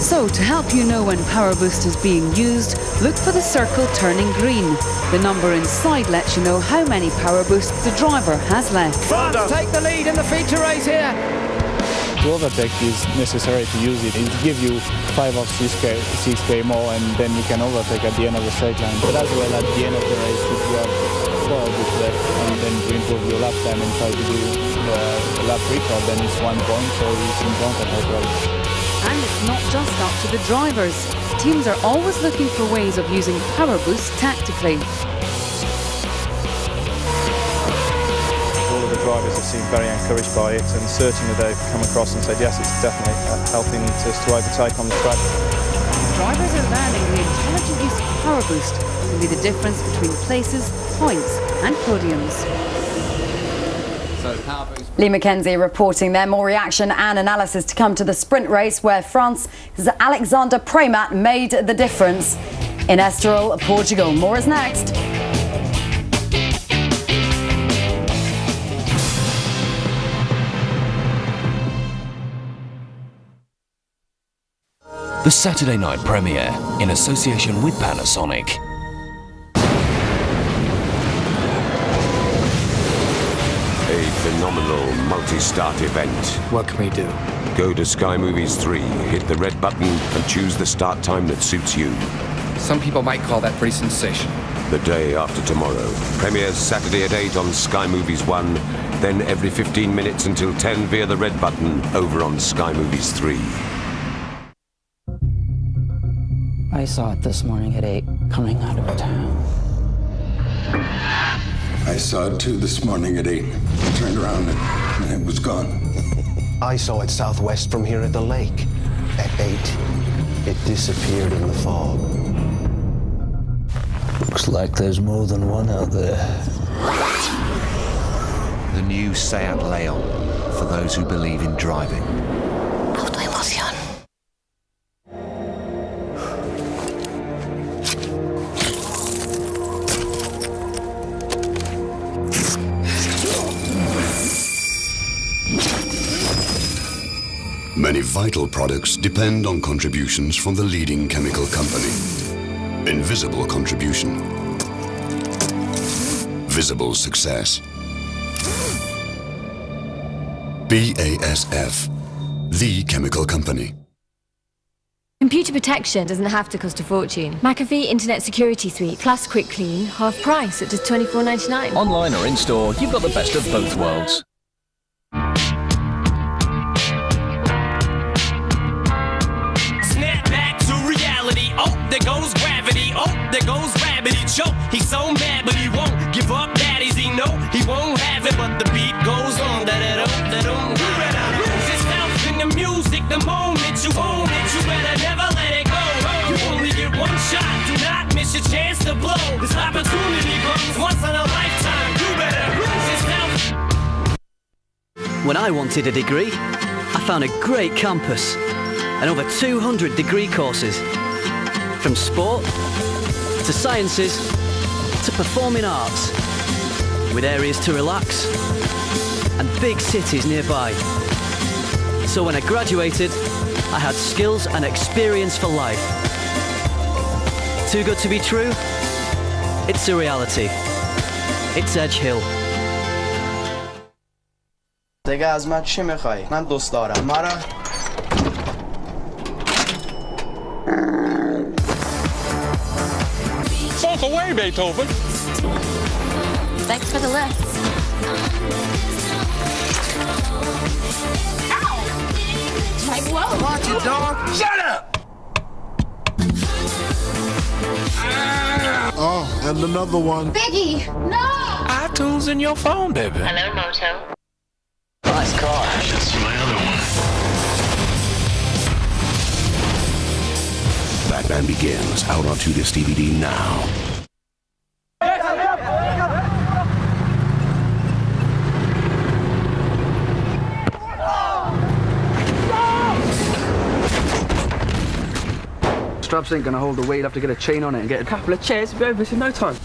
So, to help you know when Power Boost is being used, look for the circle turning green. The number inside lets you know how many Power Boosts the driver has left. France take the lead in the feature race here. To overtake is necessary to use it. It gives you 5 or 6k more, and then you can overtake at the end of the straight line. But as well, at the end of the race, if you have 4 boosts left, and then to improve your lap time and try to do the lap record, then it's 1 point, so it's important as well. And it's not just up to the drivers. Teams are always looking for ways of using Power Boost tactically. All of the drivers have seemed very encouraged by it, and certainly they've come across and said yes, it's definitely helping us to overtake on the track. Drivers are learning the intelligent use of Power Boost can be the difference between places, points and podiums. Lee McKenzie reporting there. More reaction and analysis to come to the sprint race where France's Alexander Preymat made the difference in Estoril, Portugal. More is next. The Saturday night premiere in association with Panasonic. A phenomenal multi-start event. What can we do? Go to Sky Movies 3, hit the red button and choose the start time that suits you. Some people might call that pretty sensational. The day after tomorrow. Premieres Saturday at 8 on Sky Movies 1, then every 15 minutes until 10 via the red button over on Sky Movies 3. I saw it this morning at 8, coming out of town. I saw it too this morning at 8. I turned around and it was gone. I saw it southwest from here at the lake. At 8, it disappeared in the fog. Looks like there's more than one out there. The new Seat Leon, for those who believe in driving. Autoemoción. Many vital products depend on contributions from the leading chemical company. Invisible contribution. Visible success. BASF, the chemical company. Computer protection doesn't have to cost a fortune. McAfee Internet Security Suite plus Quick Clean, half price at just $24.99. Online or in-store, you've got the best of both worlds. There goes gravity, oh, there goes rabbit, he choke. He's so mad, but he won't give up, daddies, he know he won't have it, but the beat goes on. Da-da-dum, you better lose yourself in the music the moment you own it, you better never let it go. You only get one shot, do not miss your chance to blow. This opportunity comes once in a lifetime, you better lose yourself. When I wanted a degree, I found a great campus and over 200 degree courses. From sport, to sciences, to performing arts, with areas to relax, and big cities nearby. So when I graduated, I had skills and experience for life. Too good to be true? It's a reality. It's Edge Hill. دیگه از من چی میخوای؟ من دوست دارم مرا Social away, Beethoven. Thanks for the lift. Ow! Like, whoa! Watch it, dog. Shut up! Oh, and another one. Biggie, no! iTunes in your phone, baby. Hello, Moto. Nice car. That's my other one. Batman Begins, out on 2-disc DVD now. Straps ain't gonna hold the weight. You'll have to get a chain on it and get a couple of chairs. We'll be over this in no time.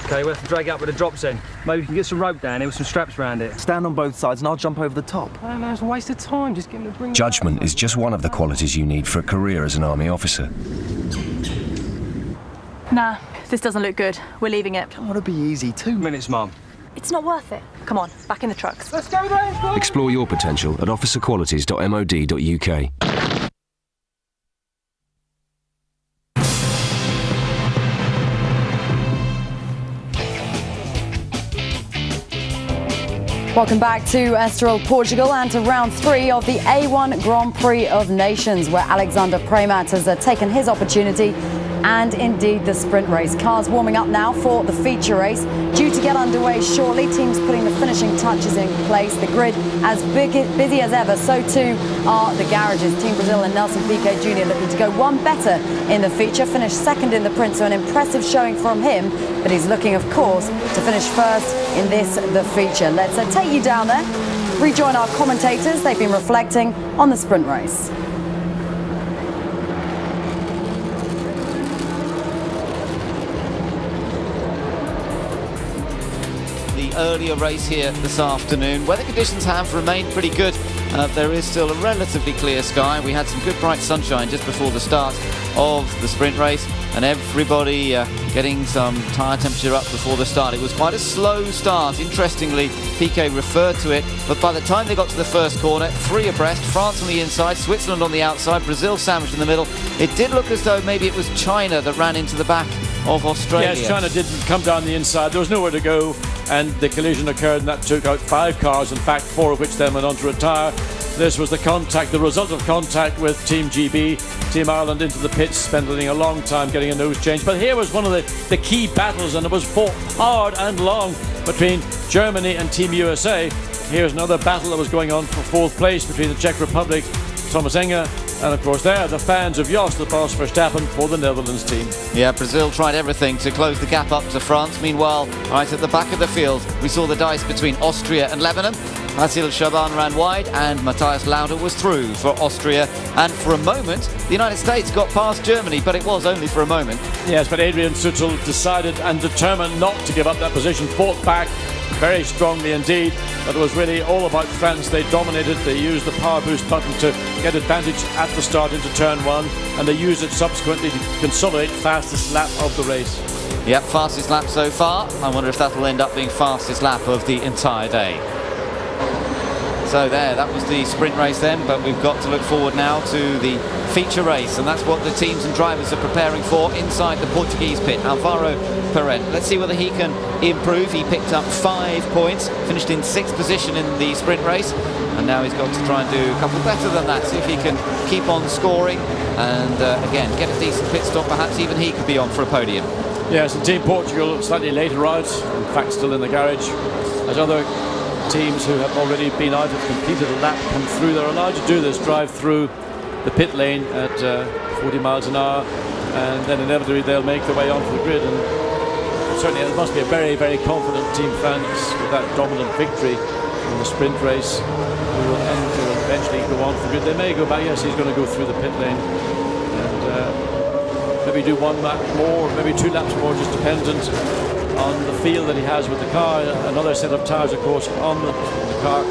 Okay, we'll have to drag it up with the drops in. Maybe we can get some rope down here with some straps around it. Stand on both sides and I'll jump over the top. Oh, no, it's a waste of time. Just get him to bring Judgment is just one of the qualities you need for a career as an army officer. Nah, this doesn't look good. We're leaving it. Come on, it'll be easy. 2 minutes, Mum. It's not worth it. Come on, back in the trucks. Let's go then! Explore your potential at officerqualities.mod.uk. Welcome back to Estoril, Portugal, and to round 3 of the A1 Grand Prix of Nations, where Alexander Premat has taken his opportunity, and indeed the sprint race. Cars warming up now for the feature race, due to get underway shortly. Teams putting the finishing touches in place. The grid as busy as ever, so too are the garages. Team Brazil and Nelson Piquet Jr. looking to go one better in the feature, finished second in the Prix, so an impressive showing from him, but he's looking, of course, to finish first in the feature. Let's take you down there, rejoin our commentators. They've been reflecting on the sprint race. Earlier race here this afternoon. Weather conditions have remained pretty good. There is still a relatively clear sky. We had some good bright sunshine just before the start of the sprint race, and everybody getting some tyre temperature up before the start. It was quite a slow start. Interestingly, Piquet referred to it, but by the time they got to the first corner, 3 abreast, France on the inside, Switzerland on the outside, Brazil sandwiched in the middle. It did look as though maybe it was China that ran into the back of Australia. Yes, China didn't come down the inside. There was nowhere to go, and the collision occurred, and that took out 5 cars, in fact 4 of which then went onto a tyre. This was the result of contact with Team GB. Team Ireland into the pits, spending a long time getting a nose change. But here was one of the key battles, and it was fought hard and long between Germany and Team USA. Here's another battle that was going on for 4th place between the Czech Republic, Thomas Enger, and of course there, the fans of Jos, the boss Verstappen, for the Netherlands team. Yeah, Brazil tried everything to close the gap up to France. Meanwhile, right at the back of the field, we saw the dice between Austria and Lebanon. Asil Shaban ran wide, and Matthias Lauda was through for Austria. And for a moment, the United States got past Germany, but it was only for a moment. Yes, but Adrian Sutil decided and determined not to give up that position, fought back very strongly indeed, but it was really all about France. They dominated. They used the power boost button to get advantage at the start into turn 1, and they used it subsequently to consolidate fastest lap of the race. Yep, fastest lap so far. I wonder if that'll end up being fastest lap of the entire day. So there, that was the sprint race then, but we've got to look forward now to the feature race, and that's what the teams and drivers are preparing for inside the Portuguese pit. Alvaro Perez. Let's see whether he can improve. He picked up 5 points, finished in 6th position in the sprint race, and now he's got to try and do a couple better than that, see if he can keep on scoring and again get a decent pit stop. Perhaps even he could be on for a podium. Yes, and Team Portugal slightly later out, in fact still in the garage, as other teams who have already been out have completed a lap come through. They're allowed to do this, drive through the pit lane at 40 miles an hour, and then inevitably they'll make their way onto the grid. And certainly there must be a very, very confident Team France with that dominant victory in the sprint race, who will eventually go on to the grid. They may go back. Yes, he's going to go through the pit lane and maybe do 1 lap more, maybe 2 laps more, just dependent on the feel that he has with the car. Another set of tyres, of course, on the car.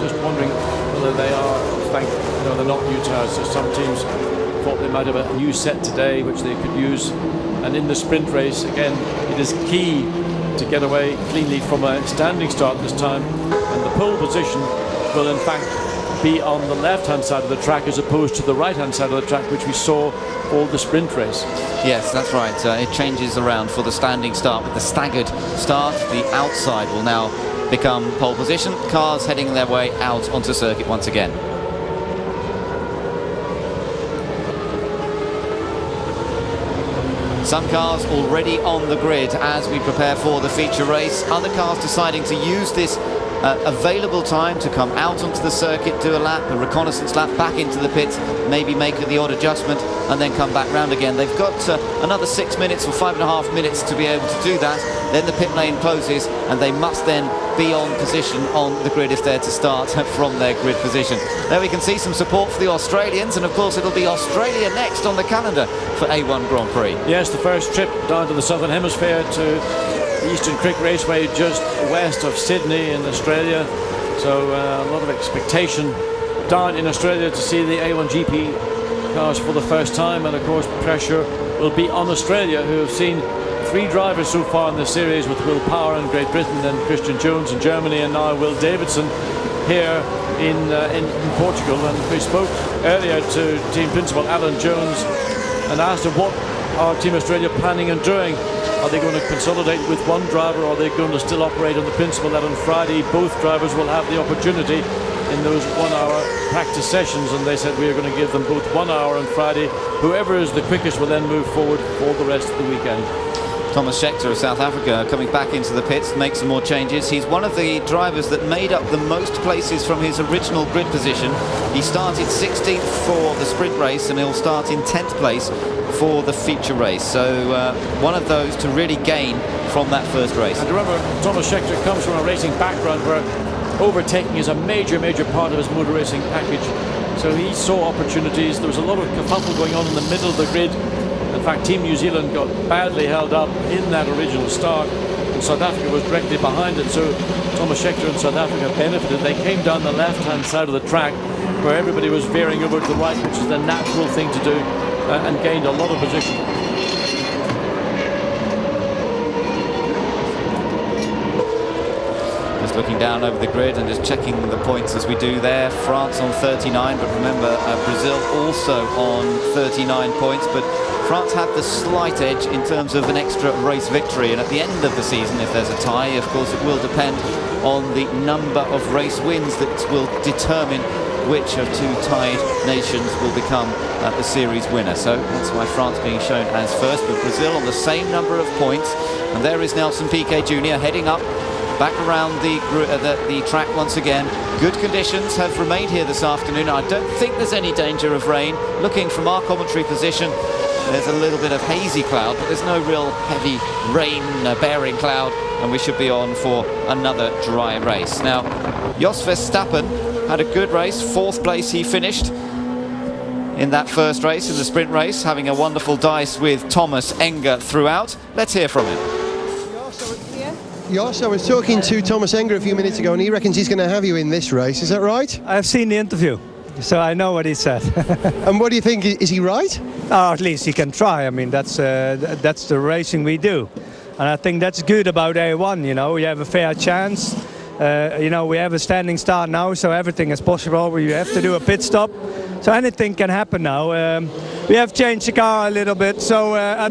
Just wondering whether they are, in fact, they're not new tyres. So some teams thought they might have a new set today which they could use. And in the sprint race, again, it is key to get away cleanly from a standing start this time. And the pole position will, in fact, be on the left-hand side of the track as opposed to the right-hand side of the track, which we saw for the sprint race. Yes, that's right. It changes around for the standing start. With the staggered start, the outside will now become pole position. Cars heading their way out onto circuit once again. Some cars already on the grid as we prepare for the feature race. Other cars deciding to use this available time to come out onto the circuit, do a lap, a reconnaissance lap, back into the pits, maybe make the odd adjustment and then come back round again. They've got another 6 minutes or 5.5 minutes to be able to do that. Then the pit lane closes and they must then be on position on the grid if they're to start from their grid position. There we can see some support for the Australians, and of course it'll be Australia next on the calendar for A1 Grand Prix. Yes, the first trip down to the Southern Hemisphere to the Eastern Creek Raceway just west of Sydney in Australia. So a lot of expectation down in Australia to see the A1GP cars for the first time, and of course pressure will be on Australia, who have seen 3 drivers so far in the series, with Will Power in Great Britain and Christian Jones in Germany, and now Will Davidson here in Portugal. And we spoke earlier to team principal Alan Jones and asked him what are Team Australia planning on doing. Are they going to consolidate with one driver, or are they going to still operate on the principle that on Friday both drivers will have the opportunity in those 1 hour practice sessions? And they said, we are going to give them both 1 hour on Friday. Whoever is the quickest will then move forward for the rest of the weekend. Thomas Scheckter of South Africa coming back into the pits to make some more changes. He's one of the drivers that made up the most places from his original grid position. He started 16th for the sprint race and he'll start in 10th place for the feature race. So one of those to really gain from that first race. And remember, Thomas Scheckter comes from a racing background where overtaking is a major part of his motor racing package. So he saw opportunities. There was a lot of kerfuffle going on in the middle of the grid. In fact, Team New Zealand got badly held up in that original start, and South Africa was directly behind it. So Thomas Scheckter and South Africa benefited. They came down the left-hand side of the track where everybody was veering over to the right, which is the natural thing to do, and gained a lot of position. Just looking down over the grid and just checking the points as we do there. France on 39, but remember Brazil also on 39 points. But France had the slight edge in terms of an extra race victory, and at the end of the season, if there's a tie, of course it will depend on the number of race wins that will determine which of 2 tied nations will become the series winner. So that's why France being shown as first, but Brazil on the same number of points. And there is Nelson Piquet Jr. heading up back around the track once again. Good conditions have remained here this afternoon. I don't think there's any danger of rain. Looking from our commentary position, there's a little bit of hazy cloud, but there's no real heavy rain-bearing cloud, and we should be on for another dry race. Now, Jos Verstappen had a good race. 4th place he finished in that first race, in the sprint race, having a wonderful dice with Thomas Enger throughout. Let's hear from him. Jos, I was talking to Thomas Enger a few minutes ago, and he reckons he's going to have you in this race. Is that right? I've seen the interview, so I know what he said. And what do you think? Is he right? Oh, at least he can try. I mean, that's the racing we do, and I think that's good about A1. You know, we have a fair chance. You know, we have a standing start now, so everything is possible. We have to do a pit stop, so anything can happen now. We have changed the car a little bit, so I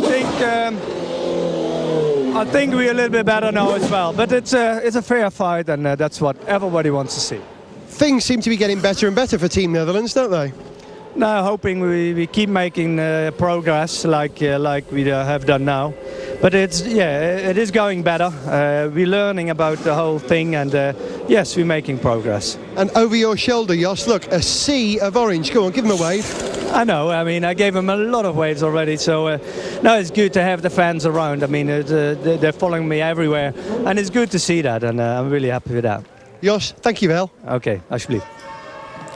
think we're a little bit better now as well. But it's a fair fight, and that's what everybody wants to see. Things seem to be getting better and better for Team Netherlands, don't they? No, hoping we keep making progress like we have done now. But it is going better. We're learning about the whole thing, and yes, we're making progress. And over your shoulder, Jos, look, a sea of orange. Go on, give him a wave. I know. I mean, I gave him a lot of waves already. So no, it's good to have the fans around. I mean, they're following me everywhere, and it's good to see that, and I'm really happy with that. Jos, thank you wel. Okay, alsjeblieft.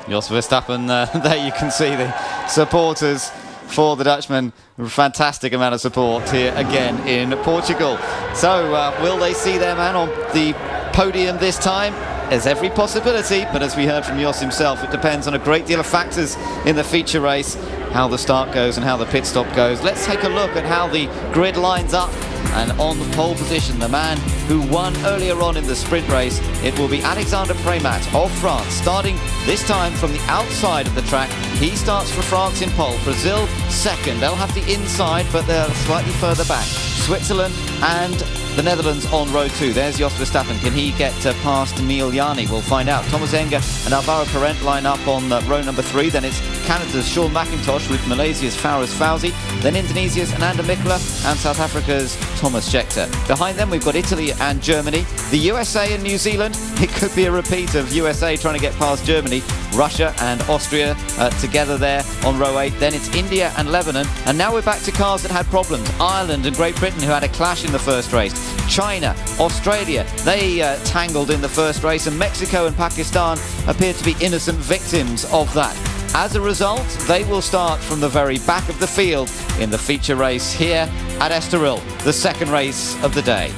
Jos Verstappen, there you can see the supporters for the Dutchman. Fantastic amount of support here again in Portugal. So will they see their man on the podium this time? There's every possibility, but as we heard from Jos himself, it depends on a great deal of factors in the feature race, how the start goes and how the pit stop goes. Let's take a look at how the grid lines up And on the pole position, the man who won earlier on in the sprint race, it will be Alexander Preymat of France, starting this time from the outside of the track. He starts for France in pole. Brazil second. They'll have the inside, but they're slightly further back. Switzerland and the Netherlands on row 2. There's Jos Verstappen. Can he get past Neil Yarni? We'll find out. Thomas Enger and Alvaro Parent line up on row number 3. Then it's Canada's Sean McIntosh with Malaysia's Faris Fauzi. Then Indonesia's Ananda Mikla and South Africa's Thomas Scheckter. Behind them we've got Italy and Germany. The USA and New Zealand. It could be a repeat of USA trying to get past Germany. Russia and Austria together there on row 8. Then it's India and Lebanon. And now we're back to cars that had problems. Ireland and Great Britain, who had a clash in the first race. China, Australia, they tangled in the first race, and Mexico and Pakistan appear to be innocent victims of that. As a result, they will start from the very back of the field in the feature race here at Estoril, the second race of the day.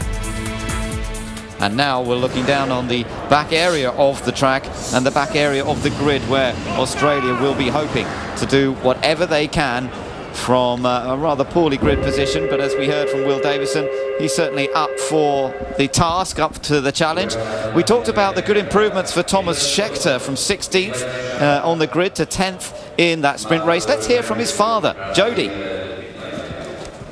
And now we're looking down on the back area of the track and the back area of the grid, where Australia will be hoping to do whatever they can from a rather poorly grid position. But as we heard from Will Davison, he's certainly up for the task, up to the challenge. We talked about the good improvements for Thomas Scheckter from 16th on the grid to 10th in that sprint race. Let's hear from his father, Jody.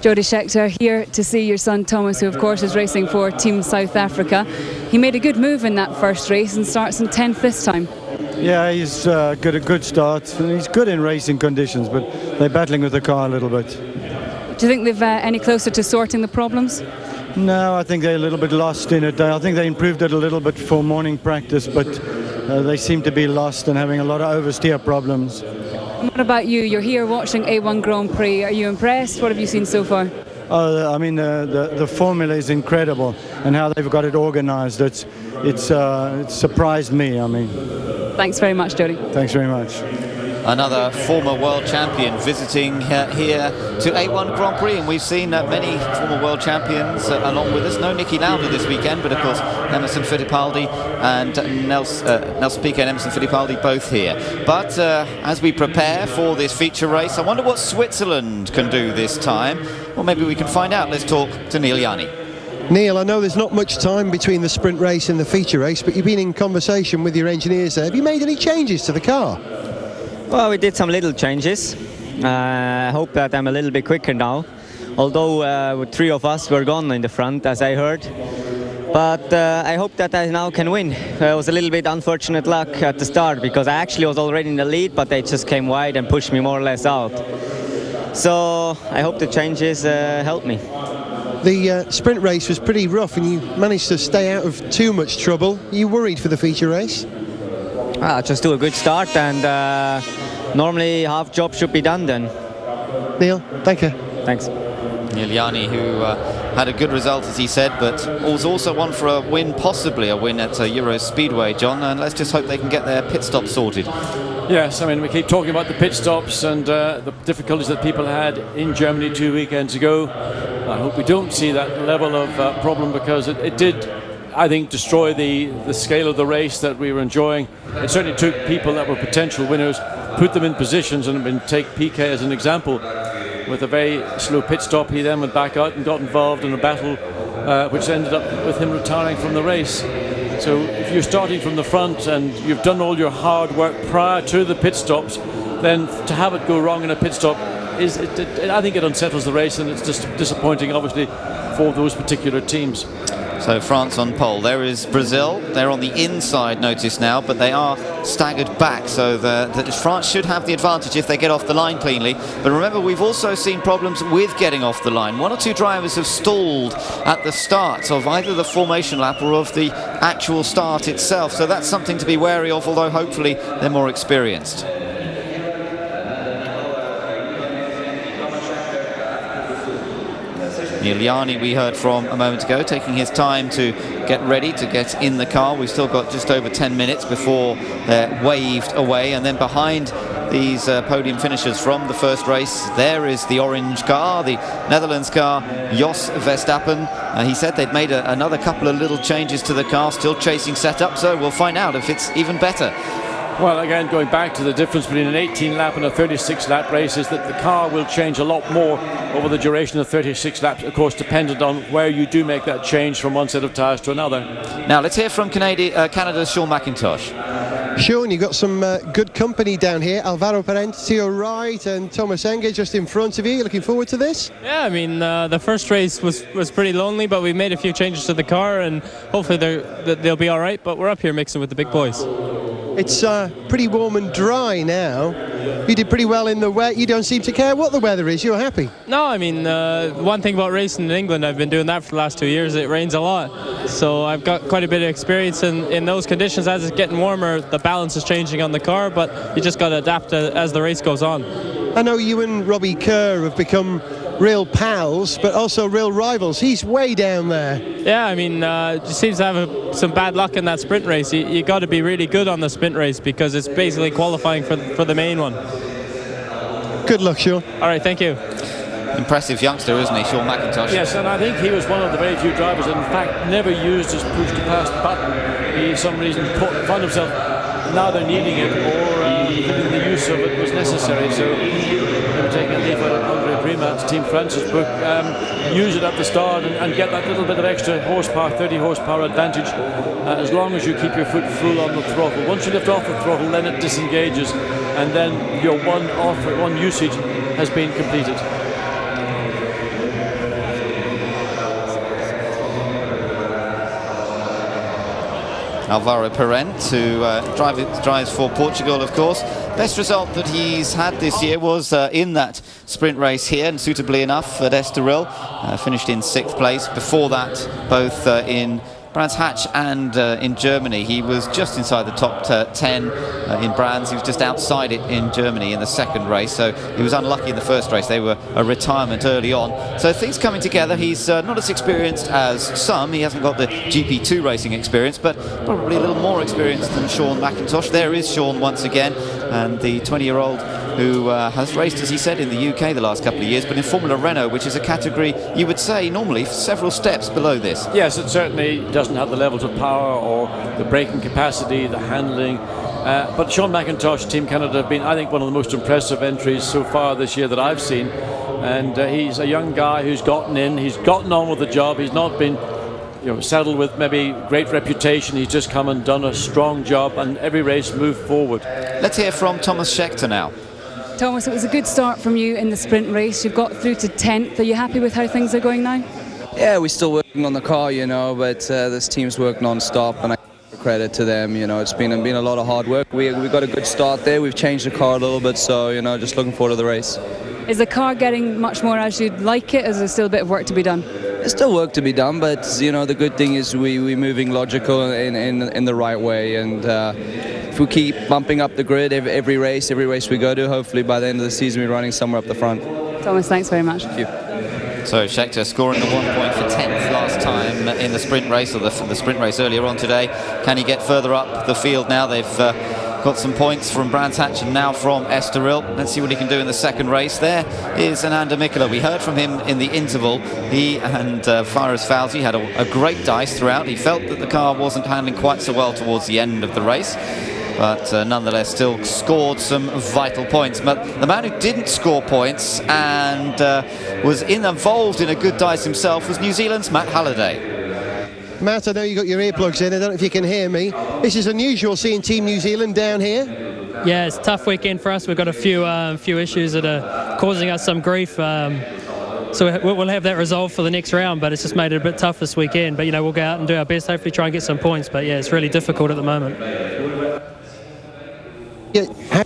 Jody Scheckter, here to see your son Thomas, who of course is racing for Team South Africa. He made a good move in that first race and starts in 10th this time. Yeah, he's got a good start. He's good in racing conditions, but they're battling with the car a little bit. Do you think they've any closer to sorting the problems? No, I think they're a little bit lost in it. I think they improved it a little bit for morning practice, but they seem to be lost and having a lot of oversteer problems. And what about you? You're here watching A1 Grand Prix. Are you impressed? What have you seen so far? I mean, the formula is incredible, and how they've got it organised. It's surprised me. I mean. Thanks very much, Jody. Thanks very much. Another former world champion visiting here to A1 Grand Prix, and we've seen many former world champions along with us. No Niki Lauda this weekend, but of course Emerson Fittipaldi and Nelson Piquet and Emerson Fittipaldi both here. But as we prepare for this feature race, I wonder what Switzerland can do this time. Well, maybe we can find out. Let's talk to Neil Yarni. Neil, I know there's not much time between the sprint race and the feature race, but you've been in conversation with your engineers there. Have you made any changes to the car? Well, we did some little changes. I hope that I'm a little bit quicker now. Although 3 of us were gone in the front, as I heard. But I hope that I now can win. It was a little bit unfortunate luck at the start, because I actually was already in the lead, but they just came wide and pushed me more or less out. So I hope the changes help me. The sprint race was pretty rough, and you managed to stay out of too much trouble. Are you worried for the feature race? Just do a good start, and normally half job should be done then. Neil, thank you. Thanks. Neil Yarni, who had a good result, as he said, but was also one for a win, possibly a win at Euro Speedway, John, and let's just hope they can get their pit stop sorted. Yes, I mean, we keep talking about the pit stops and the difficulties that people had in Germany 2 weekends ago. I hope we don't see that level of problem, because it did, I think, destroy the scale of the race that we were enjoying. It certainly took people that were potential winners, put them in positions, and take Piquet as an example. With a very slow pit stop, he then went back out and got involved in a battle which ended up with him retiring from the race. So if you're starting from the front and you've done all your hard work prior to the pit stops, then to have it go wrong in a pit stop, I think it unsettles the race, and it's just disappointing, obviously, for those particular teams. So France on pole. There is Brazil. They're on the inside, notice now, but they are staggered back, so France should have the advantage if they get off the line cleanly. But remember, we've also seen problems with getting off the line. 1 or 2 drivers have stalled at the start of either the formation lap or of the actual start itself, so that's something to be wary of, although hopefully they're more experienced. Neil Yarni, we heard from a moment ago, taking his time to get ready to get in the car. We've still got just over 10 minutes before they're waved away. And then behind these podium finishers from the first race, there is the orange car, the Netherlands car, Jos Verstappen. He said they'd made another couple of little changes to the car, still chasing setup, so we'll find out if it's even better. Well, again, going back to the difference between an 18 lap and a 36 lap race is that the car will change a lot more over the duration of 36 laps, of course, dependent on where you do make that change from one set of tyres to another. Now let's hear from Canada's Sean McIntosh. Sean, you've got some good company down here. Alvaro Parente to your right and Thomas Enge just in front of you. You looking forward to this? Yeah, I mean, the first race was pretty lonely, but we made a few changes to the car and hopefully they'll be all right, but we're up here mixing with the big boys. It's pretty warm and dry now. You did pretty well in the wet. You don't seem to care what the weather is. You're happy. No, I mean, one thing about racing in England, I've been doing that for the last 2 years. It rains a lot. So I've got quite a bit of experience in those conditions. As it's getting warmer, the balance is changing on the car, but you just got to adapt as the race goes on. I know you and Robbie Kerr have become real pals, but also real rivals. He's way down there. Yeah, I mean, just seems to have some bad luck in that sprint race. You got to be really good on the sprint race because it's basically qualifying for the main one. Good luck, Sean. All right, thank you. Impressive youngster, isn't he, Sean McIntosh? Yes, and I think he was one of the very few drivers that in fact never used his push to pass button. He, for some reason, found himself neither needing it or thinking the use of it was necessary. So they were taking a leaf out of Andre Primat's Team France's book. Use it at the start and get that little bit of extra horsepower, 30 horsepower advantage, as long as you keep your foot full on the throttle. Once you lift off the throttle, then it disengages, and then your one usage has been completed. Alvaro Parente, who drives for Portugal, of course. Best result that he's had this year was in that sprint race here, and suitably enough at Estoril, finished in 6th place. Before that, both in Brands Hatch and in Germany, he was just inside the top 10 in Brands. He was just outside it in Germany in the second race, so he was unlucky in the first race. They were a retirement early on. So things coming together. He's not as experienced as some. He hasn't got the GP2 racing experience, but probably a little more experienced than Sean McIntosh. There is Sean once again, and the 20-year-old who has raced, as he said, in the UK the last couple of years, but in Formula Renault, which is a category you would say normally several steps below this. Yes, it certainly doesn't have the levels of power or the braking capacity, the handling. But Sean McIntosh, Team Canada, have been, I think, one of the most impressive entries so far this year that I've seen. And he's a young guy who's gotten in, he's gotten on with the job. He's not been saddled with maybe great reputation. He's just come and done a strong job, and every race moved forward. Let's hear from Thomas Scheckter now. Thomas, it was a good start from you in the sprint race. You've got through to 10th. Are you happy with how things are going now? Yeah, we're still working on the car, but this team's worked non-stop, and I give credit to them. It's been a lot of hard work. We got a good start there. We've changed the car a little bit, so just looking forward to the race. Is the car getting much more as you'd like it? Is there still a bit of work to be done? There's still work to be done, but the good thing is we're moving logical in the right way, and if we keep bumping up the grid every race we go to, hopefully by the end of the season we're running somewhere up the front. Thomas, thanks very much. Thank you. So Scheckter scoring the 1 point for 10th last time in the sprint race, or the sprint race earlier on today. Can he get further up the field now? They've got some points from Brands Hatch and now from Estoril. Let's see what he can do in the second race. There is Ananda Mikkola. We heard from him in the interval. He and Fares Fawzi had a great dice throughout. He felt that the car wasn't handling quite so well towards the end of the race, but nonetheless still scored some vital points. But the man who didn't score points and was involved in a good dice himself was New Zealand's Matt Halliday. Matt, I know you got your earplugs in. I don't know if you can hear me. This is unusual seeing Team New Zealand down here. Yeah, it's a tough weekend for us. We've got a few issues that are causing us some grief. So we'll have that resolved for the next round, but it's just made it a bit tough this weekend. But we'll go out and do our best, hopefully try and get some points. But yeah, it's really difficult at the moment. Yeah, how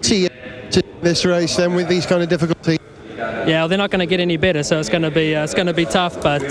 do you see this race then with these kind of difficulties? Yeah, well, they're not going to get any better, so it's going to be tough. But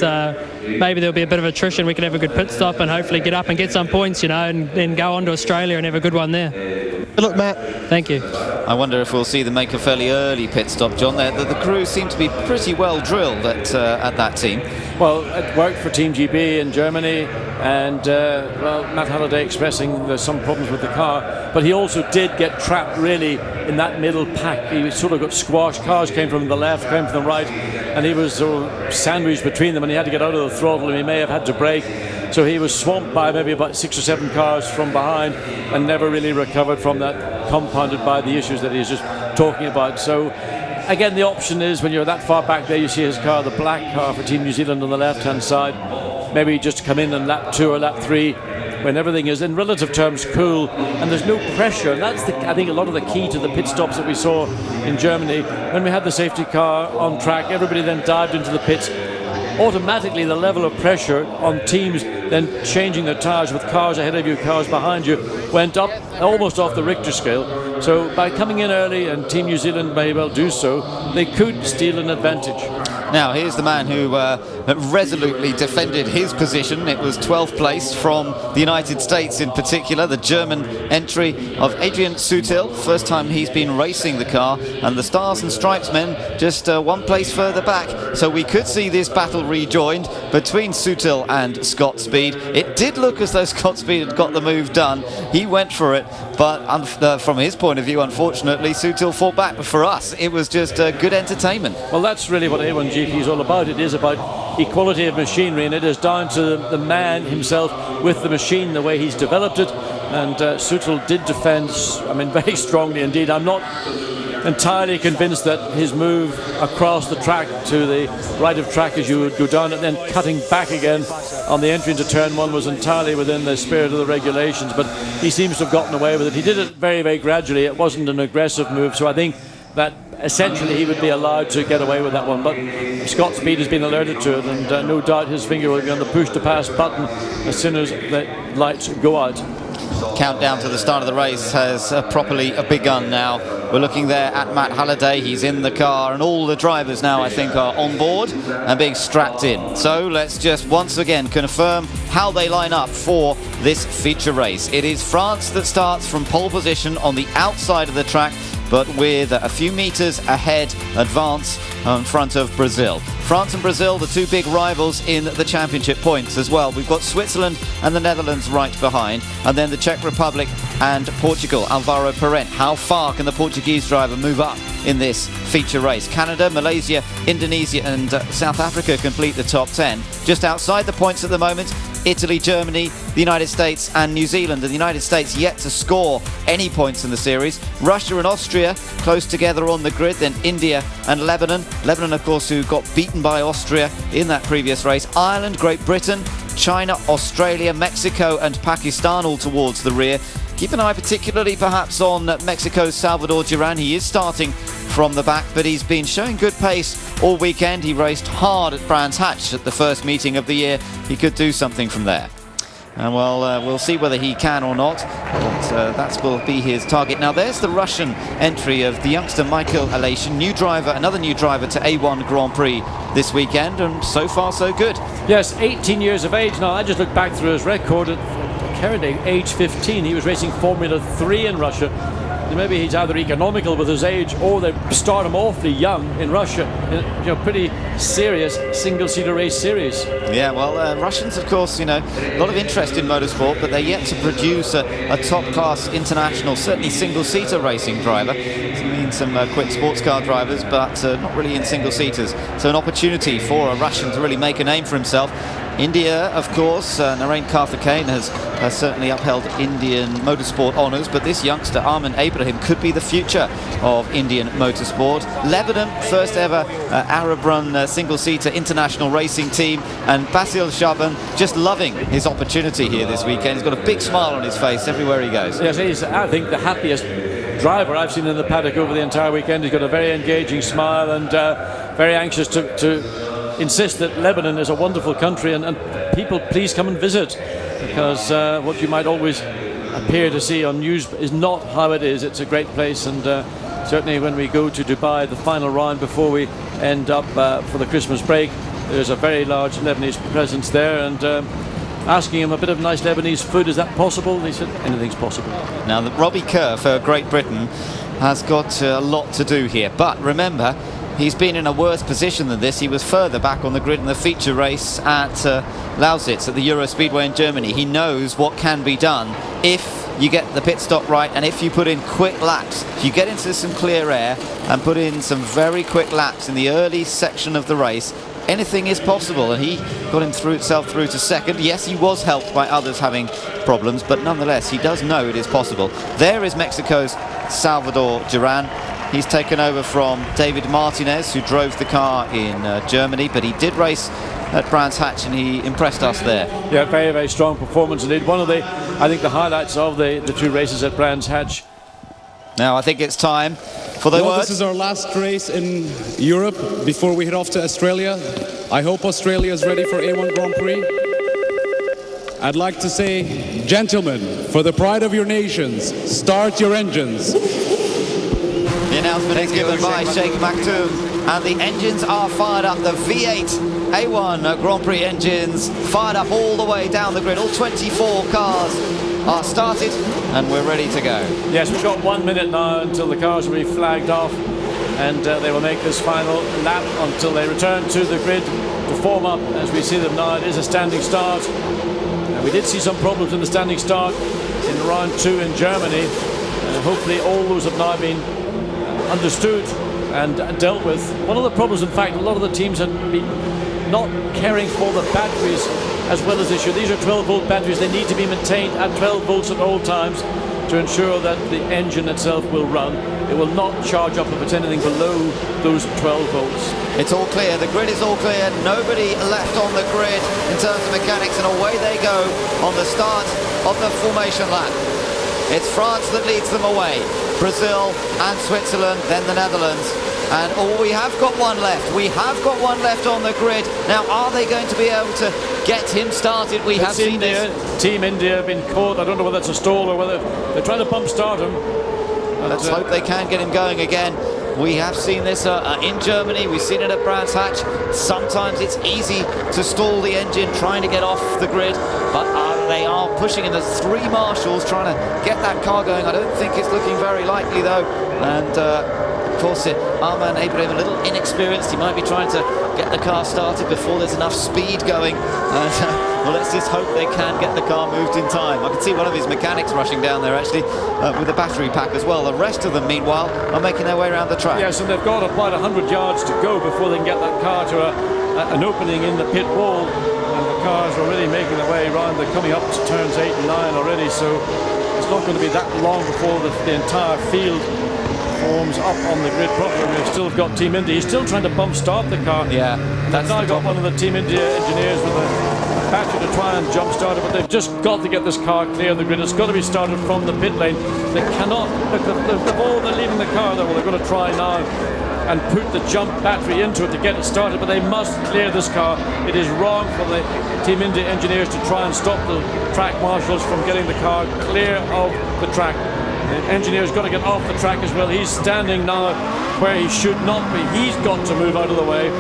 maybe there'll be a bit of attrition. We can have a good pit stop and hopefully get up and get some points, and then go on to Australia and have a good one there. Good luck, Matt. Thank you. I wonder if we'll see them make a fairly early pit stop, John. The crew seem to be pretty well drilled at that team. Well, it worked for Team GB in Germany, and Matt Halliday expressing there's some problems with the car, but he also did get trapped really in that middle pack. He sort of got squashed. Cars came from the left, came from the right, and he was sort of sandwiched between them, and he had to get out of the throttle, and he may have had to brake. So he was swamped by maybe about 6 or 7 cars from behind and never really recovered from that, compounded by the issues that he's just talking about. So again, the option is when you're that far back there, you see his car, the black car for Team New Zealand on the left-hand side, maybe just come in and lap 2 or lap 3 when everything is in relative terms cool and there's no pressure. And that's, I think, a lot of the key to the pit stops that we saw in Germany. When we had the safety car on track, everybody then dived into the pits. Automatically the level of pressure on teams then changing their tyres with cars ahead of you, cars behind you, went up almost off the Richter scale. So by coming in early, and Team New Zealand may well do so, they could steal an advantage. Now here's the man who resolutely defended his position. It was 12th place from the United States in particular, the German entry of Adrian Sutil. First time he's been racing the car, and the Stars and Stripes men just 1 place further back. So we could see this battle rejoined between Sutil and Scott Speed. It did look as though Scott Speed had got the move done. He went for it, but from his point of view, unfortunately, Sutil fought back. But for us, it was just good entertainment. Well, that's really what A1GP is all about. It is about equality of machinery, and it is down to the man himself with the machine, the way he's developed it. And Sutil did defend, I mean, very strongly indeed. I'm not entirely convinced that his move across the track to the right of track as you would go down and then cutting back again on the entry into turn 1 was entirely within the spirit of the regulations, but he seems to have gotten away with it. He did it very, very gradually. It wasn't an aggressive move, so I think that essentially he would be allowed to get away with that one. But Scott Speed has been alerted to it, and no doubt his finger will be on the push to pass button as soon as the lights go out. Countdown to the start of the race has properly begun now. We're looking there at Matt Halliday. He's in the car, and all the drivers now, I think, are on board and being strapped in. So let's just once again confirm how they line up for this feature race. It is France that starts from pole position on the outside of the track, but with a few meters ahead advance in front of Brazil. France and Brazil, the 2 big rivals in the championship points as well. We've got Switzerland and the Netherlands right behind, and then the Czech Republic and Portugal. Alvaro Parent. How far can the Portuguese driver move up in this feature race? Canada, Malaysia, Indonesia and South Africa complete the top 10. Just outside the points at the moment, Italy, Germany, the United States and New Zealand. And the United States yet to score any points in the series. Russia and Austria close together on the grid. Then India and Lebanon. Lebanon, of course, who got beaten by Austria in that previous race. Ireland, Great Britain, China, Australia, Mexico and Pakistan all towards the rear. Keep an eye particularly perhaps on Mexico's Salvador Duran. He is starting from the back, but he's been showing good pace all weekend. He raced hard at Brands Hatch at the first meeting of the year. He could do something from there. And well, we'll see whether he can or not, but that will be his target. Now there's the Russian entry of the youngster Michael Alation, new driver, another new driver to A1 Grand Prix this weekend, and so far so good. Yes, 18 years of age now. I just looked back through his record at current age 15. He was racing Formula 3 in Russia. Maybe he's either economical with his age, or they start him awfully young in Russia. You know, pretty serious single-seater race series. Yeah, well, Russians, of course, you know, a lot of interest in motorsport, but they're yet to produce a top-class international, certainly single-seater racing driver. I mean, some quick sports car drivers, but not really in single-seaters. So an opportunity for a Russian to really make a name for himself. India, of course, Narain Karthikeyan has certainly upheld Indian motorsport honours, but this youngster, Armin Abraham, could be the future of Indian motorsport. Lebanon, first ever Arab-run single-seater international racing team, and Basil Shaban just loving his opportunity here this weekend. He's got a big smile on his face everywhere he goes. Yes, he's, I think, the happiest driver I've seen in the paddock over the entire weekend. He's got a very engaging smile and very anxious to insist that Lebanon is a wonderful country, and people please come and visit, because what you might always appear to see on news is not how it is. It's a great place, and certainly when we go to Dubai, the final round before we end up for the Christmas break, there's a very large Lebanese presence there, and asking him a bit of nice Lebanese food, is that possible? And he said anything's possible. Now Robbie Kerr for Great Britain has got a lot to do here, but remember, he's been in a worse position than this. He was further back on the grid in the feature race at Lausitz at the Euro Speedway in Germany. He knows what can be done if you get the pit stop right, and if you put in quick laps, if you get into some clear air and put in some very quick laps in the early section of the race, anything is possible. And he got himself through to second. Yes, he was helped by others having problems, but nonetheless, he does know it is possible. There is Mexico's Salvador Duran. He's taken over from David Martinez, who drove the car in Germany, but he did race at Brands Hatch and he impressed us there. Yeah, very, very strong performance indeed. One of the, I think, the highlights of the two races at Brands Hatch. Now I think it's time for the This is our last race in Europe before we head off to Australia. I hope Australia is ready for A1 Grand Prix. I'd like to say, gentlemen, for the pride of your nations, start your engines. The announcement is given by Sheikh Maktoum, and the engines are fired up. The V8 A1 Grand Prix engines fired up all the way down the grid. All 24 cars are started, and we're ready to go. Yes, we've got 1 minute now until the cars will be flagged off, and they will make this final lap until they return to the grid to form up. As we see them now, it is a standing start. We did see some problems in the standing start in round 2 in Germany. Hopefully all those have now been understood and dealt with. One of the problems, in fact, a lot of the teams had been not caring for the batteries as well as they should. These are 12-volt batteries. They need to be maintained at 12 volts at all times to ensure that the engine itself will run. It will not charge up if it's anything below those 12 volts. It's all clear. The grid is all clear. Nobody left on the grid in terms of mechanics, and away they go on the start of the formation lap. It's France that leads them away. Brazil and Switzerland, then the Netherlands. And we have got one left. We have got one left on the grid. Now, are they going to be able to get him started? We have seen India, this. Team India have been caught. I don't know whether it's a stall or whether they're trying to bump start him. Let's hope they can get him going again. We have seen this in Germany. We've seen it at Brands Hatch. Sometimes it's easy to stall the engine trying to get off the grid, but they are pushing in. There's 3 marshals trying to get that car going. I don't think it's looking very likely though. And of course, Arman Ibrahim, a little inexperienced. He might be trying to get the car started before there's enough speed going. Well, let's just hope they can get the car moved in time. I can see one of his mechanics rushing down there actually with a battery pack as well. The rest of them, meanwhile, are making their way around the track. Yes, and they've got about 100 yards to go before they can get that car to an opening in the pit wall. And the cars are already making their way around. They're coming up to turns 8 and 9 already, so it's not going to be that long before the entire field forms up on the grid properly. We've still got Team India. He's still trying to bump start the car. Yeah, that's now got one of the Team India engineers with a battery to try and jump start it, but they've just got to get this car clear of the grid. It's got to be started from the pit lane. They cannot, they're leaving the car there. Well, they're going to try now and put the jump battery into it to get it started, but they must clear this car. It is wrong for the Team India engineers to try and stop the track marshals from getting the car clear of the track. The engineer's got to get off the track as well. He's standing now where he should not be. He's got to move out of the way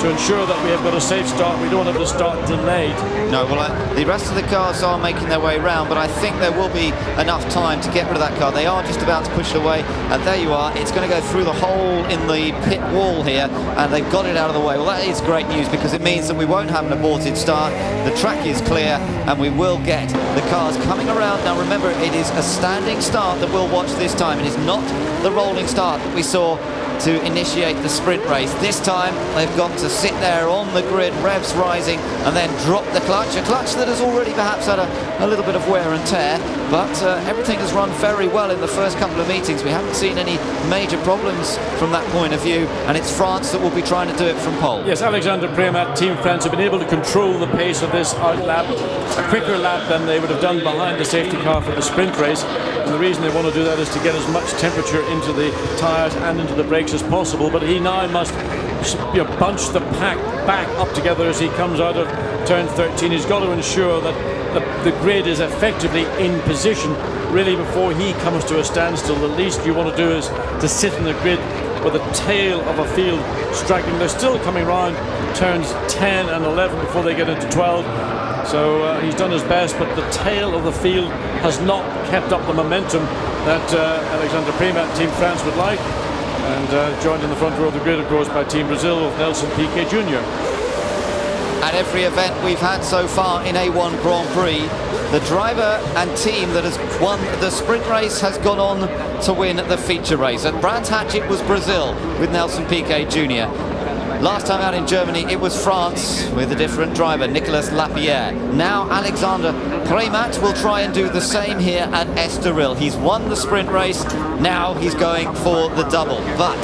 to ensure that we have got a safe start. We don't have the start delayed. No, well, the rest of the cars are making their way round, but I think there will be enough time to get rid of that car. They are just about to push it away, and there you are. It's going to go through the hole in the pit wall here, and they've got it out of the way. Well, that is great news because it means that we won't have an aborted start. The track is clear, and we will get the cars coming around. Now, remember, it is a standing start that we'll watch this time. It is not the rolling start that we saw to initiate the sprint race. This time they've got to sit there on the grid, revs rising, and then drop the clutch. A clutch that has already perhaps had a little bit of wear and tear, but everything has run very well in the first couple of meetings. We haven't seen any major problems from that point of view, and it's France that will be trying to do it from pole. Yes, Alexander Premat, Team France, have been able to control the pace of this out lap, a quicker lap than they would have done behind the safety car for the sprint race. And the reason they want to do that is to get as much temperature into the tyres and into the brakes as possible. But he now must bunch the pack back up together as he comes out of turn 13. He's got to ensure that the grid is effectively in position really before he comes to a standstill. The least you want to do is to sit in the grid with the tail of a field straggling. They're still coming round turns 10 and 11 before they get into 12. So he's done his best, but the tail of the field has not kept up the momentum that Alexander Premat, Team France, would like. And joined in the front row of the grid, of course, by Team Brazil with Nelson Piquet Jr. At every event we've had so far in A1 Grand Prix, The driver and team that has won the sprint race has gone on to win the feature race. At Brands Hatch it was Brazil with Nelson Piquet Jr. Last time out in Germany it was France with a different driver, Nicolas Lapierre. Now Alexander Premat will try and do the same here at Estoril. He's won the sprint race, now he's going for the double. But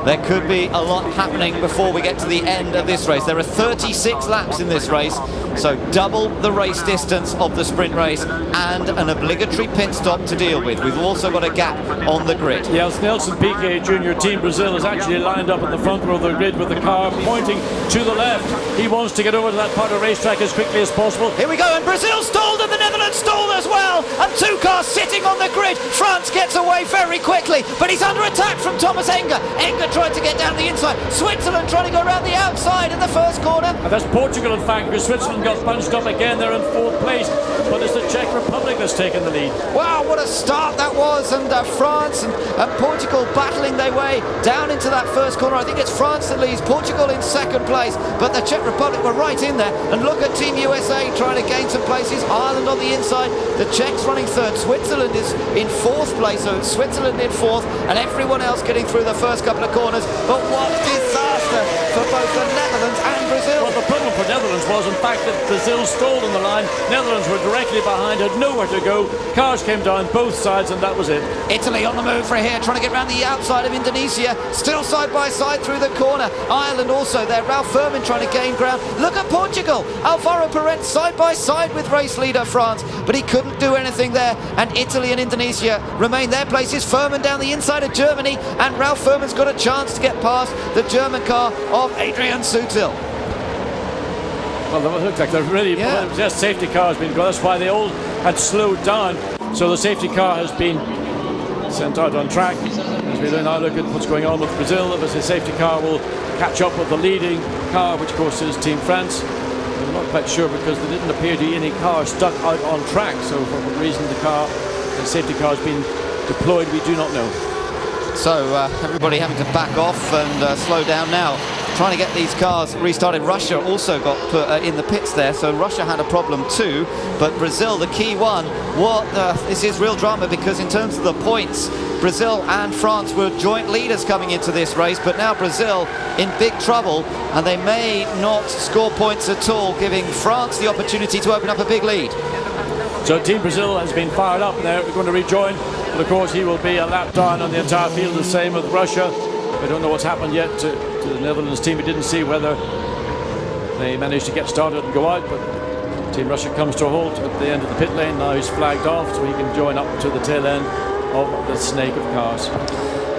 there could be a lot happening before we get to the end of this race. There are 36 laps in this race, so double the race distance of the sprint race and an obligatory pit stop to deal with. We've also got a gap on the grid. Yes, Nelson Piquet Jr. Team Brazil is actually lined up in the front row of the grid with the car pointing to the left. He wants to get over to that part of the racetrack as quickly as possible. Here we go, and Brazil stalled and the Netherlands stalled as well. And two cars sitting on the grid. France gets away very quickly, but he's under attack from Thomas Enger. Enger tried to get down the inside. Switzerland trying to go around the outside in the first corner. And that's Portugal, in fact, because Switzerland got bunched up again. They're in fourth place, but it's the Czech Republic that's taken the lead. Wow, what a start that was. And France and Portugal battling their way down into that first corner. I think it's France that leads, Portugal in second place, but the Czech Republic were right in there. And look at Team USA trying to gain some places. Ireland on the inside, the Czechs running third. Switzerland is in fourth place, so it's Switzerland in fourth, and everyone else getting through the first couple of corners. But what disaster for both the Netherlands and Brazil. Well, the problem for Netherlands was, in fact, that Brazil stalled on the line. Netherlands were directly behind, had nowhere to go. Cars came down both sides, and that was it. Italy on the move for here, trying to get around the outside of Indonesia. Still side by side through the corner. Ireland also there. Ralph Furman trying to gain ground. Look at Portugal. Alvaro Perez side by side with race leader France, but he couldn't do anything there. And Italy and Indonesia remain their places. Furman down the inside of Germany, and Ralph Furman's got a chance to get past the German car of Adrian Sutil. Well, they look like they're really just safety car has been gone. That's why they all had slowed down. So the safety car has been sent out on track. As we now look at what's going on with Brazil, the safety car will catch up with the leading car, which of course is Team France. I'm not quite sure because there didn't appear to be any car stuck out on track. So for what reason the safety car has been deployed, we do not know. So everybody having to back off and slow down now, trying to get these cars restarted. Russia also got put in the pits there, so Russia had a problem too, but Brazil, the key one. This is real drama, because in terms of the points, Brazil and France were joint leaders coming into this race, but now Brazil in big trouble, and they may not score points at all, giving France the opportunity to open up a big lead. So Team Brazil has been fired up there. We're going to rejoin, but of course he will be a lap down on the entire field, the same with Russia. We don't know what's happened yet to the Netherlands team. We didn't see whether they managed to get started and go out, but Team Russia comes to a halt at the end of the pit lane. Now he's flagged off, so he can join up to the tail end of the snake of cars.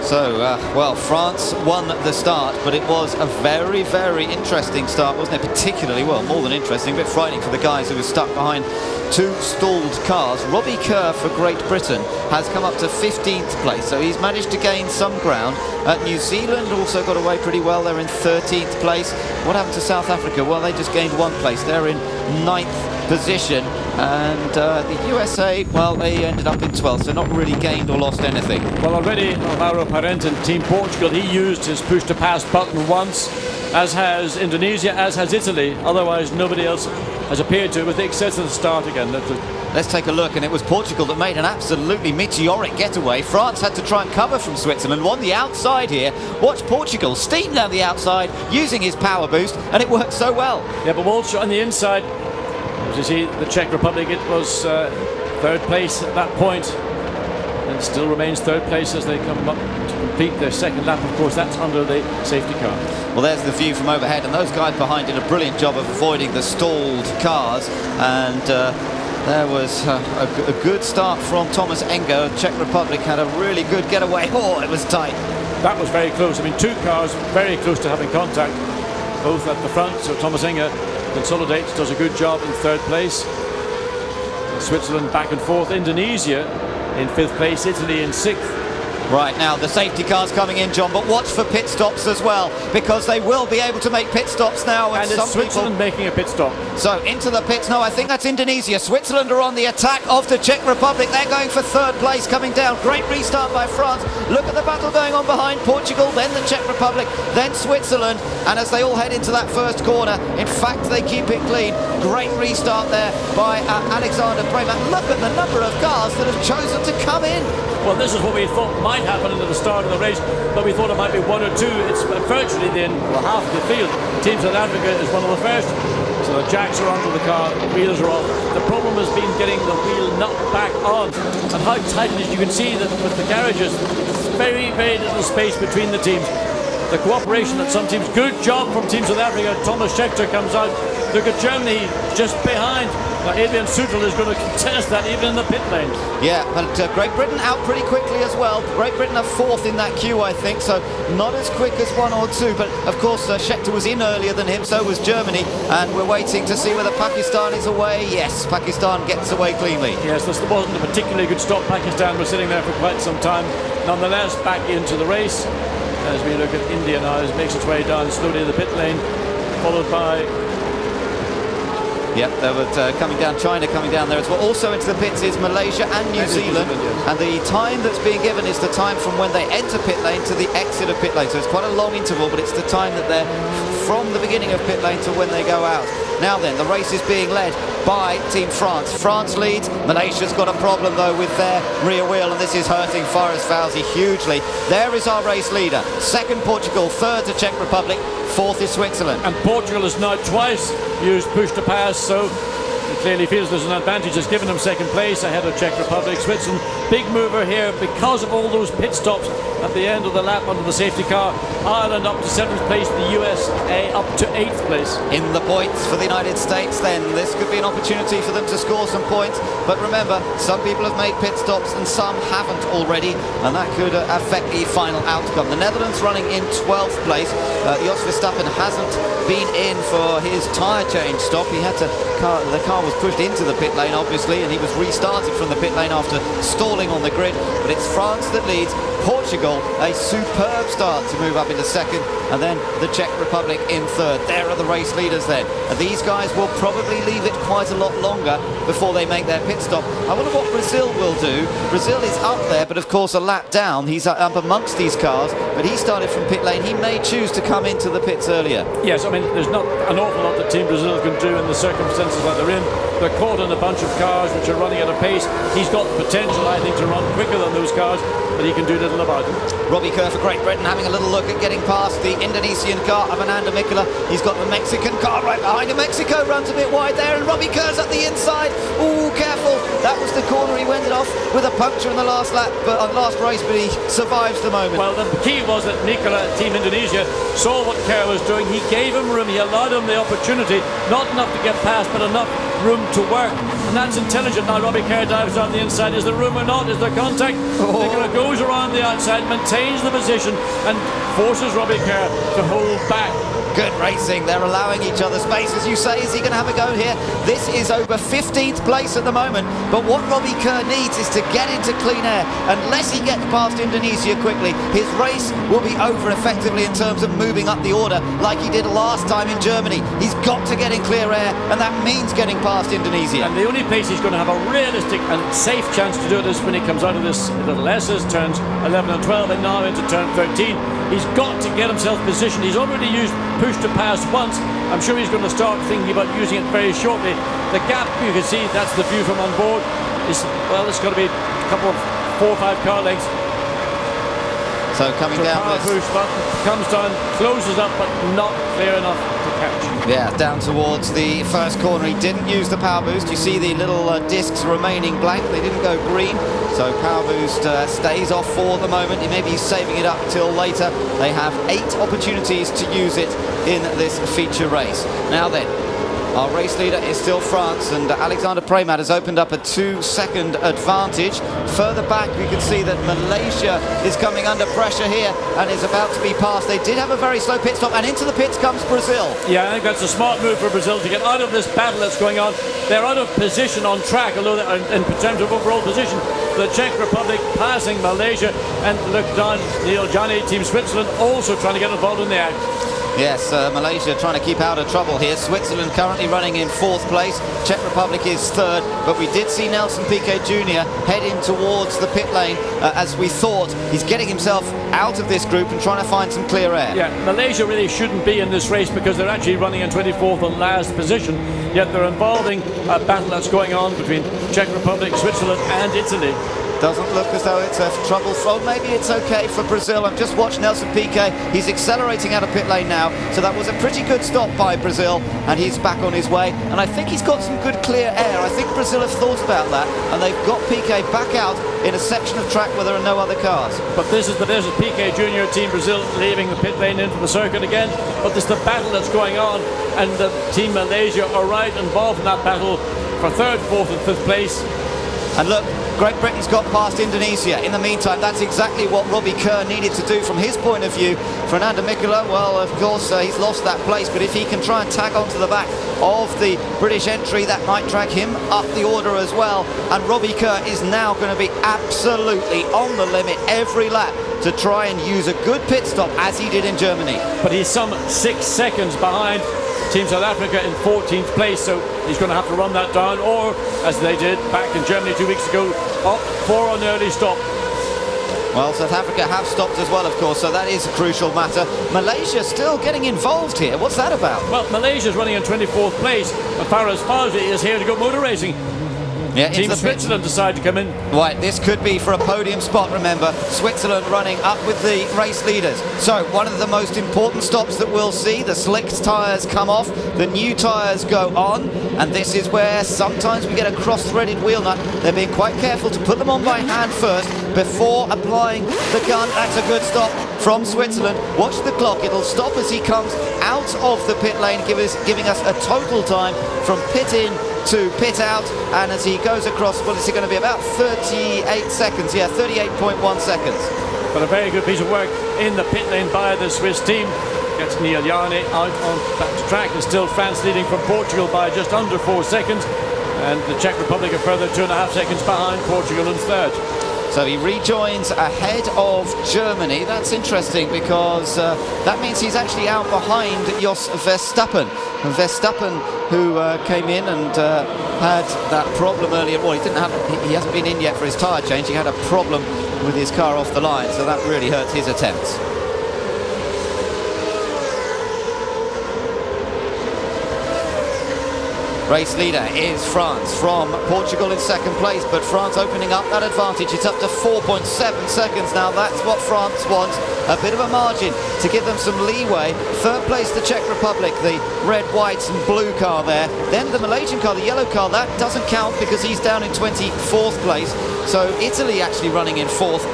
So, well, France won the start, but it was a very, very interesting start, wasn't it? Particularly, well, more than interesting, a bit frightening for the guys who were stuck behind two stalled cars. Robbie Kerr for Great Britain has come up to 15th place, so he's managed to gain some ground. New Zealand also got away pretty well. They're in 13th place. What happened to South Africa? Well, they just gained one place. They're in 9th position. And the USA, well, they ended up in 12th, so not really gained or lost anything. Well, already Alvaro Perez in Team Portugal, he used his push-to-pass button once, as has Indonesia, as has Italy. Otherwise, nobody else has appeared to, with the exception of the start again. Let's take a look, and it was Portugal that made an absolutely meteoric getaway. France had to try and cover from Switzerland, won the outside here. Watch Portugal steam down the outside using his power boost, and it worked so well. Yeah, but Walsh on the inside, as you see, the Czech Republic, it was third place at that point, and still remains third place as they come up to complete their second lap. Of course, that's under the safety car. Well, there's the view from overhead, and those guys behind did a brilliant job of avoiding the stalled cars, and there was a good start from Thomas Enger. The Czech Republic had a really good getaway. Oh, it was tight. That was very close. I mean, two cars very close to having contact, both at the front. So Thomas Enger consolidates, does a good job in third place. Switzerland back and forth. Indonesia in 5th place. Italy in 6th. Right, now the safety car's coming in, John, but watch for pit stops as well, because they will be able to make pit stops now. And it's Switzerland making a pit stop. So into the pits, no, I think that's Indonesia. Switzerland are on the attack of the Czech Republic. They're going for third place, coming down. Great restart by France. Look at the battle going on behind Portugal, then the Czech Republic, then Switzerland. And as they all head into that first corner, in fact, they keep it clean. Great restart there by Alexander Prema. Look at the number of cars that have chosen to come in. Well, this is what we thought might happen at the start of the race, but we thought it might be one or two. It's virtually half of the field. Team South Africa is one of the first. So the jacks are onto the car, the wheels are off. The problem has been getting the wheel nut back on. And how tight it is, you can see that with the garages, very, very little space between the teams. The cooperation at some teams, good job from Team South Africa. Thomas Scheckter comes out. Look at Germany just behind. Now Adrian Sutil is going to contest that even in the pit lane. Yeah, but Great Britain out pretty quickly as well. Great Britain are fourth in that queue, I think, so not as quick as one or two. But of course, Scheckter was in earlier than him, so was Germany. And we're waiting to see whether Pakistan is away. Yes, Pakistan gets away cleanly. Yes, this wasn't a particularly good stop. Pakistan was sitting there for quite some time. Nonetheless, back into the race. As we look at India now, as it makes its way down slowly the pit lane, followed by... Yep, they were coming down, China coming down there as well. Also into the pits is Malaysia and New Zealand. And the time that's being given is the time from when they enter pit lane to the exit of pit lane. So it's quite a long interval, but it's the time that they're from the beginning of pit lane to when they go out. Now then, the race is being led by Team France. France leads. Malaysia's got a problem, though, with their rear wheel, and this is hurting Forrest Fauzi hugely. There is our race leader. Second, Portugal. Third, the Czech Republic. Fourth is Switzerland. And Portugal has now twice used push to pass, so he clearly feels there's an advantage. Has given him second place ahead of Czech Republic. Switzerland, big mover here because of all those pit stops at the end of the lap under the safety car. Ireland up to 7th place, the USA up to 8th place. In the points for the United States then. This could be an opportunity for them to score some points. But remember, some people have made pit stops and some haven't already. And that could affect the final outcome. The Netherlands running in 12th place. Jos Verstappen hasn't been in for his tyre change stop. He had to... The car was pushed into the pit lane, obviously, and he was restarted from the pit lane after stalling on the grid. But it's France that leads. Portugal, a superb start to move up into second, and then the Czech Republic in third. There are the race leaders then. And these guys will probably leave it quite a lot longer before they make their pit stop. I wonder what Brazil will do. Brazil is up there, but of course a lap down. He's up amongst these cars, but he started from pit lane. He may choose to come into the pits earlier. Yes, I mean, there's not an awful lot that Team Brazil can do in the circumstances that they're in. They're caught in a bunch of cars which are running at a pace. He's got the potential, I think, to run quicker than those cars, but he can do little about it. Robbie Kerr for Great Britain having a little look at getting past the Indonesian car of Ananda Mikula. He's got the Mexican car right behind him. Mexico runs a bit wide there, and Robbie Kerr's at the inside. Ooh, careful. That was the corner he went off with a puncture in the last lap, but on last race, but he survives the moment. Well, the key was that Mikula, Team Indonesia, saw what Kerr was doing. He gave him room. He allowed him the opportunity, not enough to get past, but enough room to work. And that's intelligent. Now Robbie Kerr dives down the inside. Is there room or not? Is there contact? Mikula goes around the outside, maintains the position, and forces Robbie Kerr to hold back. Good racing. They're allowing each other space. As you say, is he going to have a go here? This is over 15th place at the moment. But what Robbie Kerr needs is to get into clean air. Unless he gets past Indonesia quickly, his race will be over effectively in terms of moving up the order like he did last time in Germany. He's got to get in clear air, and that means getting past Indonesia. And the only place he's going to have a realistic and safe chance to do it is when he comes out of this little S's, turns 11 and 12, and now into turn 13. He's got to get himself positioned. He's already used push to pass once. I'm sure he's going to start thinking about using it very shortly. The gap, you can see, that's the view from on board. It's got to be a couple of 4 or 5 car lengths. So coming down power this push button, comes down, closes up, but not clear enough to catch. Yeah, down towards the first corner. He didn't use the power boost. You see the little discs remaining blank. They didn't go green. So power boost stays off for the moment. Maybe he's saving it up till later. They have 8 opportunities to use it in this feature race. Now then, Our race leader is still France, and Alexander Preymat has opened up a 2-second advantage. Further back, we can see that Malaysia is coming under pressure here and is about to be passed. They did have a very slow pit stop, and into the pits comes Brazil. Yeah, I think that's a smart move for Brazil to get out of this battle that's going on. They're out of position on track, although in terms of overall position. The Czech Republic passing Malaysia, and look down, Neil Johnny, Team Switzerland also trying to get involved in the act. Yes, Malaysia trying to keep out of trouble here. Switzerland currently running in 4th place. Czech Republic is 3rd, but we did see Nelson Piquet Jr. heading towards the pit lane as we thought. He's getting himself out of this group and trying to find some clear air. Yeah, Malaysia really shouldn't be in this race because they're actually running in 24th and last position, yet they're involving a battle that's going on between Czech Republic, Switzerland and Italy. Doesn't look as though it's a trouble throw. Maybe it's okay for Brazil. I've just watched Nelson Piquet. He's accelerating out of pit lane now. So that was a pretty good stop by Brazil, and he's back on his way. And I think he's got some good clear air. I think Brazil have thought about that, and they've got Piquet back out in a section of track where there are no other cars. But this is Piquet Jr. Team Brazil leaving the pit lane into the circuit again. But there's the battle that's going on, and the Team Malaysia are right involved in that battle for 3rd, 4th and 5th place. And look, Great Britain's got past Indonesia. In the meantime, that's exactly what Robbie Kerr needed to do from his point of view. Fernando Michelin, well, of course, he's lost that place, but if he can try and tag onto the back of the British entry, that might drag him up the order as well. And Robbie Kerr is now going to be absolutely on the limit every lap to try and use a good pit stop as he did in Germany. But he's some 6 seconds behind Team South Africa in 14th place, so he's going to have to run that down, or as they did back in Germany 2 weeks ago, opt for an early stop. Well, South Africa have stopped as well, of course, so that is a crucial matter. Malaysia still getting involved here. What's that about? Well, Malaysia's running in 24th place, but Faraz Fawzi is here to go motor racing. Yeah, Team Switzerland decide to come in. Right, this could be for a podium spot, remember. Switzerland running up with the race leaders. So, one of the most important stops that we'll see, the slicked tyres come off, the new tyres go on, and this is where sometimes we get a cross-threaded wheel nut. They're being quite careful to put them on by hand first before applying the gun. That's a good stop from Switzerland. Watch the clock, it'll stop as he comes out of the pit lane, giving us a total time from pit in to pit out, and as he goes across, well, it's going to be about 38 seconds, yeah, 38.1 seconds. But a very good piece of work in the pit lane by the Swiss team. Gets Neil Jarne out on back to track, and still France leading from Portugal by just under 4 seconds, and the Czech Republic a further 2.5 seconds behind Portugal in 3rd. So he rejoins ahead of Germany. That's interesting because that means he's actually out behind Jos Verstappen. And Verstappen, who came in and had that problem earlier. Well, he hasn't been in yet for his tyre change. He had a problem with his car off the line, so that really hurts his attempts. Race leader is France from Portugal in 2nd place, but France opening up that advantage. It's up to 4.7 seconds now. That's what France wants. A bit of a margin to give them some leeway. 3rd place, the Czech Republic, the red, white and blue car there. Then the Malaysian car, the yellow car, that doesn't count because he's down in 24th place. So Italy actually running in 4th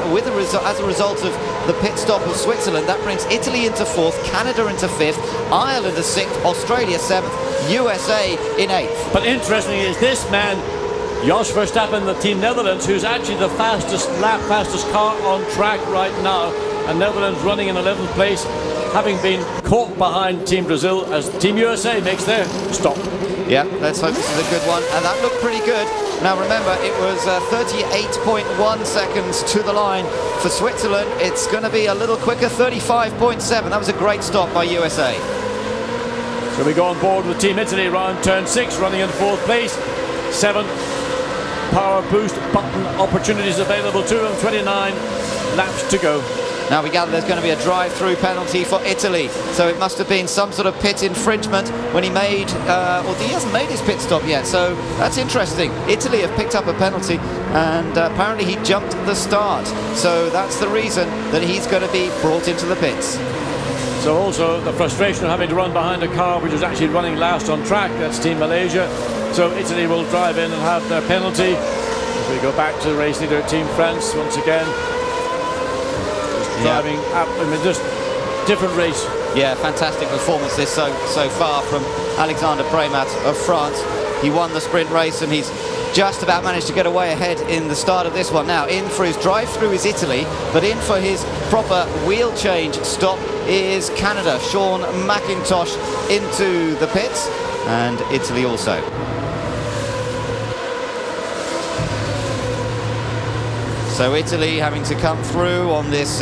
as a result of the pit stop of Switzerland. That brings Italy into 4th, Canada into 5th, Ireland is 6th, Australia 7th, USA in 8th. But interestingly is this man, Jos Verstappen, the Team Netherlands, who's actually the fastest car on track right now, and Netherlands running in 11th place, having been caught behind Team Brazil as Team USA makes their stop. Yeah, let's hope this is a good one, and that looked pretty good. Now remember, it was 38.1 seconds to the line. For Switzerland, it's going to be a little quicker, 35.7. That was a great stop by USA. So we go on board with Team Italy around turn 6, running in 4th place. 7 power boost button opportunities available to them, 29 laps to go. Now we gather there's going to be a drive-through penalty for Italy. So it must have been some sort of pit infringement when he made, well, he hasn't made his pit stop yet. So that's interesting. Italy have picked up a penalty, and apparently he jumped the start. So that's the reason that he's going to be brought into the pits. So also the frustration of having to run behind a car which is actually running last on track. That's Team Malaysia. So Italy will drive in and have their penalty. As we go back to the race leader, Team France once again. Just driving up, I mean, just different race. Yeah, fantastic performance this so far from Alexander Premat of France. He won the sprint race and he's just about managed to get away ahead in the start of this one. Now in for his drive-through is Italy, but in for his proper wheel change stop is Canada. Sean McIntosh into the pits, and Italy also. So Italy having to come through on this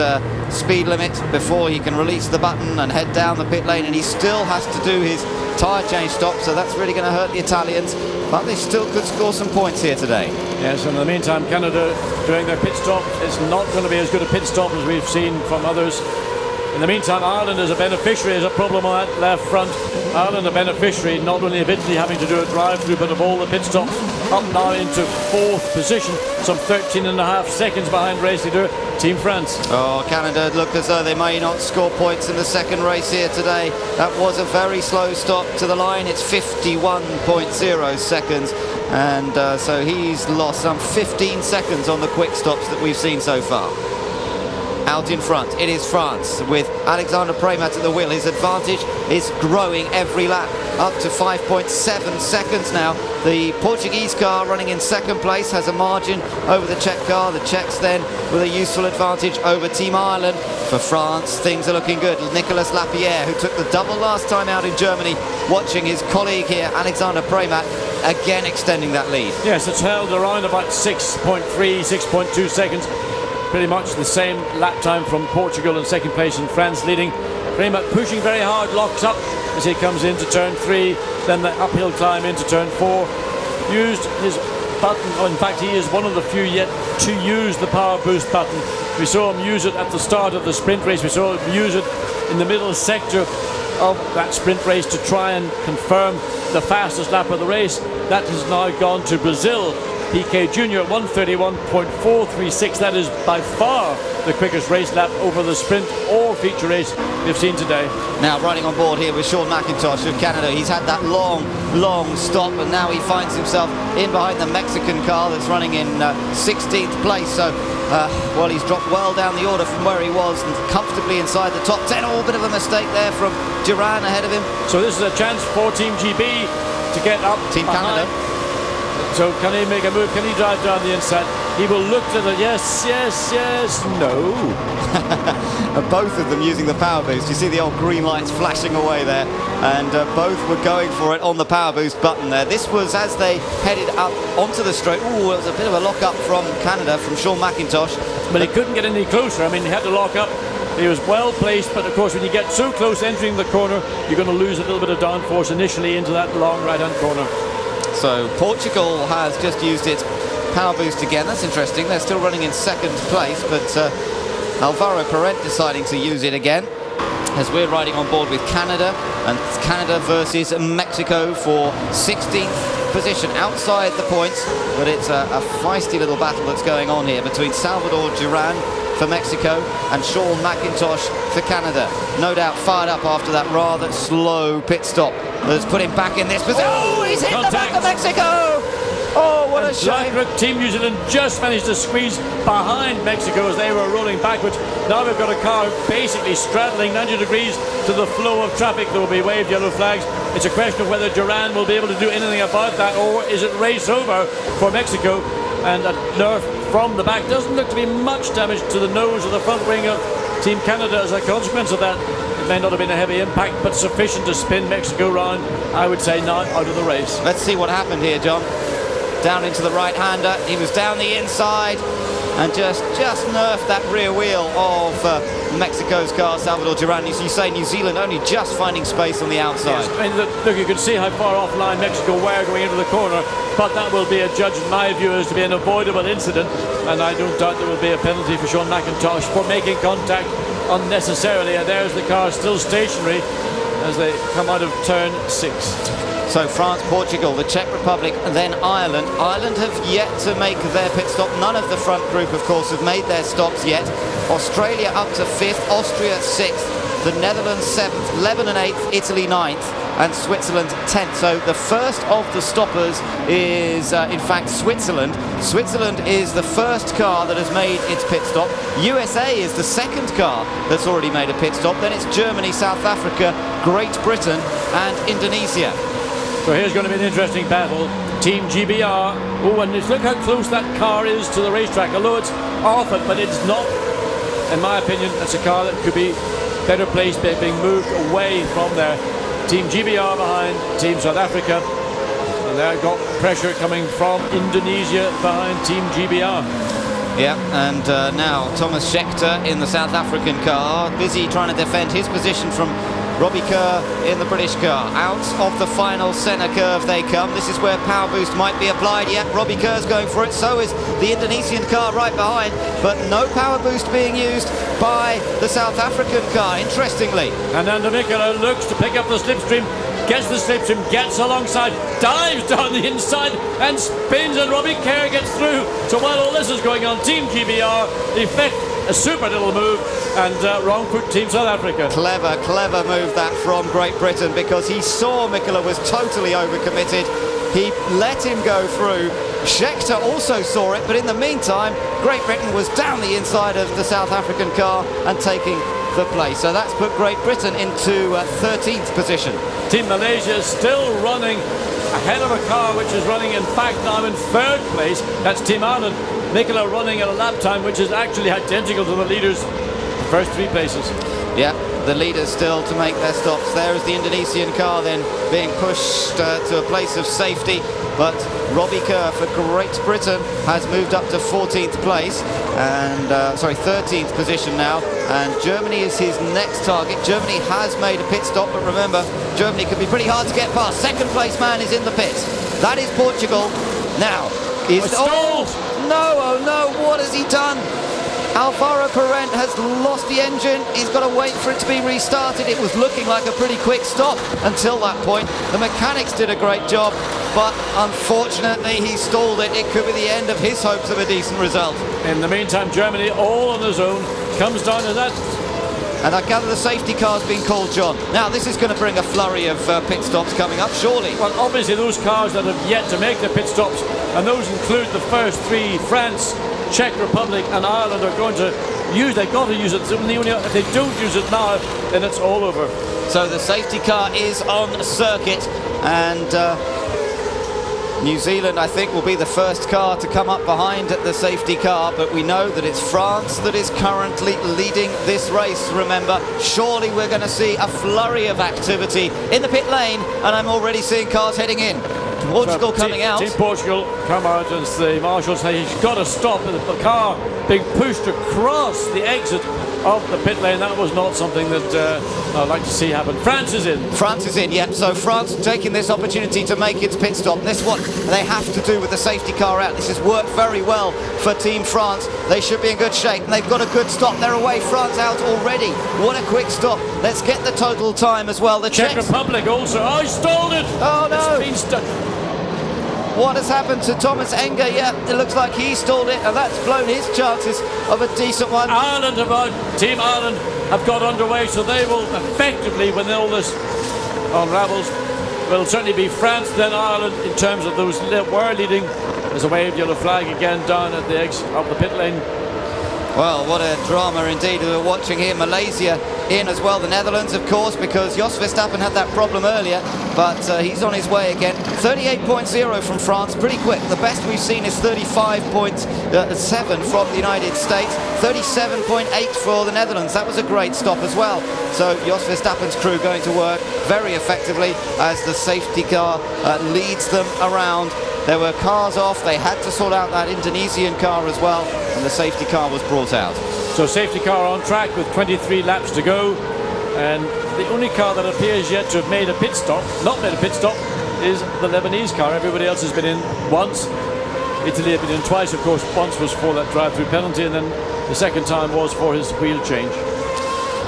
speed limit before he can release the button and head down the pit lane, and he still has to do his tyre change stop, so that's really going to hurt the Italians, but they still could score some points here today. Yes, and in the meantime, Canada doing their pit stop. It's not going to be as good a pit stop as we've seen from others. In the meantime, Ireland as a beneficiary, has a problem on that left front. Ireland a beneficiary not only of Italy having to do a drive-through, but of all the pit stops, up now into 4th position, some 13.5 seconds behind race leader Team France. Oh, Canada look as though they may not score points in the second race here today. That was a very slow stop to the line. It's 51.0 seconds, and so he's lost some 15 seconds on the quick stops that we've seen so far. Out in front, it is France with Alexander Premat at the wheel. His advantage is growing every lap, up to 5.7 seconds now. The Portuguese car running in second place has a margin over the Czech car. The Czechs then with a useful advantage over Team Ireland. For France, things are looking good. Nicolas Lapierre, who took the double last time out in Germany, watching his colleague here, Alexander Premat, again extending that lead. Yes, it's held around about 6.3, 6.2 seconds. Pretty much the same lap time from Portugal in second place and France leading. Premat pushing very hard, locks up as he comes into turn 3, then the uphill climb into turn 4. Used his button, in fact he is one of the few yet to use the power boost button. We saw him use it at the start of the sprint race, we saw him use it in the middle sector of that sprint race to try and confirm the fastest lap of the race. That has now gone to Brazil. Piquet Jr. at 1:31.436. That is by far the quickest race lap over the sprint or feature race we've seen today. Now riding on board here with Sean McIntosh of Canada. He's had that long stop, and now he finds himself in behind the Mexican car that's running in 16th place. So, well, he's dropped well down the order from where he was and comfortably inside the top 10. Oh, a bit of a mistake there from Duran ahead of him. So this is a chance for Team GB to get up Team behind. Canada. So can he make a move? Can he drive down the inside? He will look to the yes, no. Both of them using the power boost. You see the old green lights flashing away there, and both were going for it on the power boost button there. This was as they headed up onto the straight. Ooh, it was a bit of a lock up from Canada, from Sean McIntosh. But he couldn't get any closer. I mean, he had to lock up. He was well placed, but of course when you get so close entering the corner, you're going to lose a little bit of downforce initially into that long right-hand corner. So Portugal has just used its power boost again. That's interesting. They're still running in second place, but Alvaro Parent deciding to use it again as we're riding on board with Canada, and Canada versus Mexico for 16th position outside the points, but it's a feisty little battle that's going on here between Salvador Duran for Mexico and Sean McIntosh for Canada. No doubt fired up after that rather slow pit stop that's put him back in this position. Oh, he's hit the back of Mexico! Oh, what a shame. Team New Zealand just managed to squeeze behind Mexico as they were rolling backwards. Now we've got a car basically straddling 90 degrees to the flow of traffic. There will be waved yellow flags. It's a question of whether Duran will be able to do anything about that, or is it race over for Mexico? And a nerf from the back. Doesn't look to be much damage to the nose of the front wing of Team Canada as a consequence of that. It may not have been a heavy impact, but sufficient to spin Mexico round, I would say, now out of the race. Let's see what happened here, John. Down into the right-hander. He was down the inside and just nerfed that rear wheel of Mexico's car, Salvador Duran. As you say, New Zealand only just finding space on the outside. Yes, I mean, look, you can see how far offline Mexico were going into the corner, but that will be adjudged, in my view, as to be an avoidable incident, and I don't doubt there will be a penalty for Sean McIntosh for making contact unnecessarily, and there's the car still stationary as they come out of turn 6. So France, Portugal, the Czech Republic, and then Ireland. Ireland have yet to make their pit stop. None of the front group, of course, have made their stops yet. Australia up to 5th, Austria 6th, the Netherlands 7th, Lebanon 8th, Italy 9th, and Switzerland 10th. So the first of the stoppers is in fact Switzerland. Switzerland is the first car that has made its pit stop. USA is the second car that's already made a pit stop. Then it's Germany, South Africa, Great Britain and Indonesia. So here's going to be an interesting battle. Team GBR. Oh, and look how close that car is to the racetrack. Although it's off it, but it's not. In my opinion, that's a car that could be better placed by being moved away from there. Team GBR behind Team South Africa. And they've got pressure coming from Indonesia behind Team GBR. Yeah, and now Thomas Scheckter in the South African car, busy trying to defend his position from Robbie Kerr in the British car. Out of the final centre curve they come. This is where power boost might be applied. Yeah, Robbie Kerr's going for it. So is the Indonesian car right behind. But no power boost being used by the South African car, interestingly. And then Nicola looks to pick up the slipstream. Gets the slipstream, gets alongside, dives down the inside and spins, and Robbie Kerr gets through. So while all this is going on, Team GBR effect a super little move, and wrong foot Team South Africa. Clever move that from Great Britain, because he saw Nicola was totally overcommitted. He let him go through. Scheckter also saw it, but in the meantime, Great Britain was down the inside of the South African car and taking the place. So that's put Great Britain into 13th position. Team Malaysia is still running ahead of a car which is running in fact now in third place. That's Team Ireland. Nicola running at a lap time which is actually identical to the leaders' first three places. Yeah, the leaders still to make their stops. There is the Indonesian car then being pushed to a place of safety. But Robbie Kerr for Great Britain has moved up to 14th place, and 13th position now, and Germany is his next target. Germany has made a pit stop, but remember, Germany can be pretty hard to get past. Second place man is in the pits. That is Portugal. Now, oh no, what has he done? Alvaro Parent has lost the engine. He's got to wait for it to be restarted. It was looking like a pretty quick stop until that point. The mechanics did a great job, but unfortunately he stalled it. It could be the end of his hopes of a decent result. In the meantime, Germany all on his own comes down to that. And I gather the safety car's been called, John. Now this is going to bring a flurry of pit stops coming up, surely. Well, obviously those cars that have yet to make their pit stops, and those include the first three, France, Czech Republic and Ireland, are going to use, they've got to use it. If they don't use it now, then it's all over. So the safety car is on circuit, and New Zealand, I think, will be the first car to come up behind the safety car, but we know that it's France that is currently leading this race, remember. Surely we're going to see a flurry of activity in the pit lane, and I'm already seeing cars heading in. Portugal coming out. Team Portugal come out as the marshals say he's got to stop. The car being pushed across the exit of the pit lane. That was not something that I'd like to see happen. France is in. France is in, yep. So France taking this opportunity to make its pit stop. This is what they have to do with the safety car out. This has worked very well for Team France. They should be in good shape, and they've got a good stop. They're away. France out already. What a quick stop. Let's get the total time as well. The Czech Republic also. Oh, he stalled it. Oh, no. It's been stuck. What has happened to Thomas Enger? Yeah, it looks like he stalled it, and that's blown his chances of a decent one. Team Ireland have got underway, so they will effectively, when all this unravels, will certainly be France, then Ireland in terms of those that were leading. There's a waved yellow flag again down at the exit of the pit lane. Well, what a drama indeed we're watching here. Malaysia in as well, the Netherlands of course, because Jos Verstappen had that problem earlier, but he's on his way again. 38.0 from France, pretty quick. The best we've seen is 35.7 from the United States, 37.8 for the Netherlands. That was a great stop as well. So Jos Verstappen's crew going to work very effectively as the safety car leads them around. There were cars off, they had to sort out that Indonesian car as well, and the safety car was brought out. So safety car on track with 23 laps to go, and the only car that appears yet to have made a pit stop, not made a pit stop, is the Lebanese car. Everybody else has been in once. Italy had been in twice, of course. Once was for that drive-through penalty, and then the second time was for his wheel change.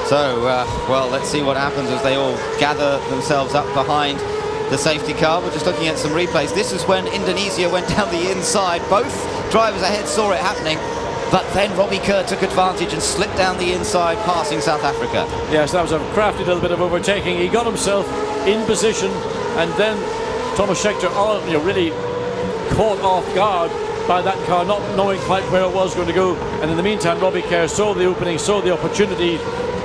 So, well, let's see what happens as they all gather themselves up behind the safety car. We're just looking at some replays. This is when Indonesia went down the inside. Both drivers ahead saw it happening, but then Robbie Kerr took advantage and slipped down the inside, passing South Africa. Yes, that was a crafty little bit of overtaking. He got himself in position, and then Thomas Scheckter really caught off guard by that car, not knowing quite where it was going to go. And in the meantime, Robbie Kerr saw the opening, saw the opportunity,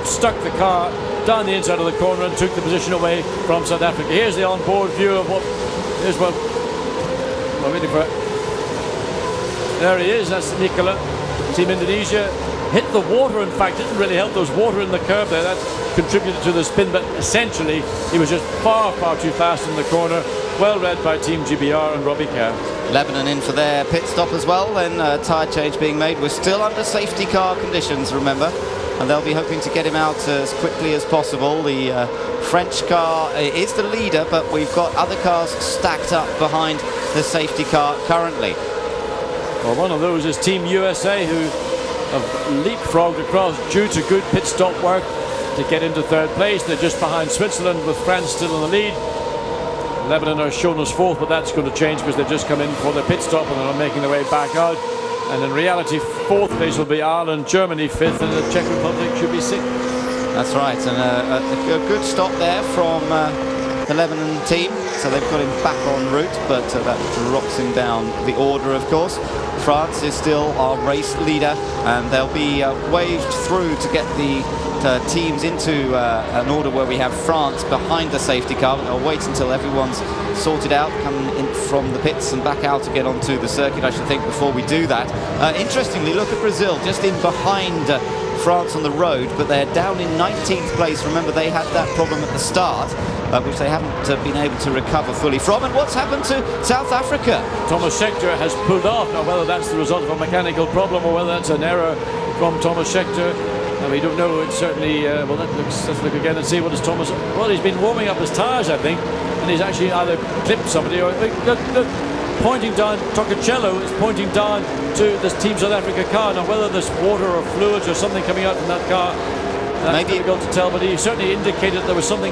stuck the car down the inside of the corner and took the position away from South Africa. Here's the on-board view of we're waiting for it. There he is, that's Nicola, Team Indonesia. Hit the water, in fact, didn't really help. There was water in the curb there, that contributed to the spin, but essentially he was just far too fast in the corner. Well read by Team GBR and Robbie Kerr. Lebanon in for their pit stop as well, then tyre change being made. We're still under safety car conditions, remember, and they'll be hoping to get him out as quickly as possible. The French car is the leader, but we've got other cars stacked up behind the safety car currently. Well, one of those is Team USA, who have leapfrogged across due to good pit stop work to get into third place. They're just behind Switzerland, with France still in the lead. Lebanon are shown as fourth, but that's going to change because they've just come in for the pit stop and are making their way back out. And in reality, fourth place will be Ireland, Germany fifth, and the Czech Republic should be sixth. That's right, and a good stop there from the Lebanon team. So they've got him back en route, but that drops him down the order, of course. France is still our race leader, and they'll be waved through to get the teams into an order where we have France behind the safety car. But they'll wait until everyone's sorted out, coming in from the pits and back out to get onto the circuit, I should think, before we do that. Interestingly, look at Brazil, just in behind France on the road, but they're down in 19th place. Remember, they had that problem at the start, which they haven't been able to recover fully from. And what's happened to South Africa? Thomas Scheckter has pulled off. Now, whether that's the result of a mechanical problem or whether that's an error from Thomas Scheckter, we don't know. It's certainly, let's look again and see what is Thomas. Well, he's been warming up his tyres, I think, and he's actually either clipped somebody or look, pointing down. Tocacello is pointing down to this Team South Africa car. Now, whether there's water or fluids or something coming out from that car, that's difficult to tell, but he certainly indicated there was something.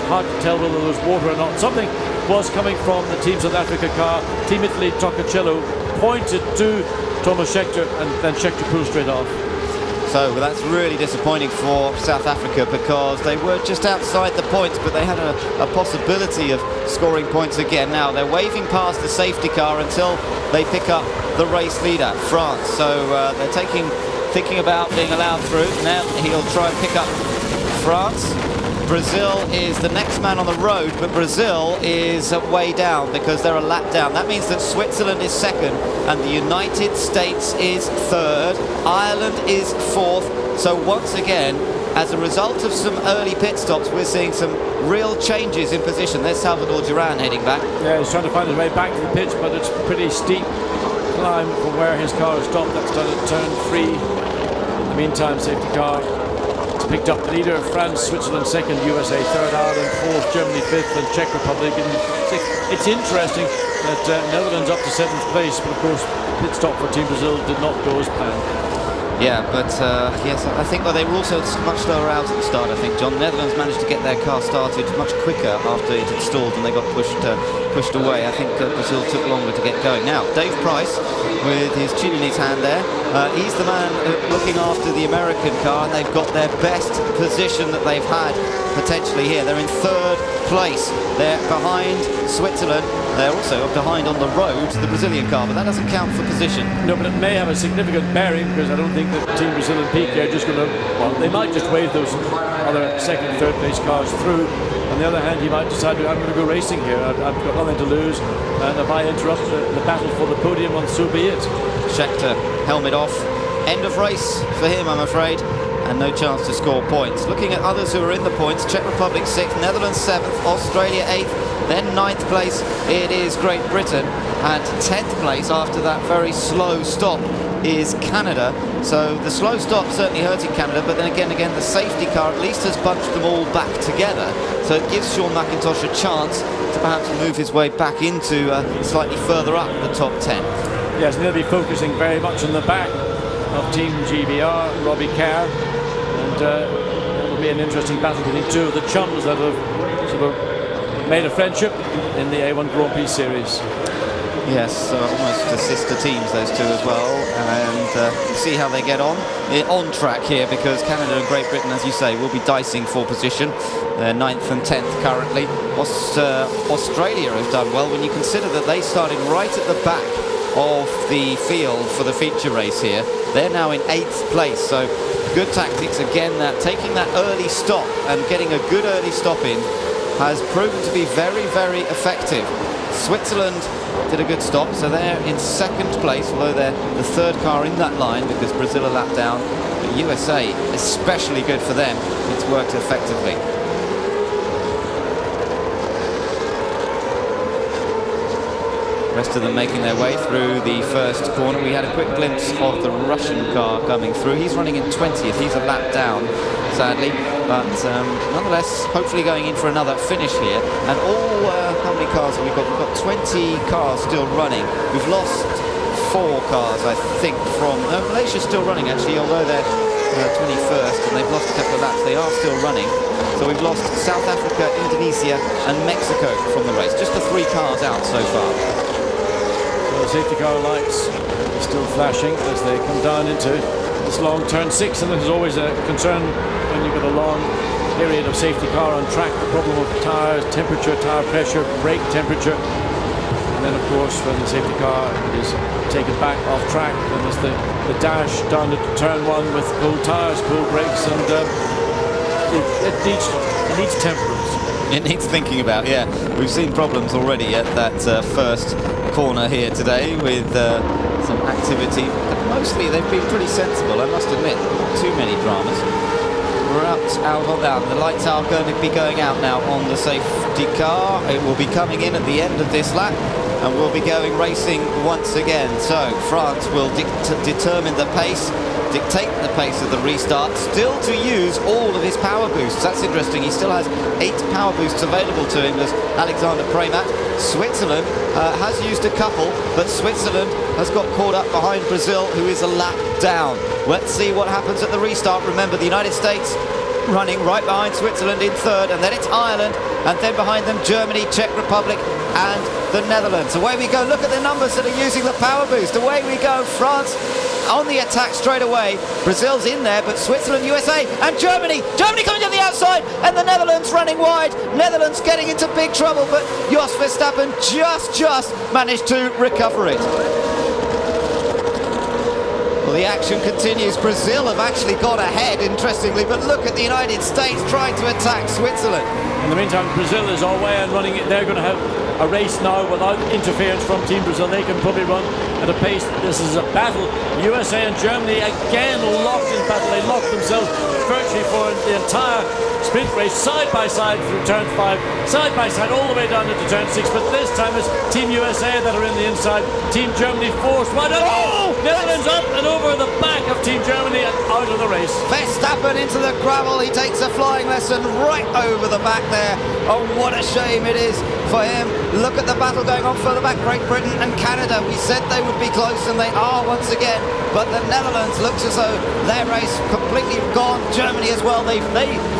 Hard to tell whether there was water or not. Something was coming from the Team South Africa car. Team Italy, Tocacello pointed to Thomas Scheckter, and then Scheckter pulled straight off. So that's really disappointing for South Africa, because they were just outside the points, but they had a possibility of scoring points again. Now they're waving past the safety car until they pick up the race leader, France. So they're thinking about being allowed through. Now he'll try and pick up France. Brazil is the next man on the road, but Brazil is way down because they're a lap down. That means that Switzerland is second and the United States is third. Ireland is fourth. So once again, as a result of some early pit stops, we're seeing some real changes in position. There's Salvador Duran heading back. Yeah, he's trying to find his way back to the pitch, but it's pretty steep climb from where his car has stopped. That's done at turn 3. In the meantime, safety car picked up the leader of France, Switzerland second, USA third, Ireland fourth, Germany fifth, and Czech Republic in sixth. It's interesting that Netherlands up to 7th place, but of course pit stop for Team Brazil did not go as planned. Yeah, but yes, I think they were also much slower out at the start, I think, John. Netherlands managed to get their car started much quicker after it had stalled and they got pushed away. I think Brazil took longer to get going. Now, Dave Price, with his chin in his hand there, he's the man looking after the American car, and they've got their best position that they've had potentially here. They're in third place. They're behind Switzerland. They're also behind on the road the Brazilian car, but that doesn't count for position. No, but it may have a significant bearing, because I don't think that Team Brazil and Piquet are just going to, well, they might just wave those other second, third place cars through. On the other hand, he might decide, I'm going to go racing here. I've got nothing to lose, and if I interrupt the battle for the podium, well, so be it. Scheckter, helmet off. End of race for him, I'm afraid, and no chance to score points. Looking at others who are in the points, Czech Republic 6th, Netherlands 7th, Australia 8th, then 9th place it is Great Britain, and 10th place after that very slow stop is Canada. So the slow stop certainly hurting Canada, but then again the safety car at least has bunched them all back together, so it gives Sean McIntosh a chance to perhaps move his way back into slightly further up the top 10. Yes, and they'll be focusing very much on the back of Team GBR, Robbie Kerr, and it will be an interesting battle between two of the chums that have sort of made a friendship in the A1 Grand Prix series. Yes, almost sister teams, those two as well, and see how they get on track here, because Canada and Great Britain, as you say, will be dicing for position. They're 9th and 10th currently. Australia have done well when you consider that they started right at the back of the field for the feature race here. They're now in 8th place, so good tactics again. That taking that early stop and getting a good early stop in has proven to be very, very effective. Switzerland did a good stop, so they're in 2nd place, although they're the 3rd car in that line because Brazil are lapped down. But USA, especially good for them. It's worked effectively. Rest of them making their way through the first corner. We had a quick glimpse of the Russian car coming through. He's running in 20th. He's a lap down, sadly. But nonetheless, hopefully going in for another finish here. And how many cars have we got? We've got 20 cars still running. We've lost 4 cars, I think, from... No, Malaysia's still running, actually, although they're 21st and they've lost a couple of laps. They are still running. So we've lost South Africa, Indonesia and Mexico from the race. Just the 3 cars out so far. The safety car lights are still flashing as they come down into this long turn 6, and there's always a concern when you've got a long period of safety car on track, the problem of tyres, temperature, tyre pressure, brake temperature, and then of course when the safety car is taken back off track, then there's the dash down to turn 1 with cold tyres, cold brakes, and it needs temperance. It needs thinking about, yeah. We've seen problems already at that first corner here today with some activity. But mostly they've been pretty sensible, I must admit. Not too many dramas. We're out on that. The lights are going to be going out now on the safety car. It will be coming in at the end of this lap and we'll be going racing once again. So France will determine the pace, dictate the pace of the restart, still to use all of his power boosts. That's interesting. He still has 8 power boosts available to him as Alexander Premat. Switzerland has used a couple, but Switzerland has got caught up behind Brazil, who is a lap down. Let's see what happens at the restart. Remember, the United States running right behind Switzerland in 3rd, and then it's Ireland, and then behind them Germany, Czech Republic and the Netherlands. Away we go. Look at the numbers that are using the power boost. Away we go. France on the attack straight away. Brazil's in there, but Switzerland, USA and Germany coming to the outside, and the Netherlands running wide. Netherlands getting into big trouble, but Jos Verstappen just managed to recover it. Well, the action continues. Brazil have actually gone ahead, interestingly, but look at the United States trying to attack Switzerland. In the meantime, Brazil is all way and running it. They're going to have a race now without interference from Team Brazil. They can probably run at a pace. This is a battle. USA and Germany again locked in battle. They locked themselves virtually for the entire sprint race, side by side through turn 5, side by side all the way down into turn 6. But this time it's Team USA that are in the inside. Team Germany forced wide out. Oh! Netherlands up and over the back of Team Germany and out of the race. Verstappen into the gravel. He takes a flying lesson right over the back there. Oh, what a shame it is for him. Look at the battle going on further back. Great Britain and Canada. We said they would be close, and they are once again. But the Netherlands looks as though their race completely gone. Germany as well. They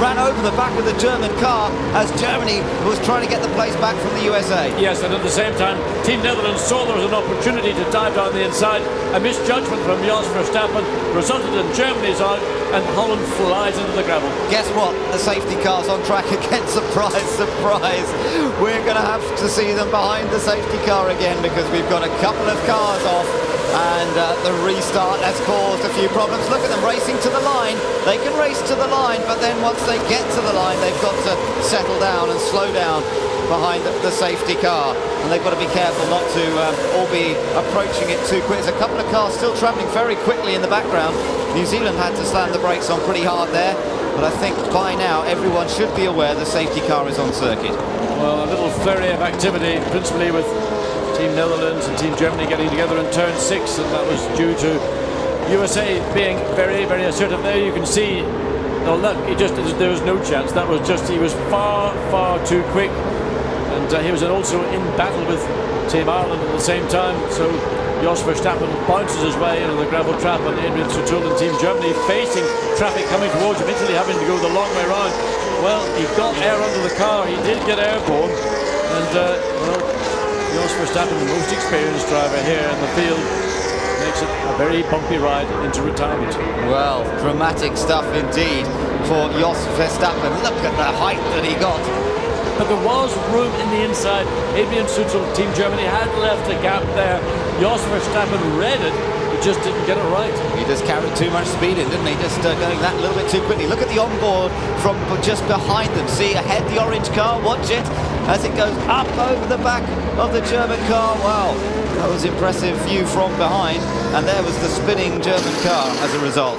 ran over the back of the German car as Germany was trying to get the place back from the USA. Yes, and at the same time, Team Netherlands saw there was an opportunity to dive down the inside. A misjudgment from Jos Verstappen resulted in Germany's out, and Holland flies into the gravel. Guess what? The safety car's on track again. Surprise, surprise. We're going to have to see them behind the safety car again because we've got a couple of cars off, and the restart has caused a few problems. Look at them racing to the line. They can race to the line, but then once they get to the line, they've got to settle down and slow down behind the safety car, and they've got to be careful not to all be approaching it too quick. There's a couple of cars still travelling very quickly in the background. New Zealand had to slam the brakes on pretty hard there, but I think by now everyone should be aware the safety car is on circuit. Well, a little flurry of activity, principally with Team Netherlands and Team Germany getting together in turn 6, and that was due to USA being very, very assertive. There you can see, oh look, there was no chance. That was just, he was far too quick, and he was also in battle with Team Ireland at the same time. So Jos Verstappen bounces his way into the gravel trap, and Adrian Sutil and Team Germany facing traffic coming towards him, Italy having to go the long way round. Well, he got air under the car, he did get airborne, and well, Jos Verstappen, the most experienced driver here in the field, makes it a very bumpy ride into retirement. Well, dramatic stuff indeed for Jos Verstappen. Look at the height that he got. But there was room in the inside. Adrian Sutil, Team Germany, had left a gap there. Jos Verstappen read it, he just didn't get it right. He just carried too much speed in, didn't he? Just going that little bit too quickly. Look at the onboard from just behind them. See ahead the orange car, watch it as it goes up over the back of the German car. Wow, that was impressive view from behind. And there was the spinning German car as a result.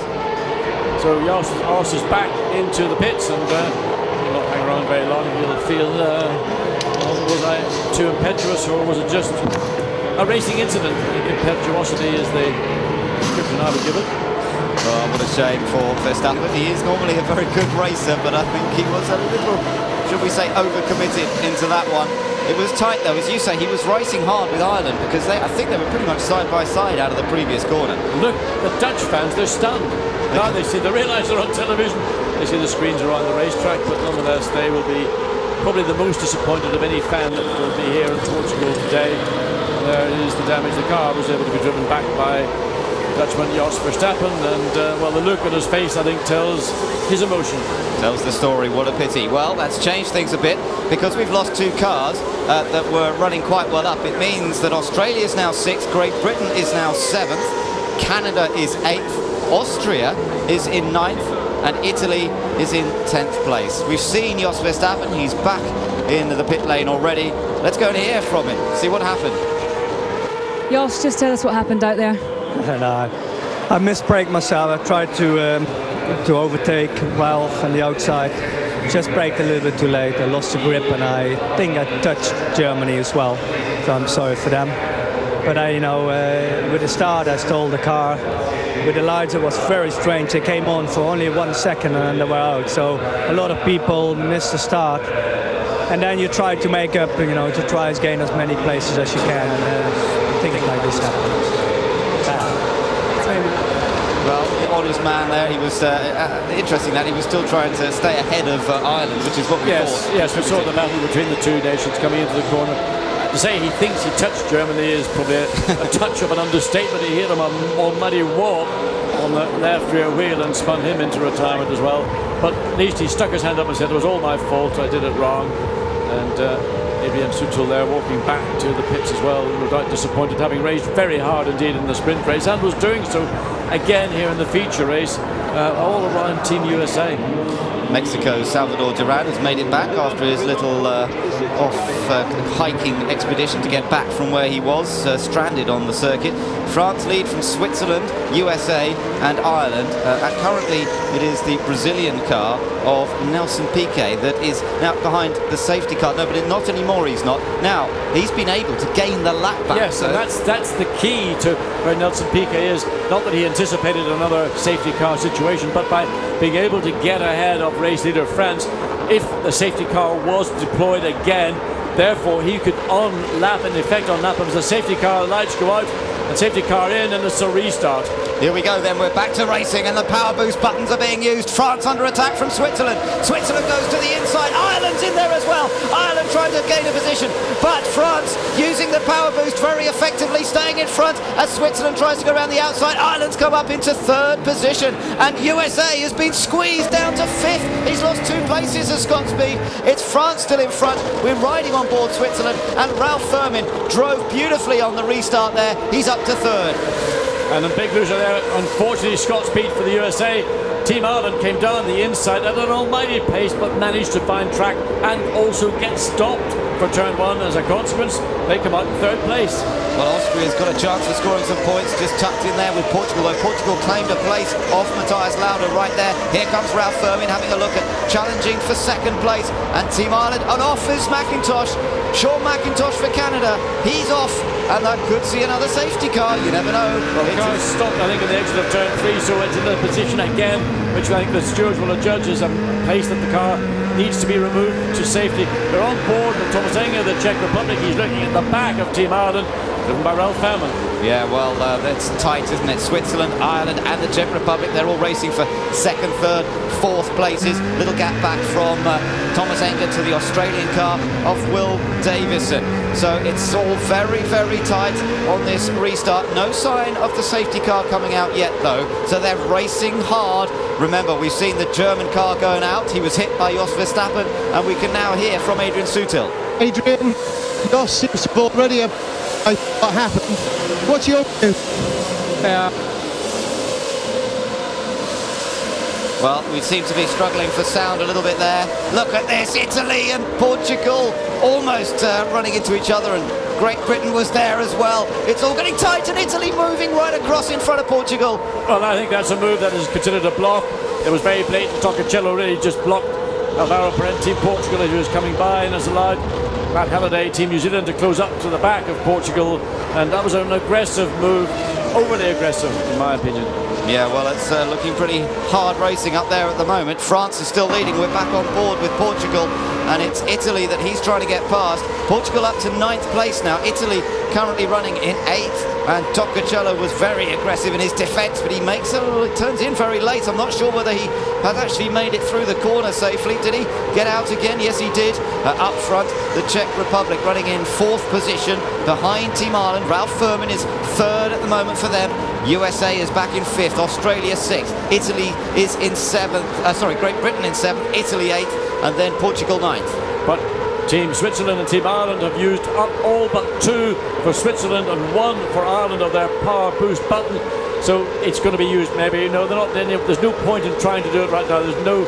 So Jos is back into the pits and will not hang around very long. He'll feel, was I too impetuous or was it just a racing incident? Impetuosity is the description I would give it. Oh, what a shame for Verstappen. He is normally a very good racer, but I think he was a little, should we say, overcommitted into that one. It was tight though, as you say. He was racing hard with Ireland because I think they were pretty much side by side out of the previous corner. Look, the Dutch fans, they're stunned. Now they realise they're on television. They see the screens are on the racetrack, but nonetheless they will be probably the most disappointed of any fan that will be here in Portugal today. There is the damage. The car was able to be driven back by Dutchman Jos Verstappen, and well, the look on his face I think tells his emotion. Tells the story. What a pity. Well, that's changed things a bit because we've lost two cars that were running quite well up. It means that Australia is now 6th, Great Britain is now 7th, Canada is 8th, Austria is in 9th, and Italy is in 10th place. We've seen Jos Verstappen. He's back in the pit lane already. Let's go and hear from him, see what happened. Jos, just tell us what happened out there. And I misbraked myself. I tried to overtake well on the outside. Just braked a little bit too late. I lost the grip and I think I touched Germany as well. So I'm sorry for them. But with the start I stole the car. With the lights it was very strange. They came on for only 1 second and then they were out. So a lot of people missed the start. And then you try to make up, to try to gain as many places as you can. And things like this happen. Well, the honest man there, he was interesting that he was still trying to stay ahead of Ireland, which is what we thought. Yes, we saw the battle between the two nations coming into the corner. To say he thinks he touched Germany is probably a touch of an understatement. He hit him on muddy walk on the left rear wheel and spun him into retirement as well. But at least he stuck his hand up and said, it was all my fault, I did it wrong. And Adrian Sutil there walking back to the pits as well, no doubt disappointed, having raced very hard indeed in the sprint race and was doing so again here in the feature race, all around Team USA. Mexico's Salvador Duran has made it back after his little hiking expedition to get back from where he was, stranded on the circuit. France lead from Switzerland, USA and Ireland. And currently it is the Brazilian car of Nelson Piquet that is now behind the safety car. No, but not anymore, he's not. Now, he's been able to gain the lap back. Yes, and that's the key to where Nelson Piquet is. Not that he anticipated another safety car situation, but by being able to get ahead of race leader France, if the safety car was deployed again, therefore he could on-lap, in effect on-lap him as the safety car lights go out, and safety car in, and it's a restart. Here we go then, we're back to racing and the power boost buttons are being used. France under attack from Switzerland. Switzerland goes to the inside. Ireland's in there as well. Ireland trying to gain a position, but France using the power boost very effectively, staying in front as Switzerland tries to go around the outside. Ireland's come up into 3rd position and USA has been squeezed down to 5th. He's lost 2 places as Scott speed. It's France still in front. We're riding on board Switzerland and Ralph Furman drove beautifully on the restart there. He's up to 3rd. And the big loser there, unfortunately, Scott Speed for the USA. Team Ireland came down the inside at an almighty pace, but managed to find track and also get stopped for turn 1. As a consequence, they come out in 3rd place. Well, Austria's got a chance of scoring some points, just tucked in there with Portugal, though Portugal claimed a place off Matthias Lauda right there. Here comes Ralph Furman having a look at challenging for 2nd place, and Team Ireland, and off is McIntosh. Sean McIntosh for Canada, he's off, and that could see another safety car, you never know. Well, the car stopped, I think, at the exit of turn 3, so it's in a position again, which I think the stewards will judge as a pace that the car needs to be removed to safety. They're on board with Thomas Enger, the Czech Republic. He's looking at the back of Team Ireland. driven by Ralph Fairman. Yeah, well, that's tight, isn't it? Switzerland, Ireland and the Czech Republic, they're all racing for second, third, fourth places. Little gap back from Thomas Enger to the Australian car of Will Davison. So it's all very, very tight on this restart. No sign of the safety car coming out yet, though. So they're racing hard. Remember, we've seen the German car going out. He was hit by Jos Verstappen, and we can now hear from Adrian Sutil. Adrian, Jos seems to have already what happened. What's your view? Well, we seem to be struggling for sound a little bit there. Look at this, Italy and Portugal almost running into each other, and Great Britain was there as well. It's all getting tight, and Italy moving right across in front of Portugal. Well, I think that's a move that is considered a block. It was very blatant. Tocacello really just blocked Alvaro Parente, Portugal, as he was coming by, and has allowed Matt Halliday, Team New Zealand, to close up to the back of Portugal, and that was an aggressive move, overly aggressive in my opinion. Yeah, well, it's looking pretty hard racing up there at the moment. France is still leading. We're back on board with Portugal, and it's Italy that he's trying to get past. Portugal up to 9th place now. Italy currently running in 8th, and Tocacello was very aggressive in his defence, but he turns in very late. I'm not sure whether he has actually made it through the corner safely. Did he get out again? Yes, he did. Up front, the Czech Republic running in 4th position behind Team Ireland. Ralph Furman is 3rd at the moment for them. USA is back in 5th, Australia 6th, Italy is in 7th, Great Britain in 7th, Italy 8th, and then Portugal 9th. But Team Switzerland and Team Ireland have used up all but 2 for Switzerland and 1 for Ireland of their power boost button. So it's going to be used maybe, you know, there's no point in trying to do it right now. There's no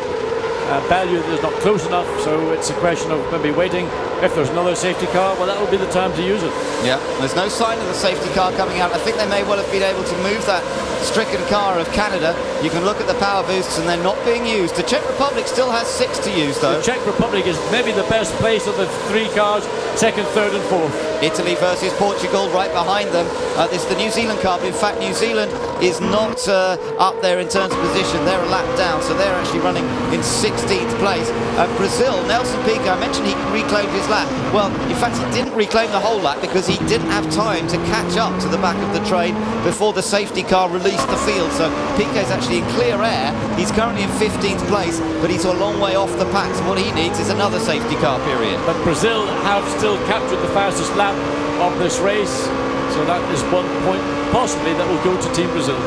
value that is not close enough, so it's a question of maybe waiting. If there's another safety car, well, that will be the time to use it. Yeah, there's no sign of the safety car coming out. I think they may well have been able to move that stricken car of Canada. You can look at the power boosts and they're not being used. The Czech Republic still has 6 to use, though. The Czech Republic is maybe the best place of the 3 cars, 2nd, 3rd and 4th. Italy versus Portugal right behind them. This is the New Zealand car, but in fact New Zealand is not up there in terms of position. They're a lap down, so they're actually running in 16th place. Brazil, Nelson Piquet, I mentioned he reclaimed his lap. Well, in fact, he didn't reclaim the whole lap because he didn't have time to catch up to the back of the train before the safety car released the field. So Piquet's actually in clear air. He's currently in 15th place, but he's a long way off the pack. So what he needs is another safety car period. But Brazil have still captured the fastest lap of this race, so that is 1 point possibly that will go to Team Brazil.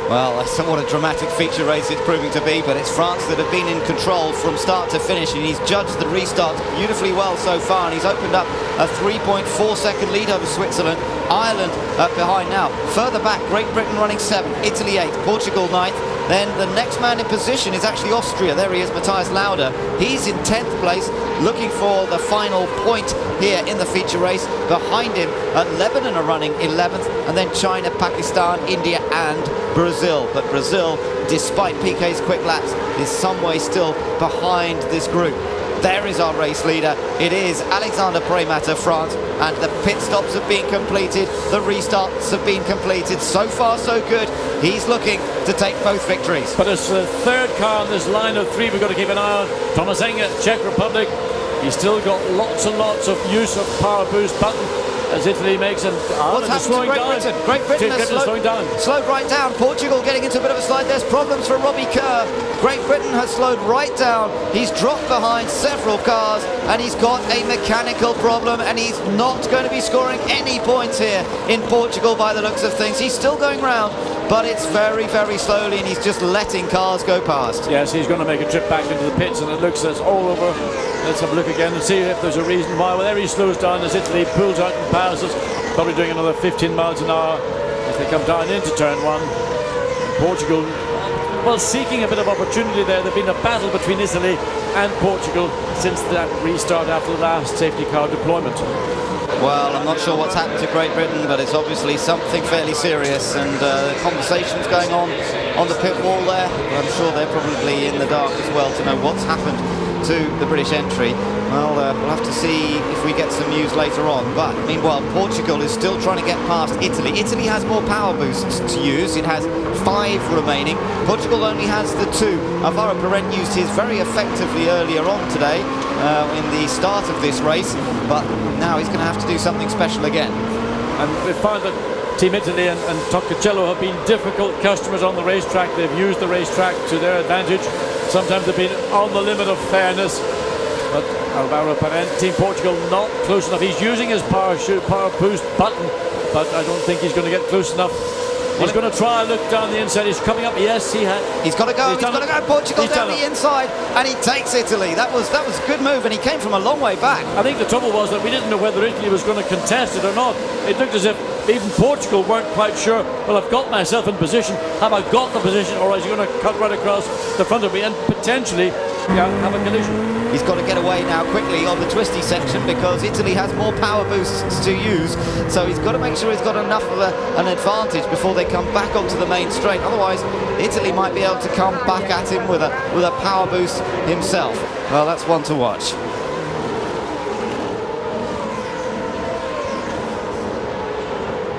Well, that's what a dramatic feature race it's proving to be, but it's France that have been in control from start to finish, and he's judged the restart beautifully well so far, and he's opened up a 3.4 second lead over Switzerland. Ireland behind now. Further back, Great Britain running 7th, Italy 8th, Portugal 9th. Then the next man in position is actually Austria. There he is, Matthias Lauda. He's in 10th place, looking for the final point here in the feature race. Behind him, Lebanon are running 11th, and then China, Pakistan, India and Brazil. But Brazil, despite Piquet's quick laps, is some way still behind this group. There is our race leader. It is Alexander Preymat of France, and the pit stops have been completed. The restarts have been completed. So far, so good. He's looking to take both victories. But it's the 3rd car in this line of 3 we've got to keep an eye on. Thomas Enger, Czech Republic. He's still got lots and lots of use of power boost button as Italy makes, and what's happened to Great Britain? Great Britain has slowed right down. Portugal getting into a bit of a slide. There's problems for Robbie Kerr. Great Britain has slowed right down. He's dropped behind several cars, and he's got a mechanical problem, and he's not going to be scoring any points here in Portugal by the looks of things. He's still going round, but it's very, very slowly, and he's just letting cars go past. Yes, he's going to make a trip back into the pits, and it looks as all over. Let's have a look again and see if there's a reason why. Whenever he slows down as Italy pulls out and passes, probably doing another 15 miles an hour as they come down into turn 1. Portugal, well, seeking a bit of opportunity there. There's been a battle between Italy and Portugal since that restart after the last safety car deployment. Well, I'm not sure what's happened to Great Britain, but it's obviously something fairly serious, and conversations going on the pit wall there. I'm sure they're probably in the dark as well to know what's happened to the British entry. Well, we'll have to see if we get some news later on. But meanwhile, Portugal is still trying to get past Italy. Italy has more power boosts to use. It has 5 remaining. Portugal only has the 2. Alvaro Parente used his very effectively earlier on today in the start of this race, but now he's going to have to do something special again. And we found that Team Italy and Toccacello have been difficult customers on the racetrack. They've used the racetrack to their advantage. Sometimes they've been on the limit of fairness. But Alvaro Parente, Team Portugal, not close enough. He's using his power boost button, but I don't think he's going to get close enough. He's going to try and look down the inside. He's coming up. Yes, he has. He's got to go. He's got to go. Portugal down the inside, and he takes Italy. That was a good move, and he came from a long way back. I think the trouble was that we didn't know whether Italy was going to contest it or not. It looked as if even Portugal weren't quite sure. Well, I've got myself in position. Have I got the position, or is he going to cut right across the front of me and potentially have a collision? He's got to get away now quickly on the twisty section because Italy has more power boosts to use. So he's got to make sure he's got enough of an advantage before they come back onto the main straight. Otherwise, Italy might be able to come back at him with a power boost himself. Well, that's one to watch.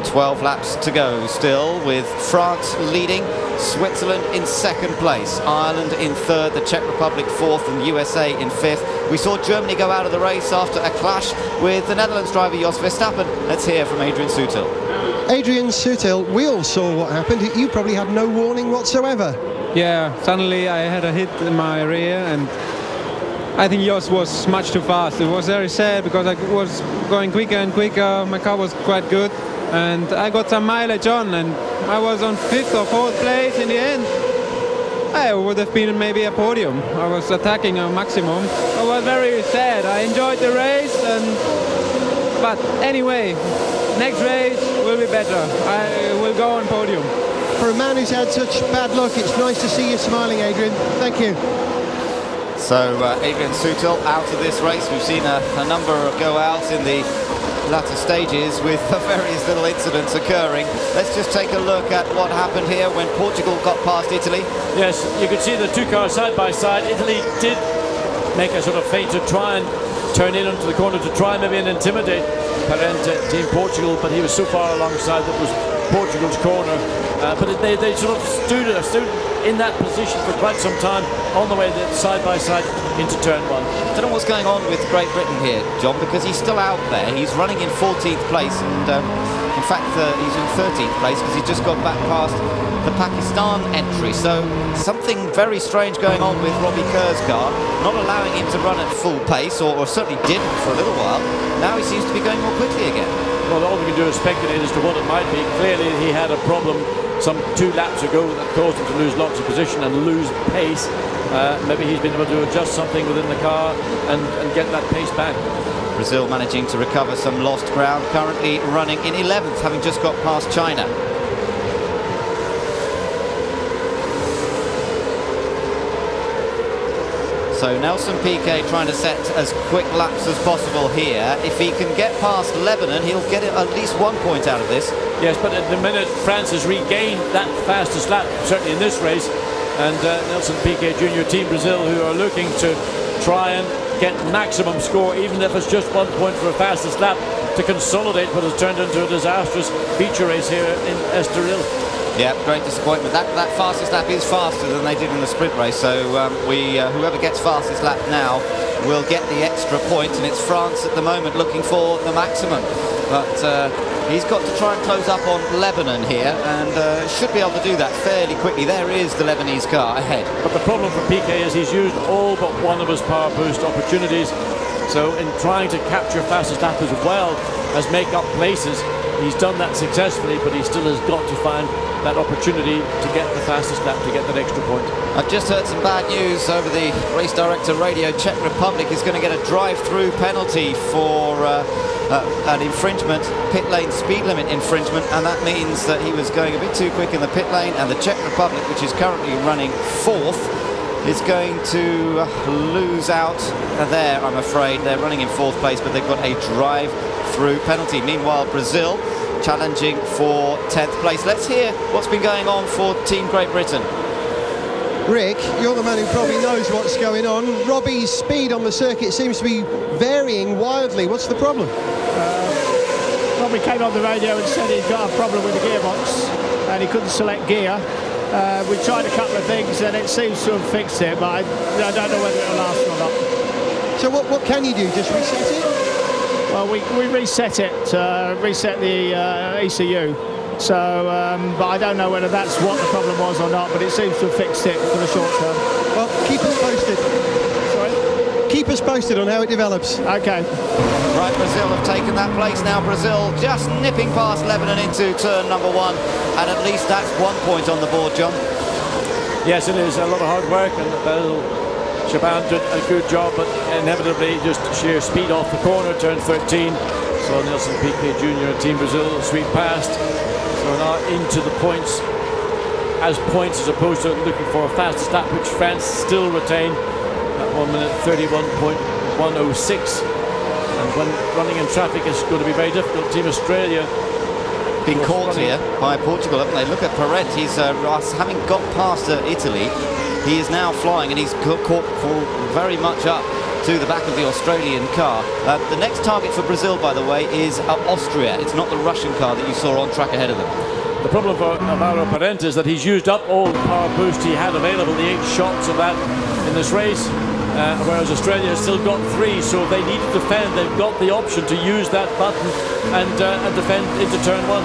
"12 laps to go still, with France leading, Switzerland in second place, Ireland in third, the Czech Republic fourth, and USA in fifth. We saw Germany go out of the race after a clash with the Netherlands driver Jos Verstappen. Let's hear from Adrian Sutil. Adrian Sutil, we all saw what happened. You probably had no warning whatsoever. Yeah, suddenly I had a hit in my rear, and I think Jos was much too fast. It was very sad because I was going quicker and quicker. My car was quite good, and I got some mileage on, and I was on 5th or 4th place in the end. I would have been maybe a podium. I was attacking a maximum. I was very sad. I enjoyed the race, but anyway, next race will be better. I will go on podium. For a man who's had such bad luck, it's nice to see you smiling, Adrian. Thank you. So Adrian Sutil out of this race. We've seen a number go out in the latter stages with various little incidents occurring. Let's just take a look at what happened here when Portugal got past Italy. Yes, you could see the two cars side by side. Italy did make a sort of feint to try and turn in onto the corner to try maybe and intimidate Parente, Team Portugal, but he was so far alongside that was Portugal's corner. But they sort of stood in that position for quite some time on the way side by side into turn one. I don't know what's going on with Great Britain here, John, because he's still out there. He's running in 14th place, and in fact he's in 13th place because he just got back past the Pakistan entry. So something very strange going on with Robbie Kerr's car, not allowing him to run at full pace, or certainly didn't for a little while. Now he seems to be going more quickly again. Well, all we can do is speculate as to what it might be. Clearly he had a problem some 2 laps ago that caused him to lose lots of position and lose pace. Maybe he's been able to adjust something within the car and get that pace back. Brazil managing to recover some lost ground, currently running in 11th, having just got past China. So Nelson Piquet trying to set as quick laps as possible here. If he can get past Lebanon, he'll get at least 1 point out of this. Yes, but at the minute France has regained that fastest lap, certainly in this race, and Nelson Piquet Jr., Team Brazil, who are looking to try and get maximum score, even if it's just 1 point for a fastest lap, to consolidate what has turned into a disastrous feature race here in Estoril. Yeah, great disappointment. That fastest lap is faster than they did in the sprint race, so whoever gets fastest lap now will get the extra point, and it's France at the moment looking for the maximum. But he's got to try and close up on Lebanon here, and should be able to do that fairly quickly. There is the Lebanese car ahead. But the problem for Piquet is he's used all but one of his power boost opportunities. So in trying to capture fastest lap as well as make up places, he's done that successfully, but he still has got to find that opportunity to get the fastest lap, to get that extra point. I've just heard some bad news over the race director radio. Czech Republic is going to get a drive-through penalty for an infringement, pit lane speed limit infringement, and that means that he was going a bit too quick in the pit lane, and the Czech Republic, which is currently running 4th, is going to lose out there, I'm afraid. They're running in 4th place, but they've got a drive-through penalty. Meanwhile, Brazil challenging for 10th place. Let's hear what's been going on for Team Great Britain. Rick, you're the man who probably knows what's going on. Robbie's speed on the circuit seems to be varying wildly. What's the problem? Robbie came on the radio and said he'd got a problem with the gearbox and he couldn't select gear. We tried a couple of things and it seems to have fixed it, but I don't know whether it'll last or not. So what can you do? Just reset it? Well, we reset it, reset the ECU. So, but I don't know whether that's what the problem was or not, but it seems to have fixed it for the short term. Well, keep us posted. Sorry? Keep us posted on how it develops. Okay. Right, Brazil have taken that place now. Brazil just nipping past Lebanon into turn number 1, and at least that's 1 point on the board, John. Yes, it is a lot of hard work, and Shaban did a good job, but inevitably just sheer speed off the corner, turn 13. So Nelson Piquet Jr. and Team Brazil sweep past. So we're now into the points as opposed to looking for a fastest lap, which France still retain at 1 minute 31.106. And when running in traffic, it's going to be very difficult. Team Australia been caught here by Portugal, haven't they? Look at Perret. He's having got past Italy. He is now flying, and he's caught very much up to the back of the Australian car. The next target for Brazil, by the way, is Austria. It's not the Russian car that you saw on track ahead of them. The problem for Alvaro Perret is that he's used up all the power boost he had available, the 8 shots of that in this race, whereas Australia has still got 3, so if they need to defend, they've got the option to use that button and defend into turn 1.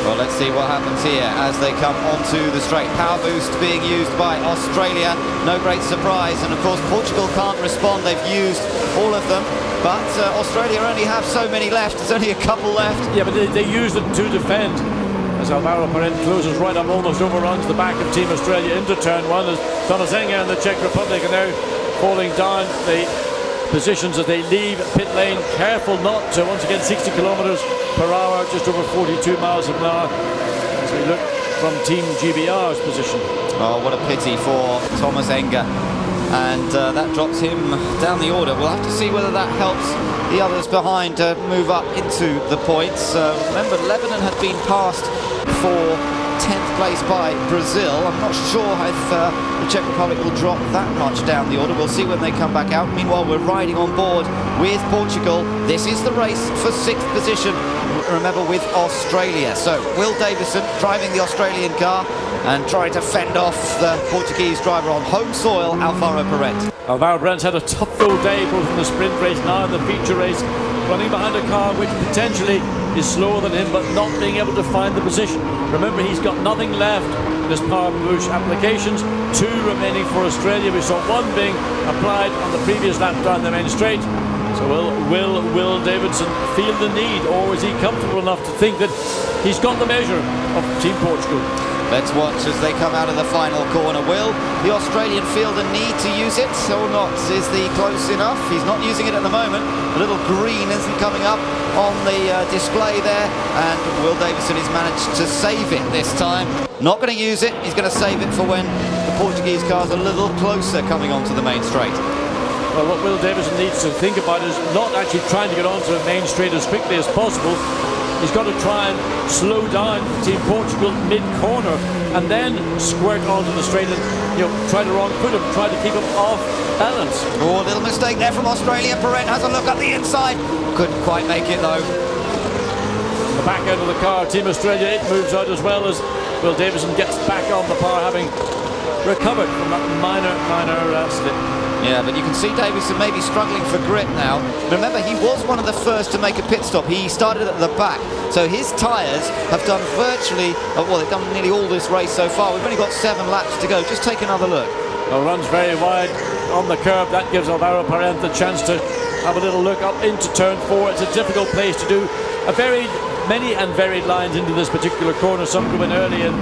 Well, let's see what happens here as they come onto the straight. Power boost being used by Australia, no great surprise, and of course Portugal can't respond. They've used all of them, but Australia only have so many left. There's only a couple left. Yeah, but they use them to defend. As Alvaro Perret closes right up, almost overruns the back of Team Australia into turn 1, as Thomas Enger and the Czech Republic are now falling down the positions as they leave pit lane. Careful not to, once again, 60 kilometers per hour, just over 42 miles an hour, as we look from Team GBR's position. Oh, what a pity for Thomas Enger. And that drops him down the order. We'll have to see whether that helps the others behind move up into the points. Remember, Lebanon had been passed for 10th place by Brazil. I'm not sure if the Czech Republic will drop that much down the order. We'll see when they come back out. Meanwhile, we're riding on board with Portugal. This is the race for 6th position, remember, with Australia. So Will Davison driving the Australian car and trying to fend off the Portuguese driver on home soil, Alvaro Perret. Alvaro Perret's had a tough full day, both in the sprint race now and the feature race, running behind a car which potentially is slower than him, but not being able to find the position. Remember, he's got nothing left in his power boost applications, 2 remaining for Australia. We saw 1 being applied on the previous lap down the main straight. So will Davidson feel the need, or is he comfortable enough to think that he's got the measure of Team Portugal? Let's watch as they come out of the final corner. Will the Australian feel the need to use it or not? Is the close enough? He's not using it at the moment. The little green isn't coming up on the display there, and Will Davison has managed to save it this time. Not going to use it. He's going to save it for when the Portuguese car's a little closer coming onto the main straight. Well, what Will Davison needs to think about is not actually trying to get onto the main straight as quickly as possible. He's got to try and slow down Team Portugal mid-corner and then squirt onto the straight and try to wrong foot him, try to keep him off balance. Oh, a little mistake there from Australia. Perret has a look up the inside. Couldn't quite make it though. The back end of the car, Team Australia, it moves out as well as Will Davison gets back on the power, having recovered from that minor slip. Yeah, but you can see Davison maybe struggling for grip now. Remember, he was one of the first to make a pit stop. He started at the back, so his tyres have done virtually, well, they've done nearly all this race so far. We've only got 7 laps to go. Just take another look. Well, runs very wide on the curb. That gives Alvaro Perret the chance to have a little look up into turn 4. It's a difficult place to do many and varied lines into this particular corner. Some go in early and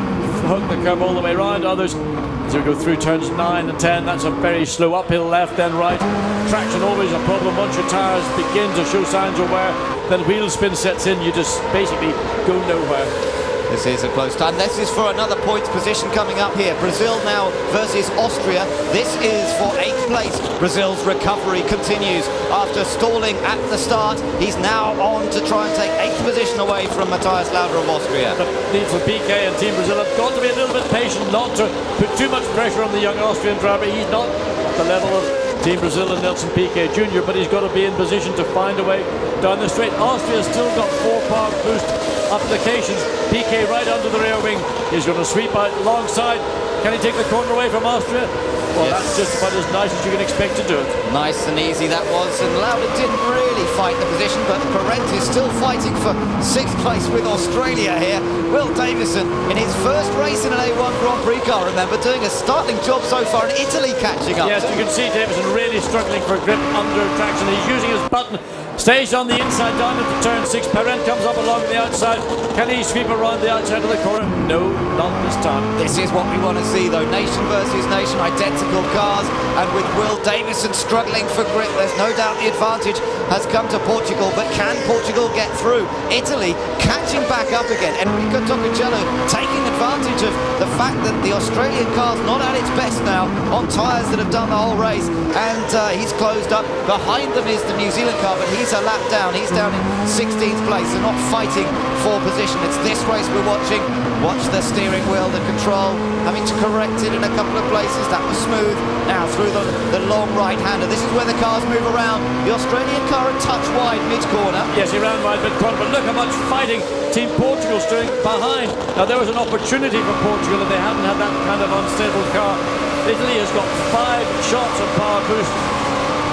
hook the curb all the way around. Others, as we go through turns 9 and 10, that's a very slow uphill left then right. Traction always a problem. Once your tyres begin to show signs of wear, then wheel spin sets in. You just basically go nowhere. This is a close time. This is for another points position coming up here. Brazil now versus Austria. This is for 8th place. Brazil's recovery continues. After stalling at the start, he's now on to try and take 8th position away from Matthias Lauda of Austria. The need for Piquet and Team Brazil have got to be a little bit patient, not to put too much pressure on the young Austrian driver. He's not at the level of Team Brazil and Nelson Piquet Jr., but he's got to be in position to find a way down the straight. Austria's still got 4 power boost applications. Piquet right under the rear wing is going to sweep out alongside Can he take the corner away from Austria? Well, Yes. that's just about as nice as you can expect to do it. Nice and easy that was, and Lauda didn't really fight the position, but Parent is still fighting for 6th place with Australia here. Will Davison, in his first race in an A1 Grand Prix car, remember, doing a startling job so far, and Italy catching up. Yes, you can see Davison really struggling for grip under traction. He's using his button. Stays on the inside down into turn 6. Parent comes up along the outside. Can he sweep around the outside of the corner? No, not this time. This is what we want to see, though. Nation versus nation, identical cars, and with Will Davison struggling for grip, there's no doubt the advantage has come to Portugal, but can Portugal get through? Italy catching back up again. Enrico Tocacello taking advantage of the fact that the Australian car's not at its best now on tyres that have done the whole race, and he's closed up. Behind them is the New Zealand car, but he's a lap down. He's down in 16th place. They're not fighting for position. It's this race we're watching. Watch the steering wheel, the control, having to correct it in a couple of places. That was smooth. Now through the long right-hander. This is where the cars move around. The Australian car a touch wide mid-corner. Yes, he ran wide mid-corner, but look how much fighting Team Portugal's doing behind. Now, there was an opportunity for Portugal if they hadn't had that kind of unstable car. Italy has got 5 shots of power boost.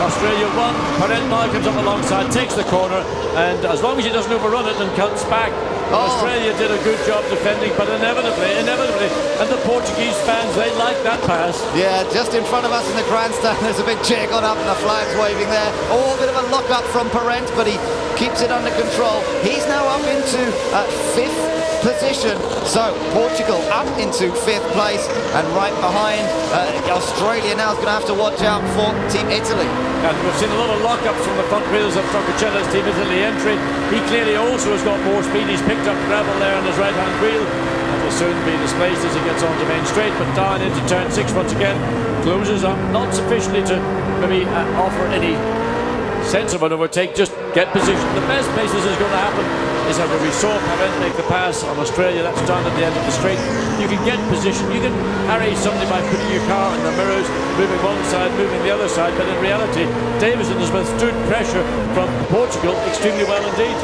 Australia 1. Parent now comes up alongside, takes the corner, and as long as he doesn't overrun it and cuts back, Australia did a good job defending, but inevitably, and the Portuguese fans, they like that pass. Yeah, just in front of us in the grandstand, there's a big cheer gone up and the flag's waving there. Oh, a bit of a lock-up from Parent, but he keeps it under control. He's now up into 5th position. So Portugal up into 5th place, and right behind Australia now is going to have to watch out for Team Italy. And we've seen a lot of lockups from the front wheels of Tocacello's Team Italy entry. He clearly also has got more speed. He's picked up gravel there on his right-hand wheel and will soon be displaced as he gets onto main straight, but down into turn 6 once again. Closes up, not sufficiently to maybe offer any sense of an overtake, just get position. The best place this is going to happen is how we saw Parent make the pass on Australia. That's down at the end of the straight. You can get position, you can harry somebody by putting your car in the mirrors, moving one side, moving the other side, but in reality Davison has withstood pressure from Portugal extremely well indeed.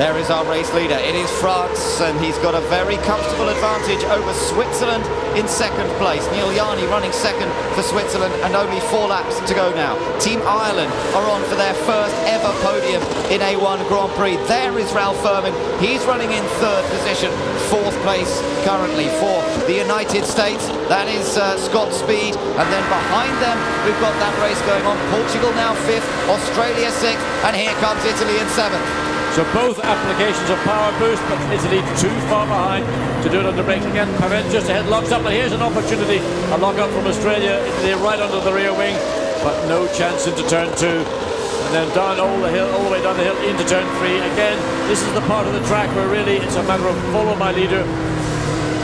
There is our race leader. It is France, and he's got a very comfortable advantage over Switzerland in 2nd place. Neil Yarni running 2nd for Switzerland, and only 4 laps to go now. Team Ireland are on for their first ever podium in A1 Grand Prix. There is Ralph Furman. He's running in 3rd position, 4th place currently for the United States. That is Scott Speed, and then behind them we've got that race going on. Portugal now 5th, Australia 6th, and here comes Italy in 7th. So both applications of power boost, but Italy too far behind to do it under braking again. Parent just ahead, locks up, and here's an opportunity. A lock up from Australia, Italy right under the rear wing, but no chance into turn 2. And then down all the way down the hill into turn 3. Again, this is the part of the track where really it's a matter of follow my leader.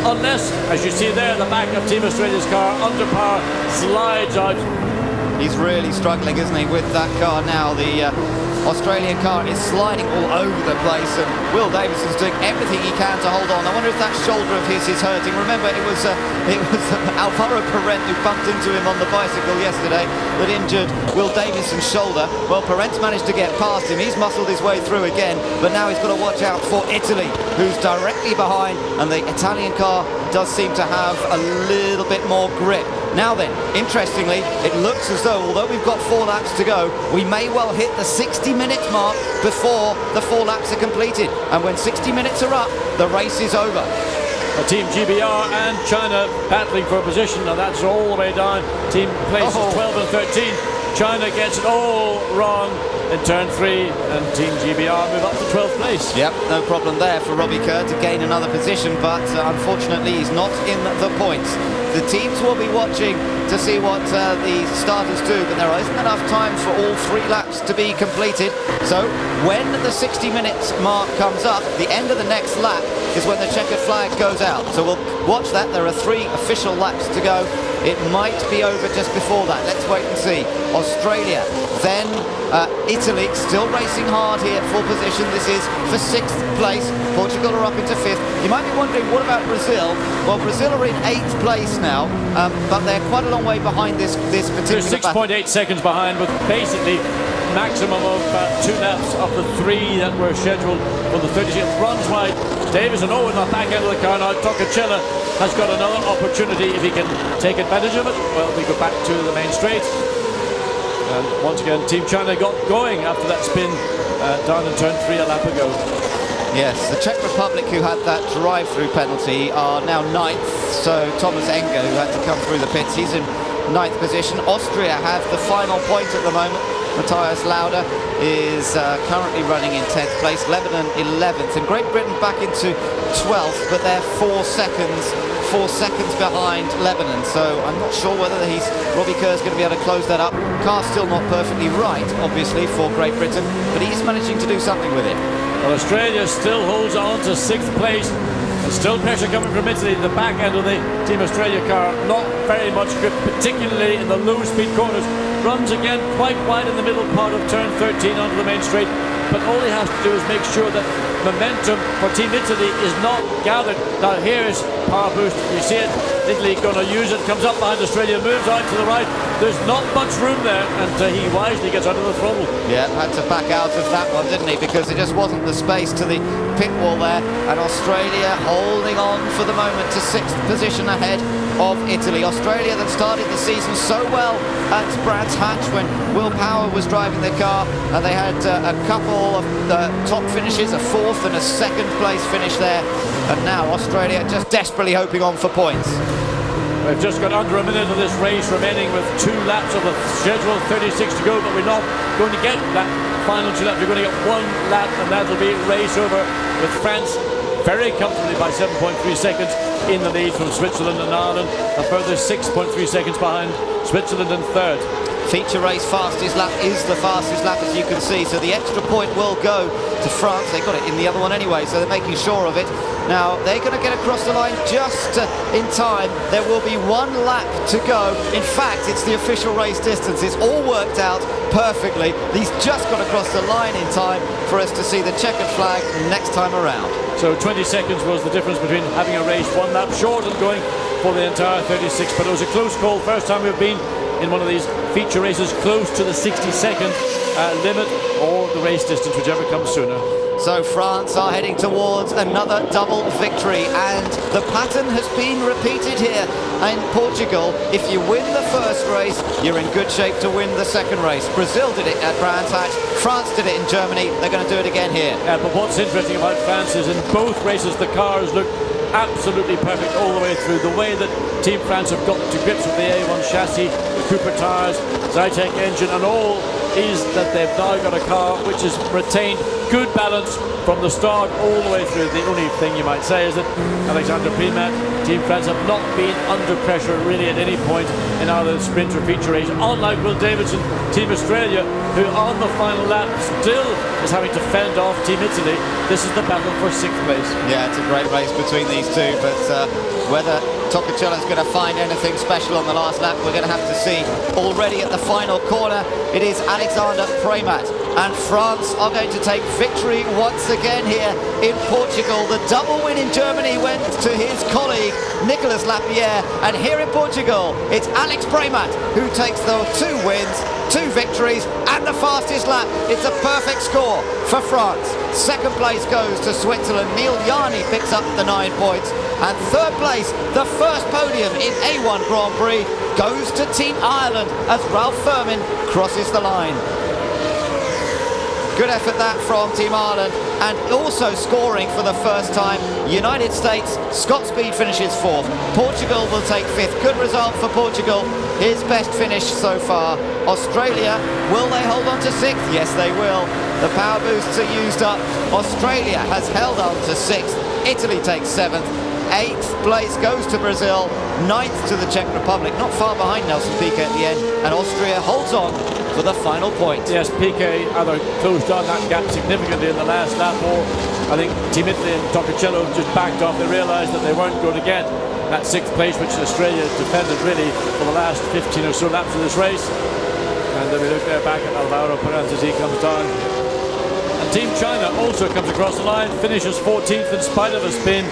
Unless, as you see there, the back of Team Australia's car under power slides out. He's really struggling, isn't he, with that car now. The Australian car is sliding all over the place, and Will Davison's doing everything he can to hold on. I wonder if that shoulder of his is hurting. Remember, it was Alvaro Parent who bumped into him on the bicycle yesterday that injured Will Davison's shoulder. Well, Parent's managed to get past him. He's muscled his way through again, but now he's got to watch out for Italy, who's directly behind, and the Italian car does seem to have a little bit more grip. Now then, interestingly, it looks as though, although we've got 4 laps to go, we may well hit the 60-minute mark before the 4 laps are completed. And when 60 minutes are up, the race is over. Team GBR and China battling for a position, and that's all the way down. Team places 12 and 13. China gets it all wrong in turn 3, and Team GBR move up to 12th place. Yep, no problem there for Robbie Kerr to gain another position, but unfortunately he's not in the points. The teams will be watching to see what the starters do, but there isn't enough time for all 3 laps to be completed. So when the 60 minutes mark comes up, the end of the next lap is when the checkered flag goes out. So we'll watch that. There are 3 official laps to go. It might be over just before that. Let's wait and see. Australia, then Italy, still racing hard here for position. This is for 6th place. Portugal are up into 5th. You might be wondering, what about Brazil? Well, Brazil are in 8th place now, but they're quite a long way behind this particular They're 6.8 seconds behind, with basically maximum of 2 laps of the 3 that were scheduled for the 36th. Runs wide. Davison, in the back end of the car now. Tocacello has got another opportunity if he can take advantage of it. Well, we go back to the main straight. And once again, Team China got going after that spin down in turn 3 a lap ago. Yes, the Czech Republic, who had that drive-through penalty, are now 9th. So Thomas Enger, who had to come through the pits, he's in 9th position. Austria have the final point at the moment. Matthias Lauda is currently running in 10th place. Lebanon 11th, and Great Britain back into 12th, but they're 4 seconds behind Lebanon. So I'm not sure whether Robbie Kerr's going to be able to close that up. Car's still not perfectly right, obviously, for Great Britain, but he's managing to do something with it. Well, Australia still holds on to 6th place. There's still pressure coming from Italy. The back end of the Team Australia car not very much good, particularly in the low speed corners. Runs again quite wide in the middle part of turn 13 onto the main straight, but all he has to do is make sure that momentum for Team Italy is not gathered. Now here is power boost, you see it, Italy going to use it, comes up behind Australia, moves out to the right. There's not much room there, and he wisely gets under the throttle. Yeah, had to back out of that one, didn't he, because there just wasn't the space to the pit wall there, and Australia holding on for the moment to 6th position ahead of Italy. Australia that started the season so well at Brands Hatch when Will Power was driving the car, and they had a couple of top finishes, a 4th and a 2nd place finish there, and now Australia just desperately hoping on for points. We've just got under a minute of this race remaining with 2 laps of the schedule, 36 to go, but we're not going to get that final 2 laps. We're going to get 1 lap, and that'll be race over with France very comfortably by 7.3 seconds in the lead from Switzerland and Ireland, a further 6.3 seconds behind Switzerland in 3rd. Feature race fastest lap is the fastest lap, as you can see, so the extra point will go to France. They got it in the other one anyway, so they're making sure of it. Now they're going to get across the line just in time. There will be 1 lap to go. In fact, it's the official race distance. It's all worked out perfectly. He's just got across the line in time for us to see the checkered flag next time around. So 20 seconds was the difference between having a race 1 lap short and going for the entire 36, but it was a close call. First time we've been in one of these feature races close to the 60-second limit, or the race distance, whichever comes sooner. So France are heading towards another double victory, and the pattern has been repeated here in Portugal. If you win the first race, you're in good shape to win the second race. Brazil did it at Brands Hatch, France did it in Germany, they're going to do it again here. But what's interesting about France is in both races the cars look absolutely perfect all the way through. The way that Team France have got to grips with the A1 chassis, the Cooper tyres, Zytec engine and all, is that they've now got a car which has retained good balance from the start all the way through. The only thing you might say is that Alexander Primat, Team France, have not been under pressure really at any point in either the sprint or feature race, unlike Will Davidson, Team Australia, who on the final lap still is having to fend off Team Italy. This is the battle for 6th place. Yeah, it's a great race between these two, but whether Toccocello's going to find anything special on the last lap, we're going to have to see. Already at the final corner, it is Alexander Primat, and France are going to take victory once again here in Portugal. The double win in Germany went to his colleague Nicolas Lapierre, and here in Portugal it's Alex Primat who takes the 2 wins, 2 victories and the fastest lap. It's a perfect score for France. 2nd place goes to Switzerland. Neil Yarni picks up the 9 points, and 3rd place, the first podium in A1 Grand Prix, goes to Team Ireland as Ralph Furman crosses the line. Good effort that from Team Ireland, and also scoring for the first time, United States, Scott Speed finishes 4th. Portugal will take 5th. Good result for Portugal, his best finish so far. Australia, will they hold on to 6th? Yes, they will. The power boosts are used up. Australia has held on to 6th. Italy takes 7th. 8th place goes to Brazil. 9th to the Czech Republic, not far behind Nelson Piquet at the end, and Austria holds on for the final point. Yes, Piquet either closed down that gap significantly in the last lap, or I think Team Italy and Toccocello just backed off. They realised that they weren't going to get that 6th place, which Australia has defended really for the last 15 or so laps of this race. And then we look there back at Alvaro Perez as he comes down. And Team China also comes across the line, finishes 14th in spite of a spin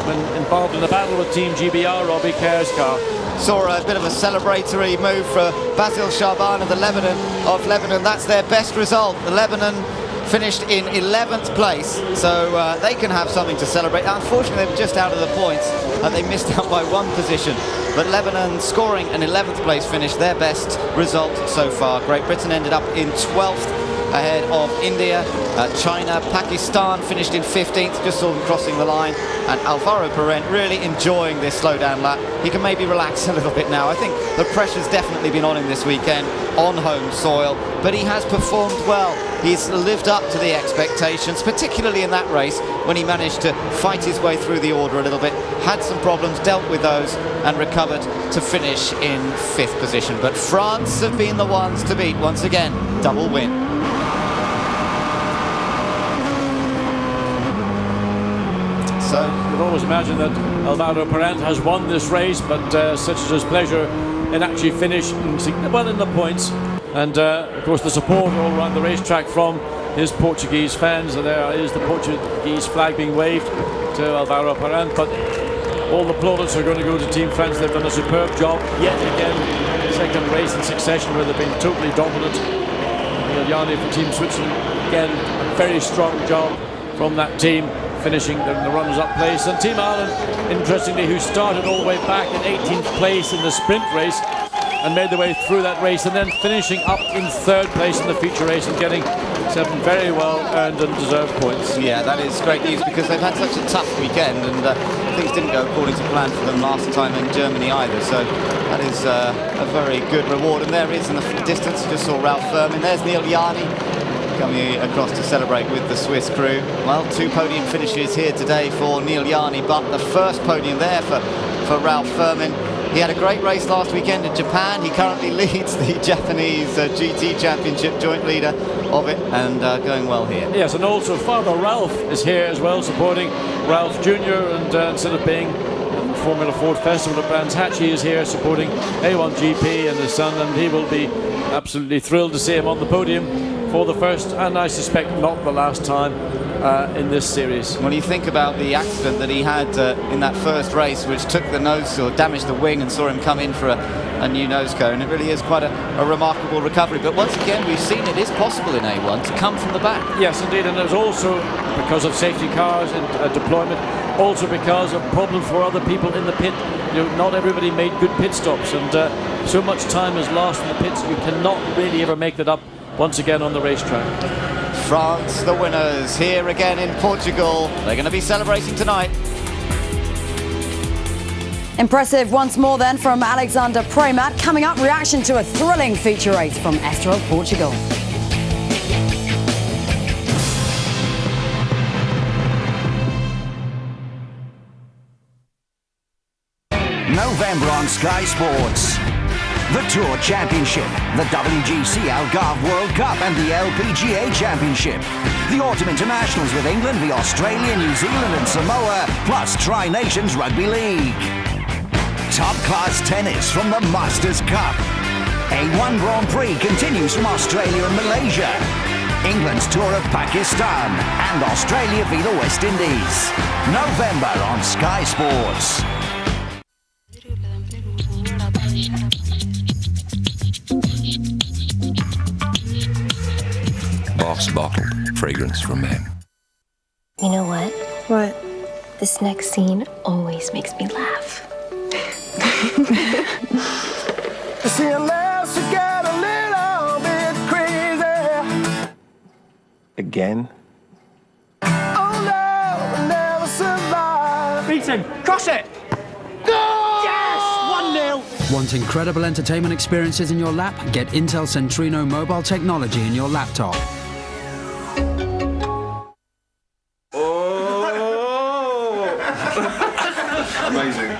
when involved in a battle with Team GBR, Robbie Kerr's car. Saw a bit of a celebratory move for Basil Shaban of Lebanon. That's their best result. The Lebanon finished in 11th place, so they can have something to celebrate. Unfortunately, they were just out of the points. They missed out by 1 position. But Lebanon scoring an 11th place finish, their best result so far. Great Britain ended up in 12th, ahead of India, China. Pakistan finished in 15th, just saw them crossing the line. And Alvaro Parent really enjoying this slowdown lap. He can maybe relax a little bit now. I think the pressure's definitely been on him this weekend on home soil, but he has performed well. He's lived up to the expectations, particularly in that race when he managed to fight his way through the order a little bit, had some problems, dealt with those and recovered to finish in 5th position. But France have been the ones to beat once again. Double win. So you'd always imagine that Alvaro Parent has won this race, but such is his pleasure in actually finishing well in the points. And of course the support all around the racetrack from his Portuguese fans. And there is the Portuguese flag being waved to Alvaro Parent, but all the plaudits are going to go to Team France. They've done a superb job yet again. Second race in succession where they've been totally dominant. Neil Yarni for Team Switzerland, again a very strong job from that team, finishing in the runners-up place. And Team Ireland, interestingly, who started all the way back in 18th place in the sprint race and made their way through that race, and then finishing up in 3rd place in the feature race and getting 7 very well earned and deserved points. Yeah, that is great news because they've had such a tough weekend, and things didn't go according to plan for them last time in Germany either, so that is a very good reward. And there is in the distance, you just saw Ralph Furman. There's Neil Yarni coming across to celebrate with the Swiss crew. Well, 2 podium finishes here today for Neil Yarni, but the first podium there for Ralph Furman. He had a great race last weekend in Japan. He currently leads the Japanese GT Championship, joint leader of it, and going well here. Yes, and also Father Ralph is here as well, supporting Ralph Jr. And instead of being at the Formula Ford Festival at Brands Hatch, he is here supporting A1GP and his son, and he will be absolutely thrilled to see him on the podium for the first, and I suspect not the last time in this series. When you think about the accident that he had in that first race, which took the nose or damaged the wing and saw him come in for a new nose cone, it really is quite a remarkable recovery. But once again, we've seen it is possible in A1 to come from the back. Yes, indeed, and it was also because of safety cars and deployment, also because of problems for other people in the pit. You know, not everybody made good pit stops, and so much time is lost in the pits, you cannot really ever make that up once again on the racetrack. France, the winners, here again in Portugal. They're going to be celebrating tonight. Impressive once more then from Alexander Premat. Coming up, reaction to a thrilling feature race from Estoril, Portugal. November on Sky Sports. The Tour Championship, the WGC Algarve World Cup and the LPGA Championship. The Autumn Internationals with England, the Australia, New Zealand and Samoa, plus Tri-Nations Rugby League. Top-class tennis from the Masters Cup. A1 Grand Prix continues from Australia and Malaysia. England's tour of Pakistan and Australia v the West Indies. November on Sky Sports. Boss Bottle, fragrance from men. You know what? What? This next scene always makes me laugh. See, unless you get a little bit crazy. Again? Oh no, we'll never survive. Beat him! Cross it! Yes! 1-0! Want incredible entertainment experiences in your lap? Get Intel Centrino mobile technology in your laptop. Amazing.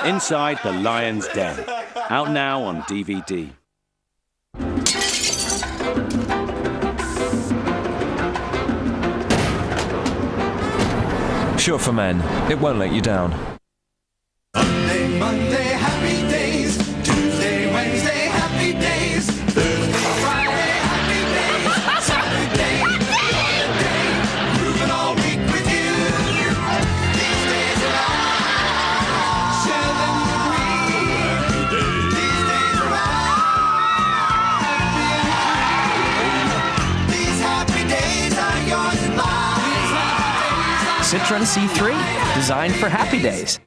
Inside the Lion's Den. Out now on DVD. Sure for men, it won't let you down. Monday, happy days. Tuesday, Wednesday, happy days. Thursday, Friday, happy days. Saturday, holiday. Moving all week with you. These days are ours. Share them with me. These days are ours. Happy and free. These happy Citroën C3, designed for happy days.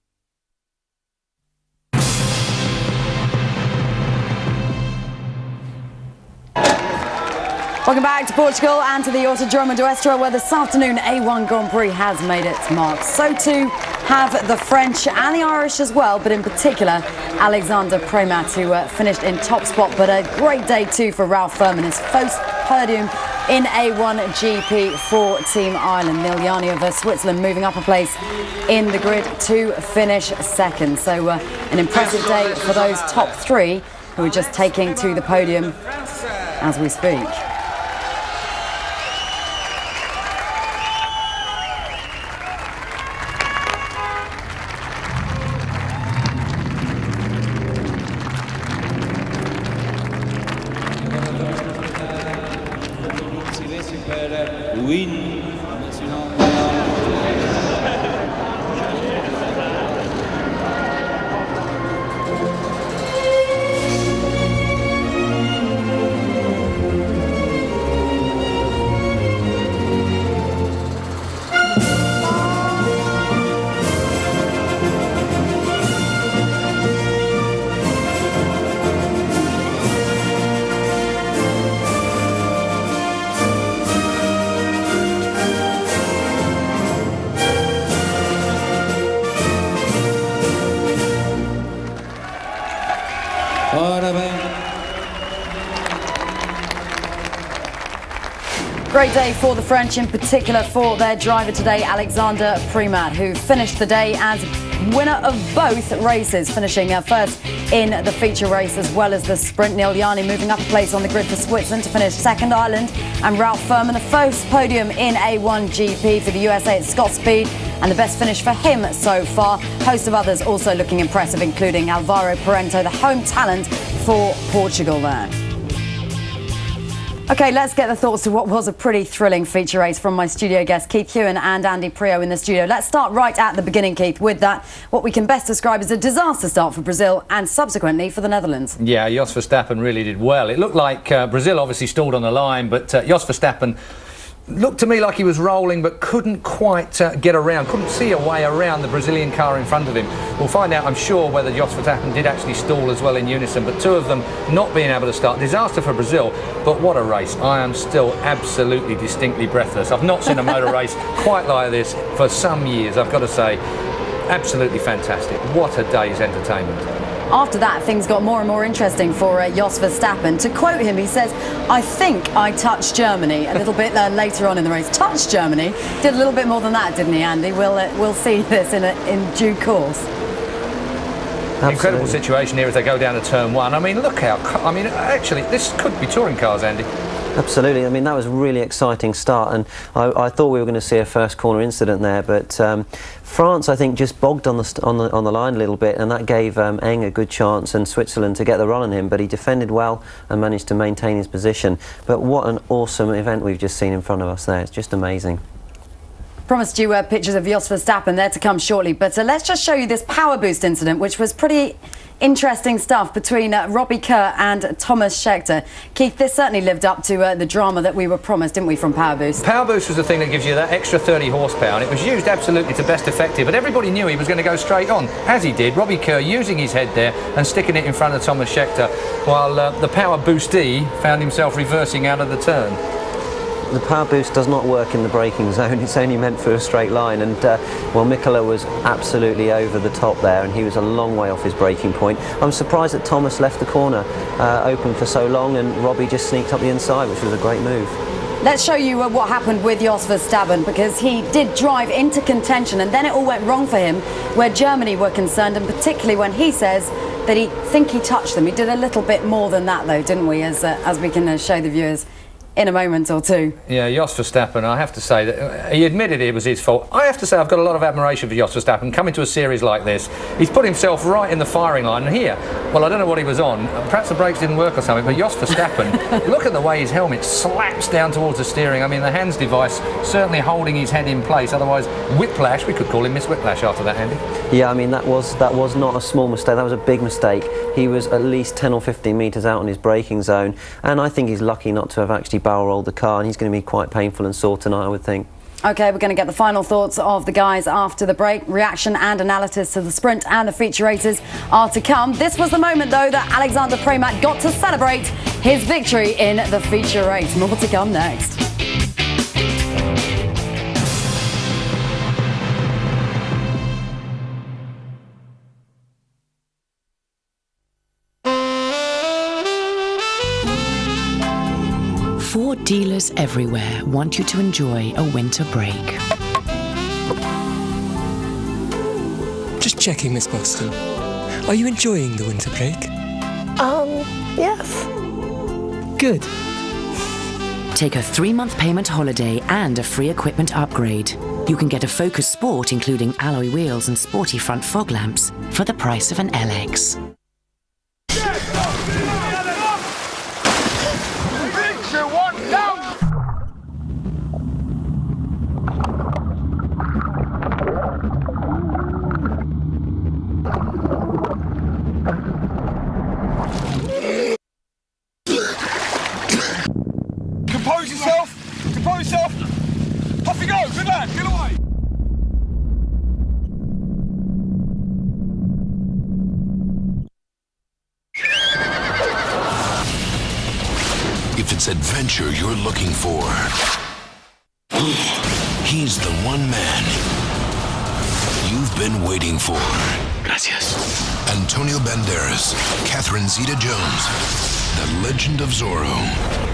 Welcome back to Portugal and to the Autodromo do Estoril, where this afternoon A1 Grand Prix has made its mark. So too have the French and the Irish as well, but in particular Alexander Prix, who finished in top spot. But a great day too for Ralph Furman, his first podium in A1 GP for Team Ireland. Neil Yarni of Switzerland moving up a place in the grid to finish second. So an impressive day for those top three who are just taking to the podium as we speak. Great day for the French, in particular for their driver today, Alexander Prix, who finished the day as winner of both races, finishing first in the feature race as well as the sprint. Neil Yarni moving up a place on the grid for Switzerland to finish second. Ireland and Ralph Furman, the first podium in A1 GP for the USA at Scott Speed, and the best finish for him so far. Host of others also looking impressive, including Alvaro Parento, the home talent for Portugal there. OK, let's get the thoughts to what was a pretty thrilling feature race from my studio guests, Keith Hewen and Andy Prio in the studio. Let's start right at the beginning, Keith, with that, what we can best describe as a disaster start for Brazil and subsequently for the Netherlands. Yeah, Jos Verstappen really did well. It looked like Brazil obviously stalled on the line, but Jos Verstappen looked to me like he was rolling but couldn't quite get around, couldn't see a way around the Brazilian car in front of him. We'll find out, I'm sure, whether Jos Verstappen did actually stall as well in unison, but two of them not being able to start. Disaster for Brazil, but what a race. I am still absolutely distinctly breathless. I've not seen a motor race quite like this for some years, I've got to say. Absolutely fantastic. What a day's entertainment. After that, things got more and more interesting for Jos Verstappen. To quote him, he says, "I think I touched Germany," a little bit later on in the race. Touched Germany? Did a little bit more than that, didn't he, Andy? We'll see this in due course. Absolutely. Incredible situation here as they go down to turn one. I mean, look how... I mean, actually, this could be touring cars, Andy. Absolutely. I mean, that was a really exciting start, and I thought we were going to see a first corner incident there, but France, I think, just bogged on the line a little bit, and that gave Eng a good chance and Switzerland to get the run on him, but he defended well and managed to maintain his position. But what an awesome event we've just seen in front of us there. It's just amazing. Promised you pictures of Jos Verstappen there to come shortly, but let's just show you this power boost incident, which was pretty interesting stuff between Robbie Kerr and Thomas Scheckter. Keith, this certainly lived up to the drama that we were promised, didn't we, from Power Boost? Power Boost was the thing that gives you that extra 30 horsepower, and it was used absolutely to best effective, but everybody knew he was going to go straight on, as he did. Robbie Kerr using his head there and sticking it in front of Thomas Scheckter, while the Power Boostee found himself reversing out of the turn. The power boost does not work in the braking zone. It's only meant for a straight line, and well, Mikola was absolutely over the top there, and he was a long way off his braking point. I'm surprised that Thomas left the corner open for so long, and Robbie just sneaked up the inside, which was a great move. Let's show you what happened with Jos Verstappen, because he did drive into contention and then it all went wrong for him where Germany were concerned, and particularly when he says that he touched them. He did a little bit more than that though, didn't we, as we can show the viewers in a moment or two. Yeah, Jos Verstappen, I have to say that he admitted it was his fault. I have to say I've got a lot of admiration for Jos Verstappen coming to a series like this. He's put himself right in the firing line, and here, well, I don't know what he was on. Perhaps the brakes didn't work or something, but Jos Verstappen, look at the way his helmet slaps down towards the steering. I mean, the hands device certainly holding his head in place. Otherwise, whiplash, we could call him Miss Whiplash after that, Andy. Yeah, I mean, that was not a small mistake. That was a big mistake. He was at least 10 or 15 metres out on his braking zone, and I think he's lucky not to have actually barrel rolled the car, and he's going to be quite painful and sore tonight, I would think. OK, we're going to get the final thoughts of the guys after the break. Reaction and analysis to the sprint and the feature races are to come. This was the moment, though, that Alexander Preymat got to celebrate his victory in the feature race. More to come next. Ford dealers everywhere want you to enjoy a winter break. Just checking, Miss Buxton. Are you enjoying the winter break? Yes. Good. Take a 3-month payment holiday and a free equipment upgrade. You can get a Focus Sport including alloy wheels and sporty front fog lamps for the price of an LX. Compose yourself! Compose yourself! Off you go! Good lad! Get away! If it's adventure you're looking for, he's the one man you've been waiting for. Gracias. Antonio Banderas, Catherine Zeta-Jones, the Legend of Zorro.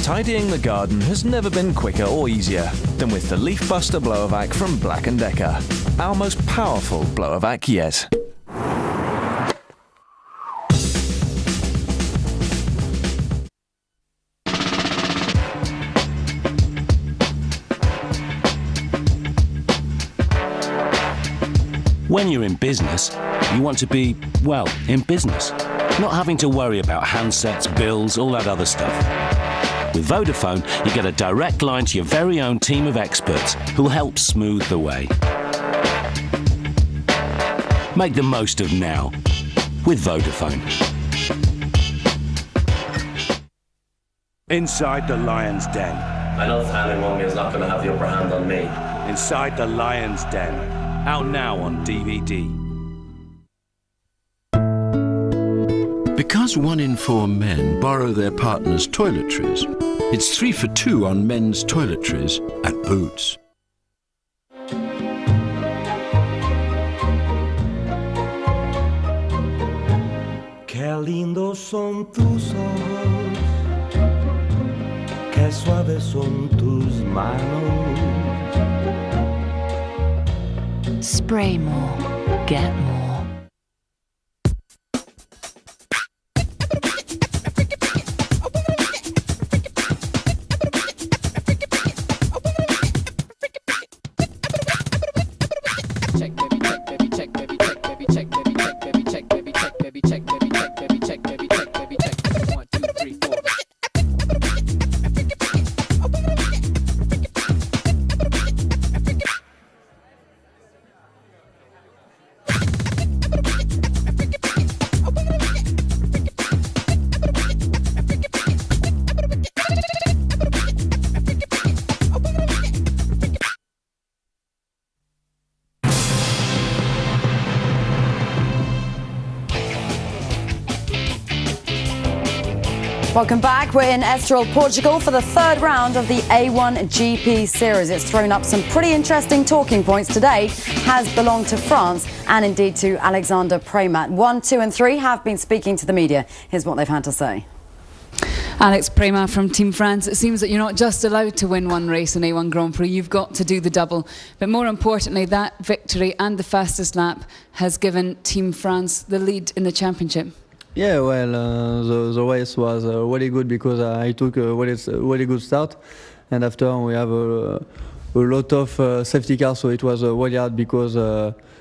Tidying the garden has never been quicker or easier than with the Leaf Buster Blower Vac from Black & Decker. Our most powerful blower vac yet. When you're in business, you want to be, well, in business. Not having to worry about handsets, bills, all that other stuff. With Vodafone, you get a direct line to your very own team of experts who'll help smooth the way. Make the most of now with Vodafone. Inside the Lion's Den. I know Fanning Mommy is not going to have the upper hand on me. Inside the Lion's Den. Out now on DVD. Because 1 in 4 men borrow their partner's toiletries, it's 3 for 2 on men's toiletries at Boots. Qué lindos son tus ojos, qué suaves son tus manos. Spray more, get more. Welcome back. We're in Estoril, Portugal for the third round of the A1 GP series. It's thrown up some pretty interesting talking points today, has belonged to France and indeed to Alexander Preymat. 1, 2 and 3 have been speaking to the media. Here's what they've had to say. Alex Preymat from Team France, it seems that you're not just allowed to win one race in A1 Grand Prix, you've got to do the double. But more importantly, that victory and the fastest lap has given Team France the lead in the championship. Yeah, well, the race was really good because I took a really good start, and after we have a lot of safety cars, so it was really hard because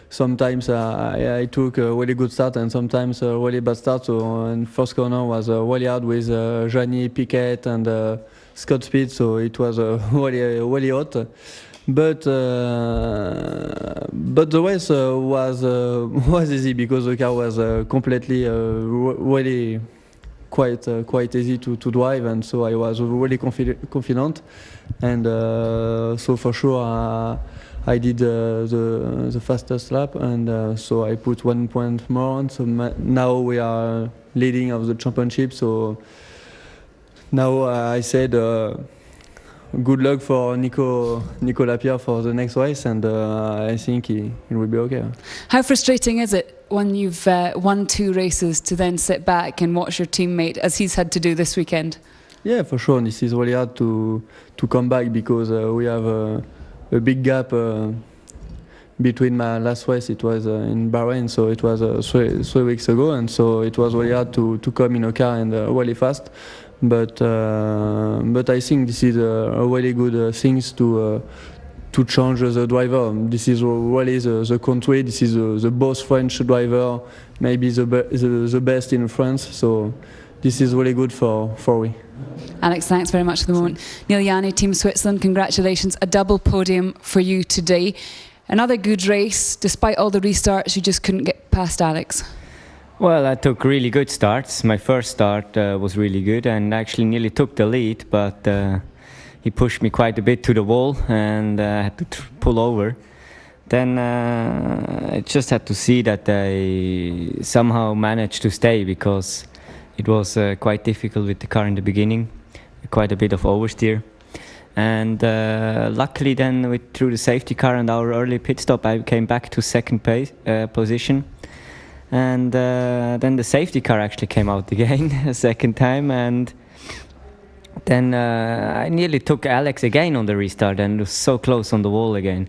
sometimes I took a really good start and sometimes a really bad start. So and first corner was really hard with Gianni, Piquet and Scott Speed, so it was really hot. But the race was easy because the car was completely quite easy to drive, and so I was really confident. And so for sure I did the fastest lap, and so I put 1 point more on. So now we are leading of the championship. So now I said good luck for Nico Lapierre for the next race, and I think he will be okay. How frustrating is it when you've won 2 races to then sit back and watch your teammate, as he's had to do this weekend? Yeah, for sure. This is really hard to come back, because we have a big gap between my last race. It was in Bahrain, so it was 3 weeks ago, and so it was really hard to come in a car and really fast. But I think this is a really good things to change the driver. This is really the country. This is the both French driver, maybe the best in France. So this is really good for we. Alex, thanks very much for the moment. Neil Yanni, Team Switzerland, congratulations. A double podium for you today. Another good race. Despite all the restarts, you just couldn't get past Alex. Well, I took really good starts. My first start was really good and actually nearly took the lead, but he pushed me quite a bit to the wall, and I had to pull over. Then I just had to see that I somehow managed to stay, because it was quite difficult with the car in the beginning, quite a bit of oversteer. And luckily then through the safety car and our early pit stop, I came back to second position. And then the safety car actually came out again a second time, and then I nearly took Alex again on the restart, and was so close on the wall again,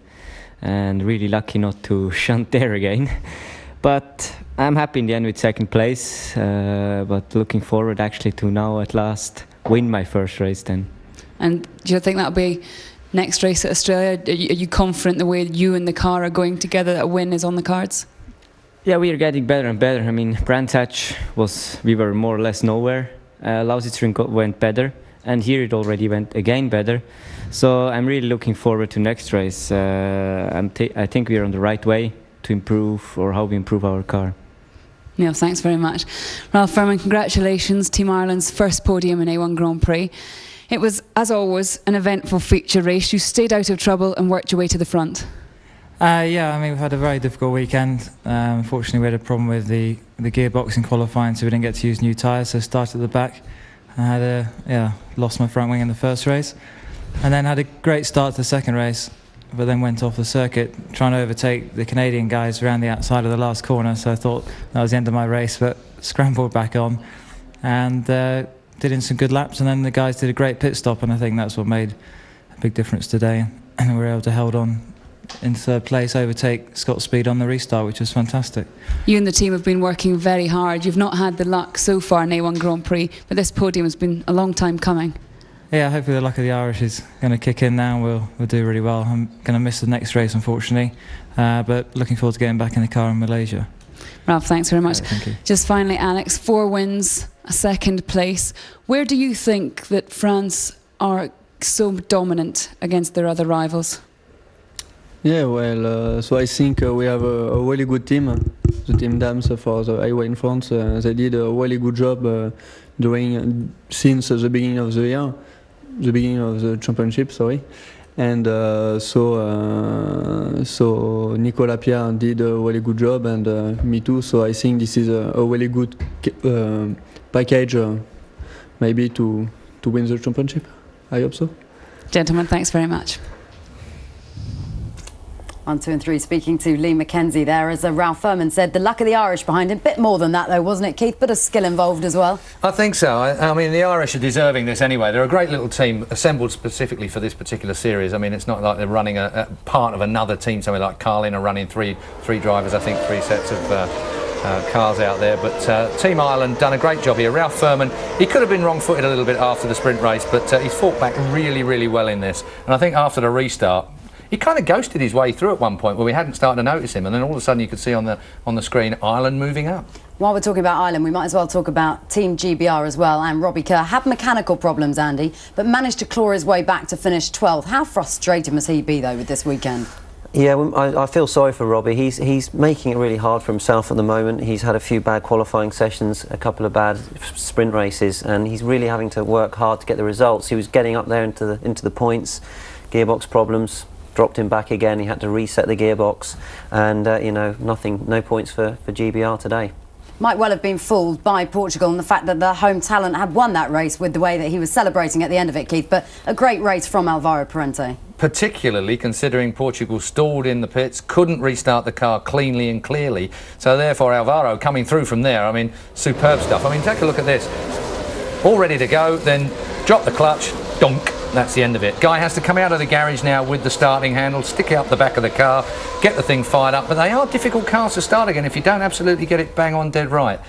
and really lucky not to shunt there again. But I'm happy in the end with second place, but looking forward actually to now at last win my first race then. And do you think that'll be next race at Australia? Are you confident the way you and the car are going together that a win is on the cards? Yeah, we are getting better and better. I mean, Brands Hatch we were more or less nowhere. Lausitzring went better, and here it already went again better. So I'm really looking forward to next race. I think we are on the right way to improve, or how we improve our car. Neil, thanks very much. Ralph Furman, congratulations. Team Ireland's first podium in A1 Grand Prix. It was, as always, an eventful feature race. You stayed out of trouble and worked your way to the front. Yeah, I mean, we've had a very difficult weekend. Unfortunately, we had a problem with the gearbox in qualifying, so we didn't get to use new tyres, so started at the back. I had lost my front wing in the first race, and then had a great start to the second race, but then went off the circuit trying to overtake the Canadian guys around the outside of the last corner, so I thought that was the end of my race, but scrambled back on and did in some good laps, and then the guys did a great pit stop, and I think that's what made a big difference today, and we were able to hold on in third place, overtake Scott Speed on the restart, which was fantastic. You and the team have been working very hard. You've not had the luck so far in A1 Grand Prix, but this podium has been a long time coming. Yeah, hopefully the luck of the Irish is going to kick in now, and we'll do really well. I'm going to miss the next race, unfortunately, but looking forward to getting back in the car in Malaysia. Ralph, thanks very much. Right, thank you. Just finally, Alex, 4 wins, a second place. Where do you think that France are so dominant against their other rivals? Yeah, well, so I think we have a really good team. The team Dams for the highway in France, they did a really good job since the beginning of the year, the beginning of the championship, sorry. And so Nico Lapierre did a really good job, and me too. So I think this is a really good package, maybe to win the championship. I hope so. Gentlemen, thanks very much. 1, 2 and 3 speaking to Lee McKenzie there, as Ralph Furman said, the luck of the Irish behind him. Bit more than that though, wasn't it, Keith? Bit of skill involved as well. I think so. I mean, the Irish are deserving this anyway. They're a great little team assembled specifically for this particular series. I mean, it's not like they're running a part of another team. Somewhere like Carlin are running three drivers, I think 3 sets of cars out there. But Team Ireland done a great job here. Ralph Furman, he could have been wrong-footed a little bit after the sprint race, but he's fought back really, really well in this. And I think after the restart, he kind of ghosted his way through at one point where we hadn't started to notice him, and then all of a sudden you could see on the screen Ireland moving up. While we're talking about Ireland, we might as well talk about Team GBR as well. And Robbie Kerr had mechanical problems, Andy, but managed to claw his way back to finish 12th. How frustrated must he be, though, with this weekend? Yeah, I feel sorry for Robbie. He's making it really hard for himself at the moment. He's had a few bad qualifying sessions, a couple of bad sprint races, and he's really having to work hard to get the results. He was getting up there into the points, gearbox problems, dropped him back again. He had to reset the gearbox, and you know, no points for GBR today. Might well have been fooled by Portugal and the fact that the home talent had won that race with the way that he was celebrating at the end of it, Keith. But a great race from Alvaro Parente. Particularly considering Portugal stalled in the pits, couldn't restart the car cleanly and clearly. So therefore Alvaro coming through from there, I mean, superb stuff. I mean, take a look at this. All ready to go, then drop the clutch, donk. That's the end of it. Guy has to come out of the garage now with the starting handle, stick it up the back of the car, get the thing fired up. But they are difficult cars to start again if you don't absolutely get it bang on dead right.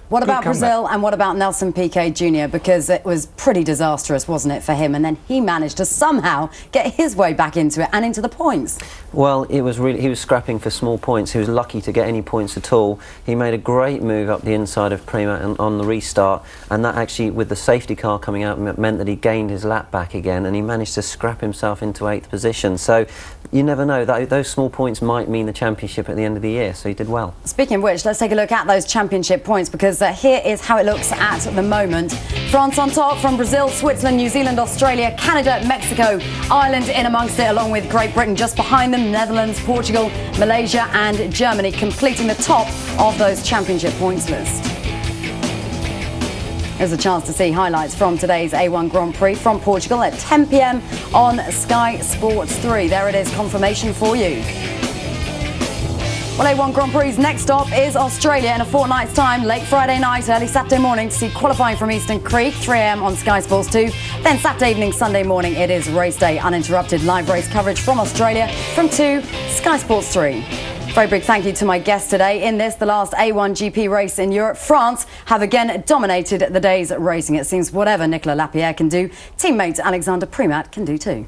What about Brazil and what about Nelson Piquet Jr.? Because it was pretty disastrous, wasn't it, for him? And then he managed to somehow get his way back into it and into the points. Well, he was scrapping for small points. He was lucky to get any points at all. He made a great move up the inside of Prima on the restart, and that actually, with the safety car coming out, meant that he gained his lap back again, and he managed to scrap himself into 8th position. So you never know, those small points might mean the championship at the end of the year, so he did well. Speaking of which, let's take a look at those championship points, because here is how it looks at the moment. France on top from Brazil, Switzerland, New Zealand, Australia, Canada, Mexico, Ireland in amongst it, along with Great Britain just behind them, Netherlands, Portugal, Malaysia and Germany completing the top of those championship points list. There's a chance to see highlights from today's A1 Grand Prix from Portugal at 10 p.m. on Sky Sports 3. There it is, confirmation for you. Well, A1 Grand Prix's next stop is Australia in a fortnight's time, late Friday night, early Saturday morning to see qualifying from Eastern Creek, 3 a.m. on Sky Sports 2. Then Saturday evening, Sunday morning, it is race day, uninterrupted live race coverage from Australia from 2, Sky Sports 3. Very big thank you to my guest today. In this, the last A1 GP race in Europe, France have again dominated the day's racing. It seems whatever Nicolas Lapierre can do, teammate Alexander Primat can do too.